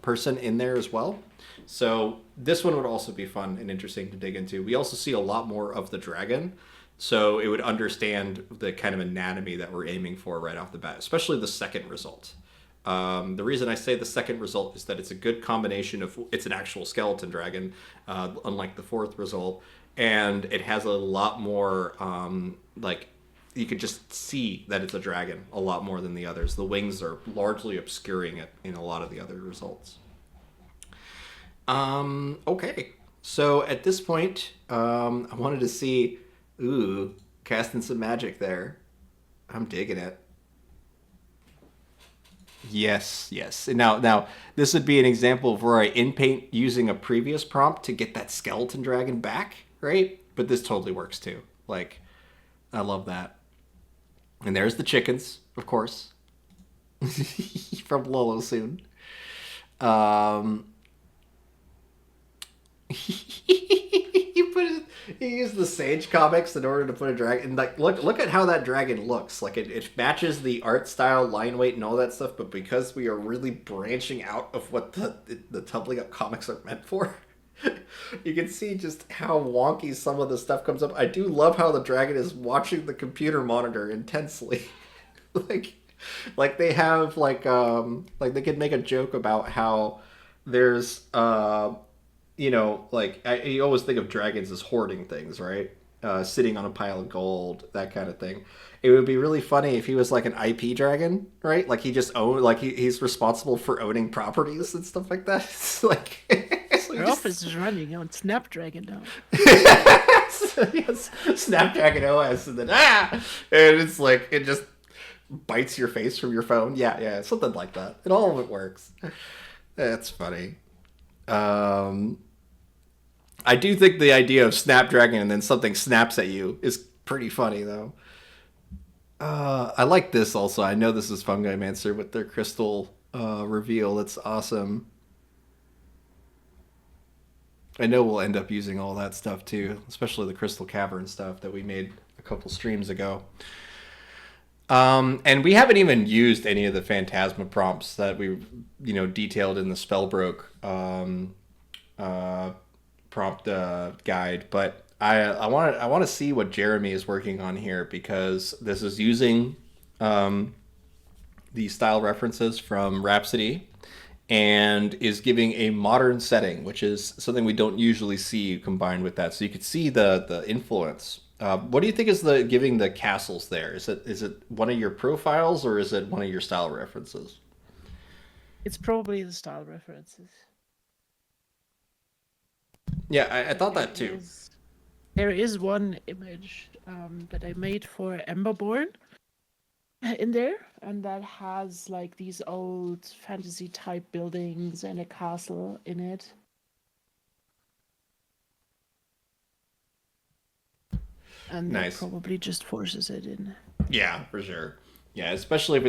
person in there as well. So this one would also be fun and interesting to dig into. We also see a lot more of the dragon, so it would understand the kind of anatomy that we're aiming for right off the bat, especially the second result. The reason I say the second result is that it's a good combination of it's an actual skeleton dragon, unlike the 4th result, and it has a lot more like you could just see that it's a dragon a lot more than the others. The wings are largely obscuring it in a lot of the other results. Okay, so at this point, I wanted to see, casting some magic there. I'm digging it. Yes. Now this would be an example of where I in-paint using a previous prompt to get that skeleton dragon back, right? But this totally works too. Like, I love that. And there's the chickens, of course. From Lolo soon. Um, he used the Sage comics in order to put a dragon. Like, look at how that dragon looks. Like, it matches the art style, line weight, and all that stuff. But because we are really branching out of what the Tumbling Up comics are meant for, you can see just how wonky some of the stuff comes up. I do love how the dragon is watching the computer monitor intensely. like like they have like they could make a joke about how there's like you always think of dragons as hoarding things, right? Sitting on a pile of gold, that kind of thing. It would be really funny if he was like an IP dragon, right? Like he just own, like he's responsible for owning properties and stuff like that. It's like so Our office is running on Snapdragon now. yes, Snapdragon OS, and then and it's like it just bites your face from your phone. Yeah, something like that. And all of it works. That's funny. I do think the idea of Snapdragon and then something snaps at you is pretty funny, though. I like this also. I know this is Fungi Mancer with their crystal reveal. That's awesome. I know we'll end up using all that stuff too, especially the Crystal Cavern stuff that we made a couple streams ago. And we haven't even used any of the Phantasma prompts that we, detailed in the Spellbroke prompt guide. But I want to see what Jeremy is working on here, because this is using the style references from Rhapsody and is giving a modern setting, which is something we don't usually see combined with that. So you could see the influence. What do you think is giving the castles there? Is it one of your profiles, or is it one of your style references? It's probably the style references. Yeah, I thought that too. There is one image that I made for Emberborn in there, and that has like these old fantasy type buildings and a castle in it. And nice. That probably just forces it in. Yeah, for sure. Yeah, especially if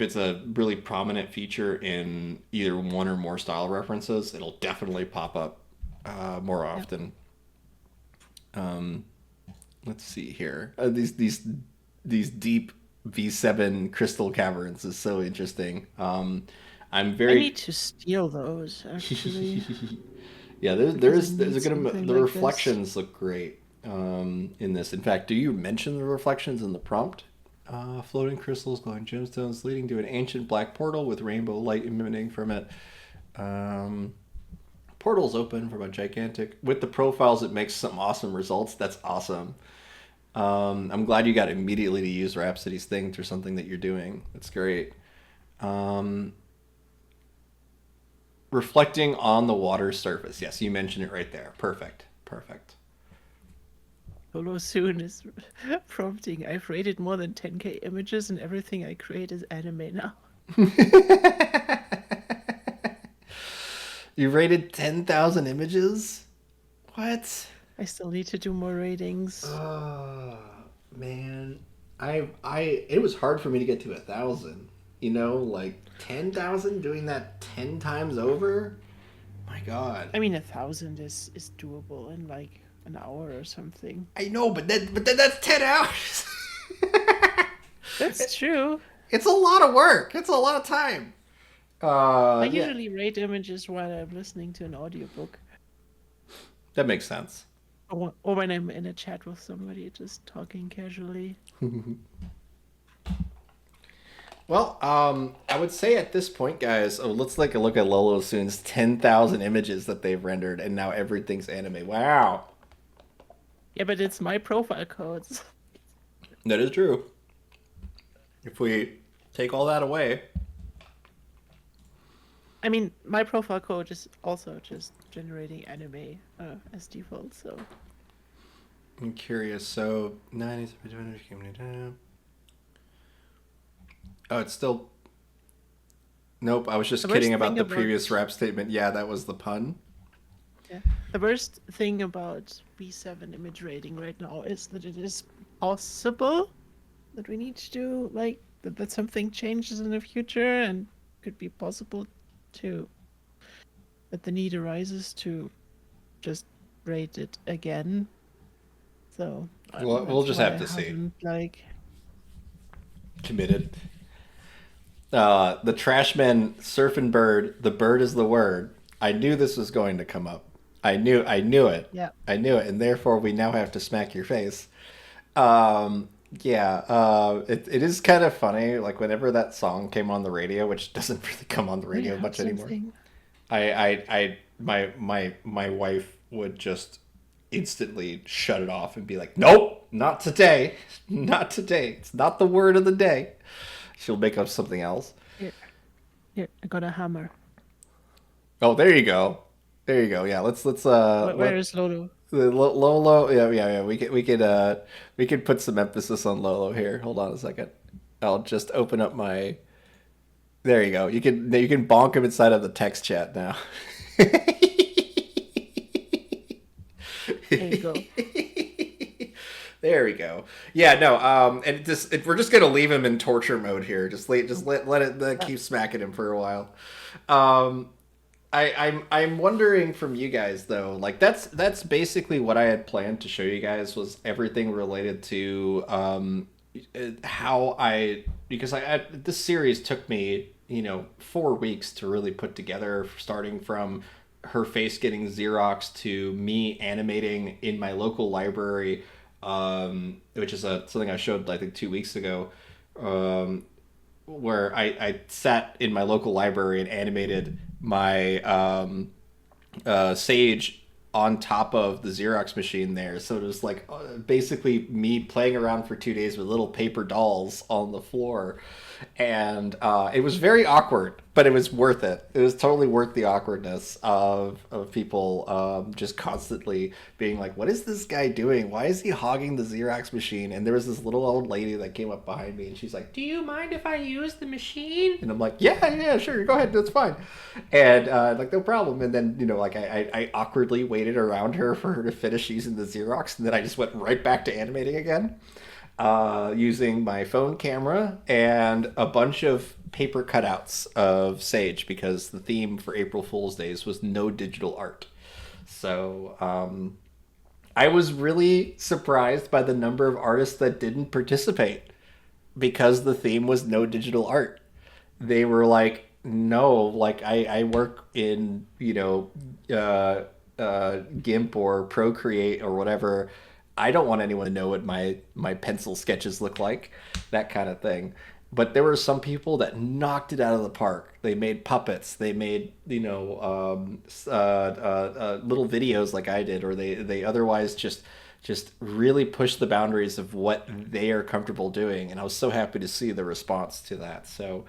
it's a really prominent feature in either one or more style references, it'll definitely pop up more often. Yep. Let's see here. These deep V7 crystal caverns is so interesting. I need to steal those actually. Yeah, there's the reflections look great in this. In fact, do you mention the reflections in the prompt? Floating crystals, glowing gemstones, leading to an ancient black portal with rainbow light emanating from it. Portals open from a gigantic. With the profiles, it makes some awesome results. That's awesome. I'm glad you got immediately to use Rhapsody's thing through something that you're doing. That's great. Reflecting on the water surface. Yes, you mentioned it right there. Perfect. Lolo soon is prompting. I've rated more than 10k images, and everything I create is anime now. You rated 10,000 images? What? I still need to do more ratings. Oh man, it was hard for me to get to 1,000. Like 10,000, doing that 10 times over. My God. I mean, 1,000 is doable in like an hour or something. I know, but then that's 10 hours. That's true. It's a lot of work. It's a lot of time. I usually rate images while I'm listening to an audiobook. That makes sense. Or when I'm in a chat with somebody, just talking casually. Well, I would say at this point, guys, let's take a look at Lolo Soon's 10,000 images that they've rendered, and now everything's anime. Wow. Yeah, but it's my profile codes. That is true. If we take all that away. I mean, my profile code is also just generating anime as default, so. I'm curious. So, 90s. Oh, it's still. Nope, I was just kidding about the previous rap statement. Yeah, that was the pun. Yeah. The worst thing about V7 image rating right now is that it is possible that we need to do like that something changes in the future and could be possible to that the need arises to just rate it again. So We'll that's just why have I to see. haven't like Committed. The Trashman Surfing Bird. The bird is the word. I knew this was going to come up. I knew it. yeah. I knew it, and therefore we now have to smack your face. Yeah, it is kind of funny. Like whenever that song came on the radio, which doesn't really come on the Do you radio have much anymore. something? My wife would just instantly shut it off and be like, "Nope, not today, not today. It's not the word of the day." She'll make up something else. Here, here, I got a hammer. Oh, there you go. There you go. Yeah, let's Where is Lolo? Lolo. Yeah. We could put some emphasis on Lolo here. Hold on a second. I'll just open up my. There you go. You can bonk him inside of the text chat now. There you go. There we go. Yeah, no. And we're just gonna leave him in torture mode here. Just let it keep smacking him for a while. I'm wondering from you guys though, like that's basically what I had planned to show you guys was everything related to how because this series took me 4 weeks to really put together, starting from her face getting Xerox to me animating in my local library, which is something I showed I think 2 weeks ago. Where I sat in my local library and animated my Sage on top of the Xerox machine there. So it was like basically me playing around for 2 days with little paper dolls on the floor. And it was very awkward, but it was worth it. It was totally worth the awkwardness of people just constantly being like, what is this guy doing? Why is he hogging the Xerox machine? And there was this little old lady that came up behind me and she's like, do you mind if I use the machine? And I'm like, yeah, sure, go ahead, that's fine. And like, no problem. And then, like I awkwardly waited around her for her to finish using the Xerox, and then I just went right back to animating again. Using my phone camera and a bunch of paper cutouts of Sage, because the theme for April Fool's Days was no digital art. So I was really surprised by the number of artists that didn't participate because the theme was no digital art. They were like, no, like I work in, GIMP or Procreate or whatever. I don't want anyone to know what my pencil sketches look like, that kind of thing. But there were some people that knocked it out of the park. They made puppets. They made little videos like I did, or they otherwise just really pushed the boundaries of what they are comfortable doing. And I was so happy to see the response to that. So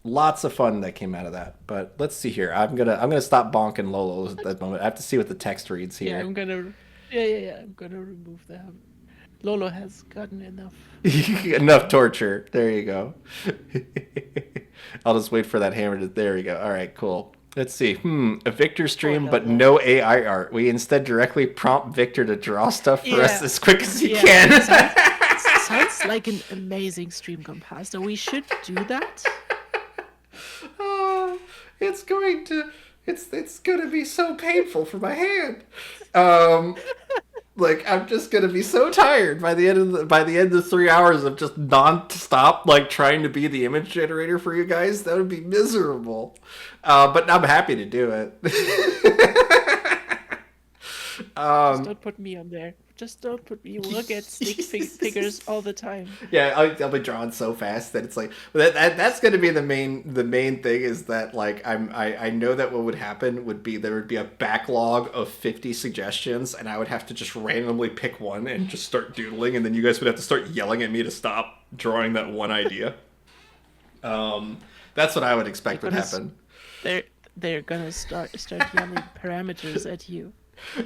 lots of fun that came out of that. But let's see here. I'm gonna stop bonking Lolo at that moment. I have to see what the text reads here. Yeah, I'm gonna remove that. Lolo has gotten enough. Enough torture. There you go. I'll just wait for that hammer to. There we go. All right, cool. Let's see. A Victor stream, but no AI art. We instead directly prompt Victor to draw stuff for us as quick as he can. Sounds like an amazing stream composer. We should do that. Oh, it's going to be so painful for my hand. Like I'm just gonna be so tired by the end of 3 hours of just non-stop like trying to be the image generator for you guys. That would be miserable. But I'm happy to do it. Just don't put me on there. Just don't put me. We'll get stick figures all the time. Yeah, I'll be drawing so fast that it's like that's going to be the main thing is that like I know that what would happen would be there would be a backlog of 50 suggestions and I would have to just randomly pick one and just start doodling, and then you guys would have to start yelling at me to stop drawing that one idea. That's what I would expect would happen. They're gonna start yelling parameters at you.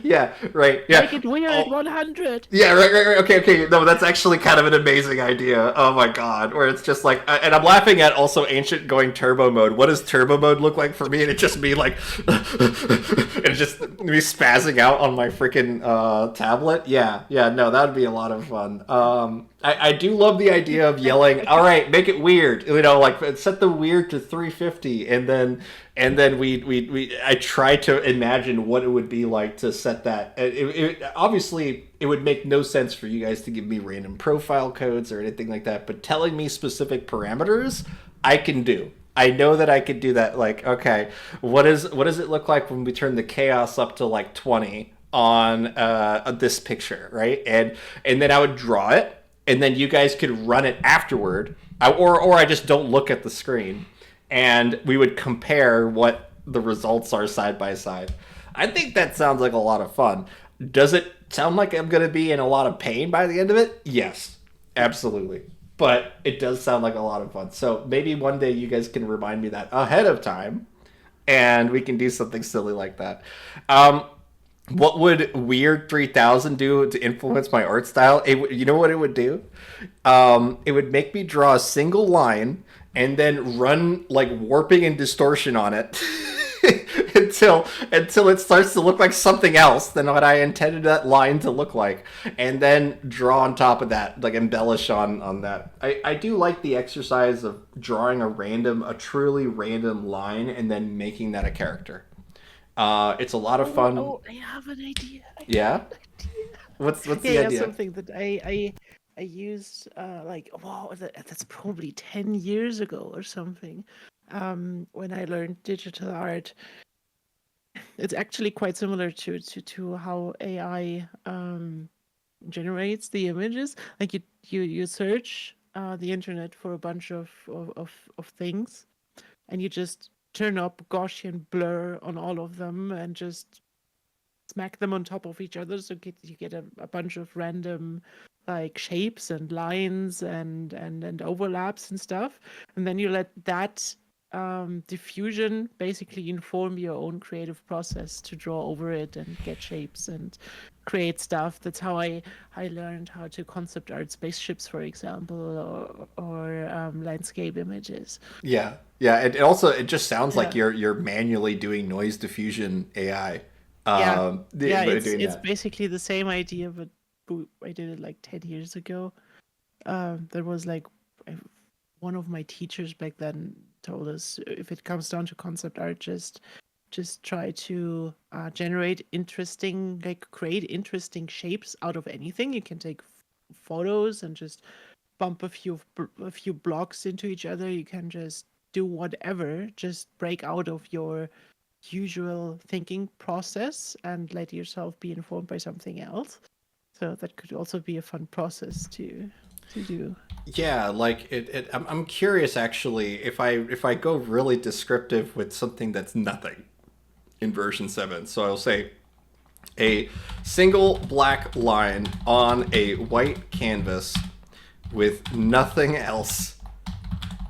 Yeah, right. Yeah. Make it weird, 100. Yeah, right. Okay. No, that's actually kind of an amazing idea. Oh my god. Where it's just like, and I'm laughing at also Ancient going turbo mode. What does turbo mode look like for me? And it's just me like, and it's just me spazzing out on my freaking tablet. Yeah. No, that would be a lot of fun. I do love the idea of yelling, all right, make it weird. You know, like set the weird to 350, and then we I try to imagine what it would be like to set that. Obviously it would make no sense for you guys to give me random profile codes or anything like that, but telling me specific parameters, I can do. I know that I could do that. Like, okay, what does it look like when we turn the chaos up to like 20 on this picture, right? And then I would draw it, and then you guys could run it afterward, or I just don't look at the screen, and we would compare what the results are side by side. I think that sounds like a lot of fun. Does it sound like I'm going to be in a lot of pain by the end of it? Yes, absolutely. But it does sound like a lot of fun. So maybe one day you guys can remind me that ahead of time, and we can do something silly like that. What would Weird 3000 do to influence my art style? You know what it would do? It would make me draw a single line and then run like warping and distortion on it until it starts to look like something else than what I intended that line to look like, and then draw on top of that, like embellish on that. I do like the exercise of drawing a truly random line and then making that a character. It's a lot of fun. I have an idea. Yeah? What's Yeah, the yeah, idea? something that I used like wow, that's probably 10 years ago or something. When I learned digital art, it's actually quite similar to how AI generates the images. Like you search the internet for a bunch of things, and you just turn up Gaussian blur on all of them and just smack them on top of each other, so you get a bunch of random like shapes and lines and overlaps and stuff, and then you let that diffusion basically inform your own creative process to draw over it and get shapes and create stuff. That's how I learned how to concept art spaceships, for example, or landscape images. Yeah. Yeah, it just sounds like Yeah. you're manually doing noise diffusion AI. Yeah, yeah, By it's doing it's that. basically the same idea, but I did it like 10 years ago. There was like I- one of my teachers back then told us if it comes down to concept art, just try to generate interesting, like create interesting shapes out of anything. You can take photos and just bump a few blocks into each other. You can just do whatever. Just break out of your usual thinking process and let yourself be informed by something else. So that could also be a fun process to do. Yeah, like I'm curious actually if I go really descriptive with something that's nothing in version 7. So I'll say a single black line on a white canvas with nothing else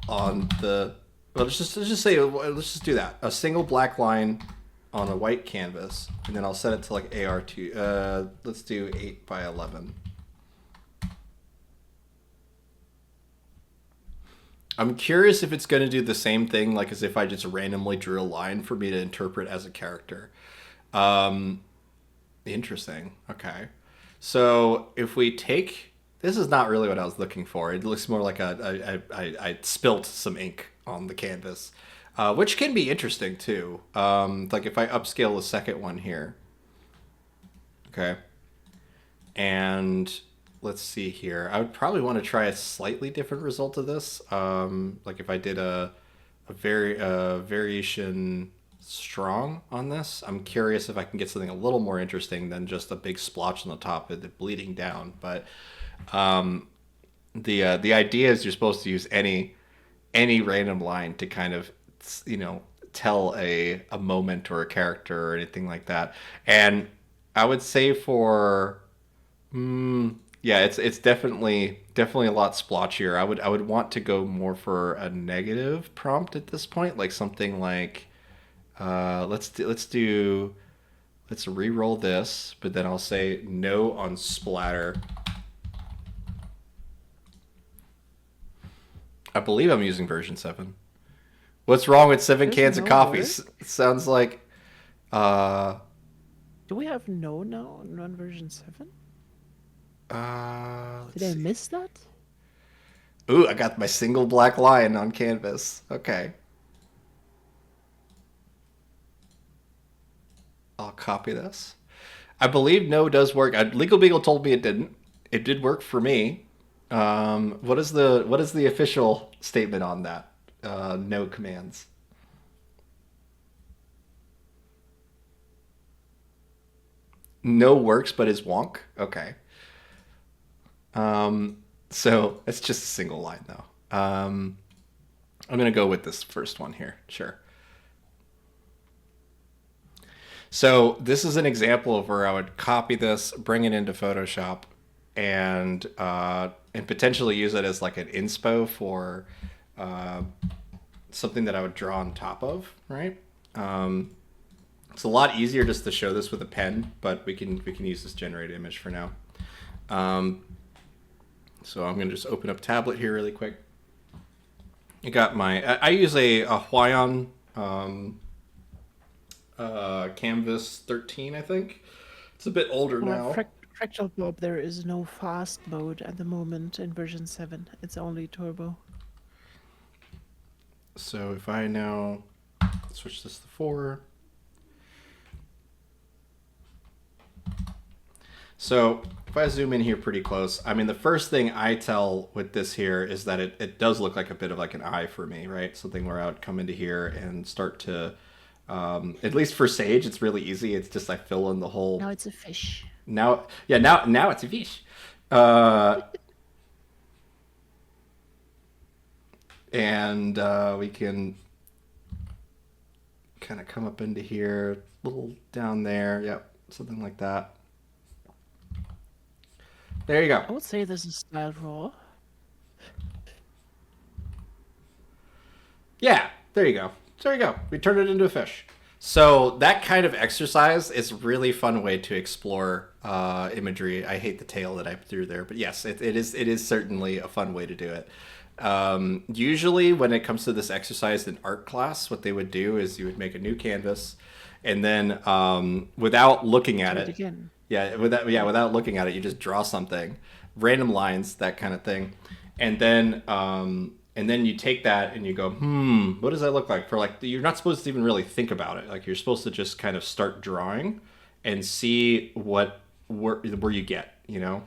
on the. Well, let's just do that. A single black line on a white canvas, and then I'll set it to like AR2. Let's do 8 by 11. I'm curious if it's going to do the same thing, like as if I just randomly drew a line for me to interpret as a character. Um, Interesting. Okay. So if we take, this is not really what I was looking for. It looks more like I spilt some ink on the canvas, which can be interesting too. Like if I upscale the second one here. Okay. And let's see here. I would probably want to try a slightly different result of this. Like if I did a variation strong on this. I'm curious if I can get something a little more interesting than just a big splotch on the top of it bleeding down. But the idea is you're supposed to use any random line to kind of tell a moment or a character or anything like that. And I would say for yeah, it's definitely a lot splotchier. I would want to go more for a negative prompt at this point, like something like let's re-roll this, but then I'll say no on splatter. I believe I'm using version 7. What's wrong with 7 Does cans of no coffee? work? Sounds like uh Do we have no now on version 7? Did I miss that? Ooh, I got my single black line on canvas. Okay. I'll copy this. I believe no does work. Legal Beagle told me it didn't. It did work for me. What is the official statement on that? No commands. No works, but is wonk. Okay. So it's just a single line though. I'm gonna go with this first one here. Sure. So this is an example of where I would copy this, bring it into Photoshop, and potentially use it as like an inspo for something that I would draw on top of, right? It's a lot easier just to show this with a pen, but we can use this generated image for now. So I'm gonna just open up tablet here really quick. I got I use a Huion Canvas 13, I think. It's a bit older now. Fractal Bob, there is no fast mode at the moment in version 7. It's only turbo. So if I now switch this to 4. So if I zoom in here pretty close, I mean, the first thing I tell with this here is that it does look like a bit of like an eye for me, right? Something where I would come into here and start to, at least for Sage, it's really easy. It's just I fill in the whole. Now it's a fish. Now it's a fish. And we can kind of come up into here, a little down there. Yep, something like that. There you go. I would say this is style raw. Yeah, there you go. There you go. We turned it into a fish. So that kind of exercise is a really fun way to explore imagery. I hate the tail that I threw there, but yes, it is certainly a fun way to do it. Usually when it comes to this exercise in art class, what they would do is you would make a new canvas, and then without looking at it again. Without looking at it, you just draw something, random lines, that kind of thing, and then you take that and you go, what does that look like? For like, you're not supposed to even really think about it. Like, you're supposed to just kind of start drawing and see where you get, you know.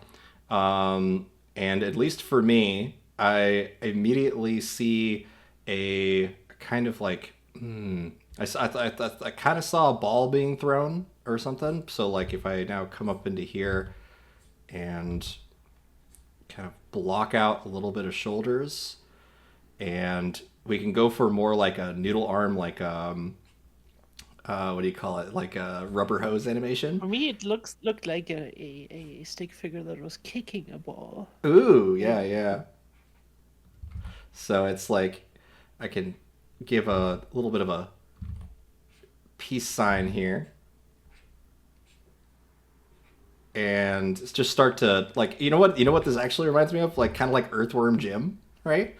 And at least for me, I immediately see a kind of like, I kind of saw a ball being thrown or something. So like if I now come up into here and kind of block out a little bit of shoulders, and we can go for more like a noodle arm, like what do you call it? Like a rubber hose animation. For me, it looked like a stick figure that was kicking a ball. Ooh, yeah. So it's like I can give a little bit of a peace sign here. And just start to, like, you know what this actually reminds me of? Like, kind of like Earthworm Jim, right?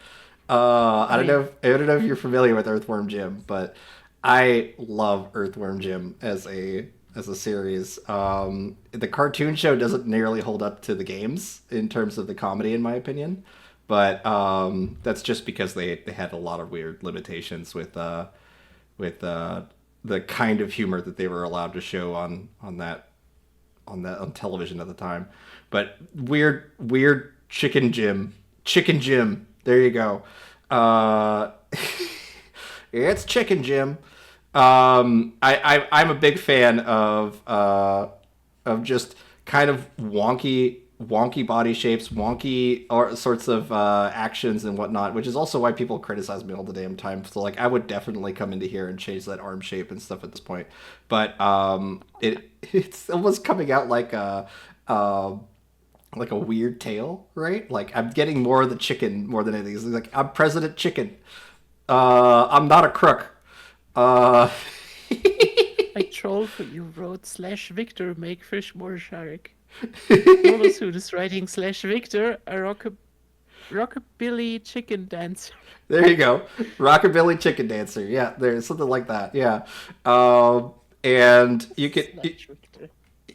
I don't know if you're familiar with Earthworm Jim, but I love Earthworm Jim as a series. The cartoon show doesn't nearly hold up to the games in terms of the comedy, in my opinion, but that's just because they had a lot of weird limitations with the kind of humor that they were allowed to show on television at the time. But weird Chicken Jim. There you go. It's Chicken Jim. I'm a big fan of just kind of wonky body shapes, wonky sorts of actions and whatnot, which is also why people criticize me all the damn time. So like, I would definitely come into here and change that arm shape and stuff at this point. But it's almost coming out like a weird tail, right? Like, I'm getting more of the chicken more than anything. It's like, I'm President Chicken. I'm not a crook. Like Troll, you wrote /Victor, make fish more shark. Notice who is writing /Victor, a rockabilly chicken dancer. There you go. Rockabilly chicken dancer. Yeah, there's something like that. Yeah. And you could... /Victor.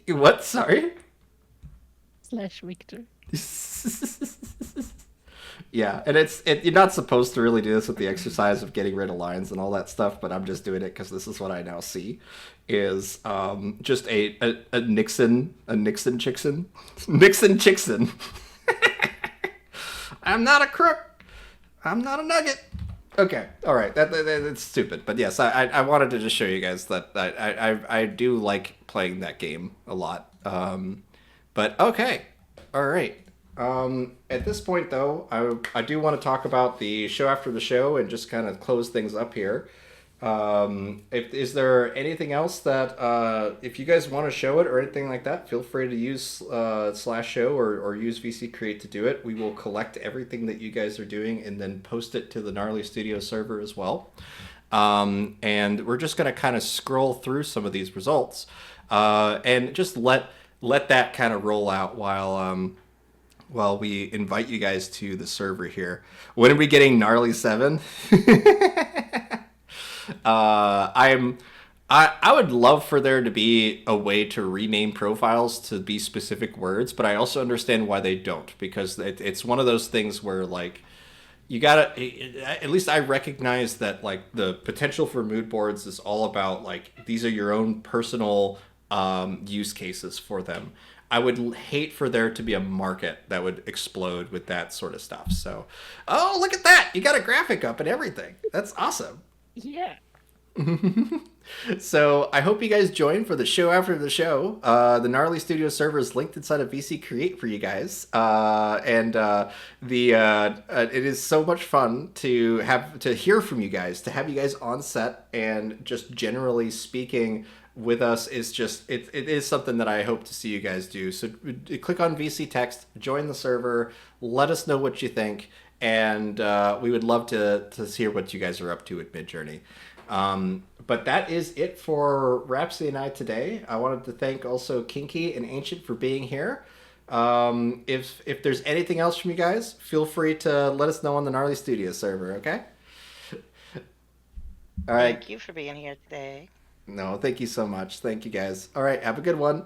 What? Sorry? /Victor. Yeah, and you're not supposed to really do this with the exercise of getting rid of lines and all that stuff, but I'm just doing it because this is what I now see is just a Nixon Chickson. Nixon Chickson. I'm not a crook. I'm not a nugget. Okay, all right, that's stupid, but yes, I wanted to just show you guys that I do like playing that game a lot. But okay, all right. At this point, though, I do want to talk about the show after the show and just kind of close things up here. Is there anything else that if you guys want to show it or anything like that, feel free to use slash show or use VC Create to do it. We will collect everything that you guys are doing and then post it to the Gnarly Studio server as well. And we're just going to kind of scroll through some of these results and just let that kind of roll out while we invite you guys to the server here. When are we getting Gnarly 7? I would love for there to be a way to rename profiles to be specific words, but I also understand why they don't, because it's one of those things where like you gotta, at least I recognize that like the potential for mood boards is all about like these are your own personal use cases for them. I would hate for there to be a market that would explode with that sort of stuff. So, oh, look at that. You got a graphic up and everything. That's awesome. Yeah. So I hope you guys join for the show after the show. The Gnarly Studio server is linked inside of VC Create for you guys, and it is so much fun to hear from you guys, to have you guys on set, and just generally speaking with us is just it is something that I hope to see you guys do. So click on VC Text, join the server, let us know what you think, and we would love to hear what you guys are up to at Midjourney. But that is it for Rhapsody and I today. I wanted to thank also Kinky and Ancient for being here. If there's anything else from you guys, feel free to let us know on the Gnarly Studio server, okay? All right. Thank you for being here today. No, thank you so much. Thank you guys. All right, have a good one.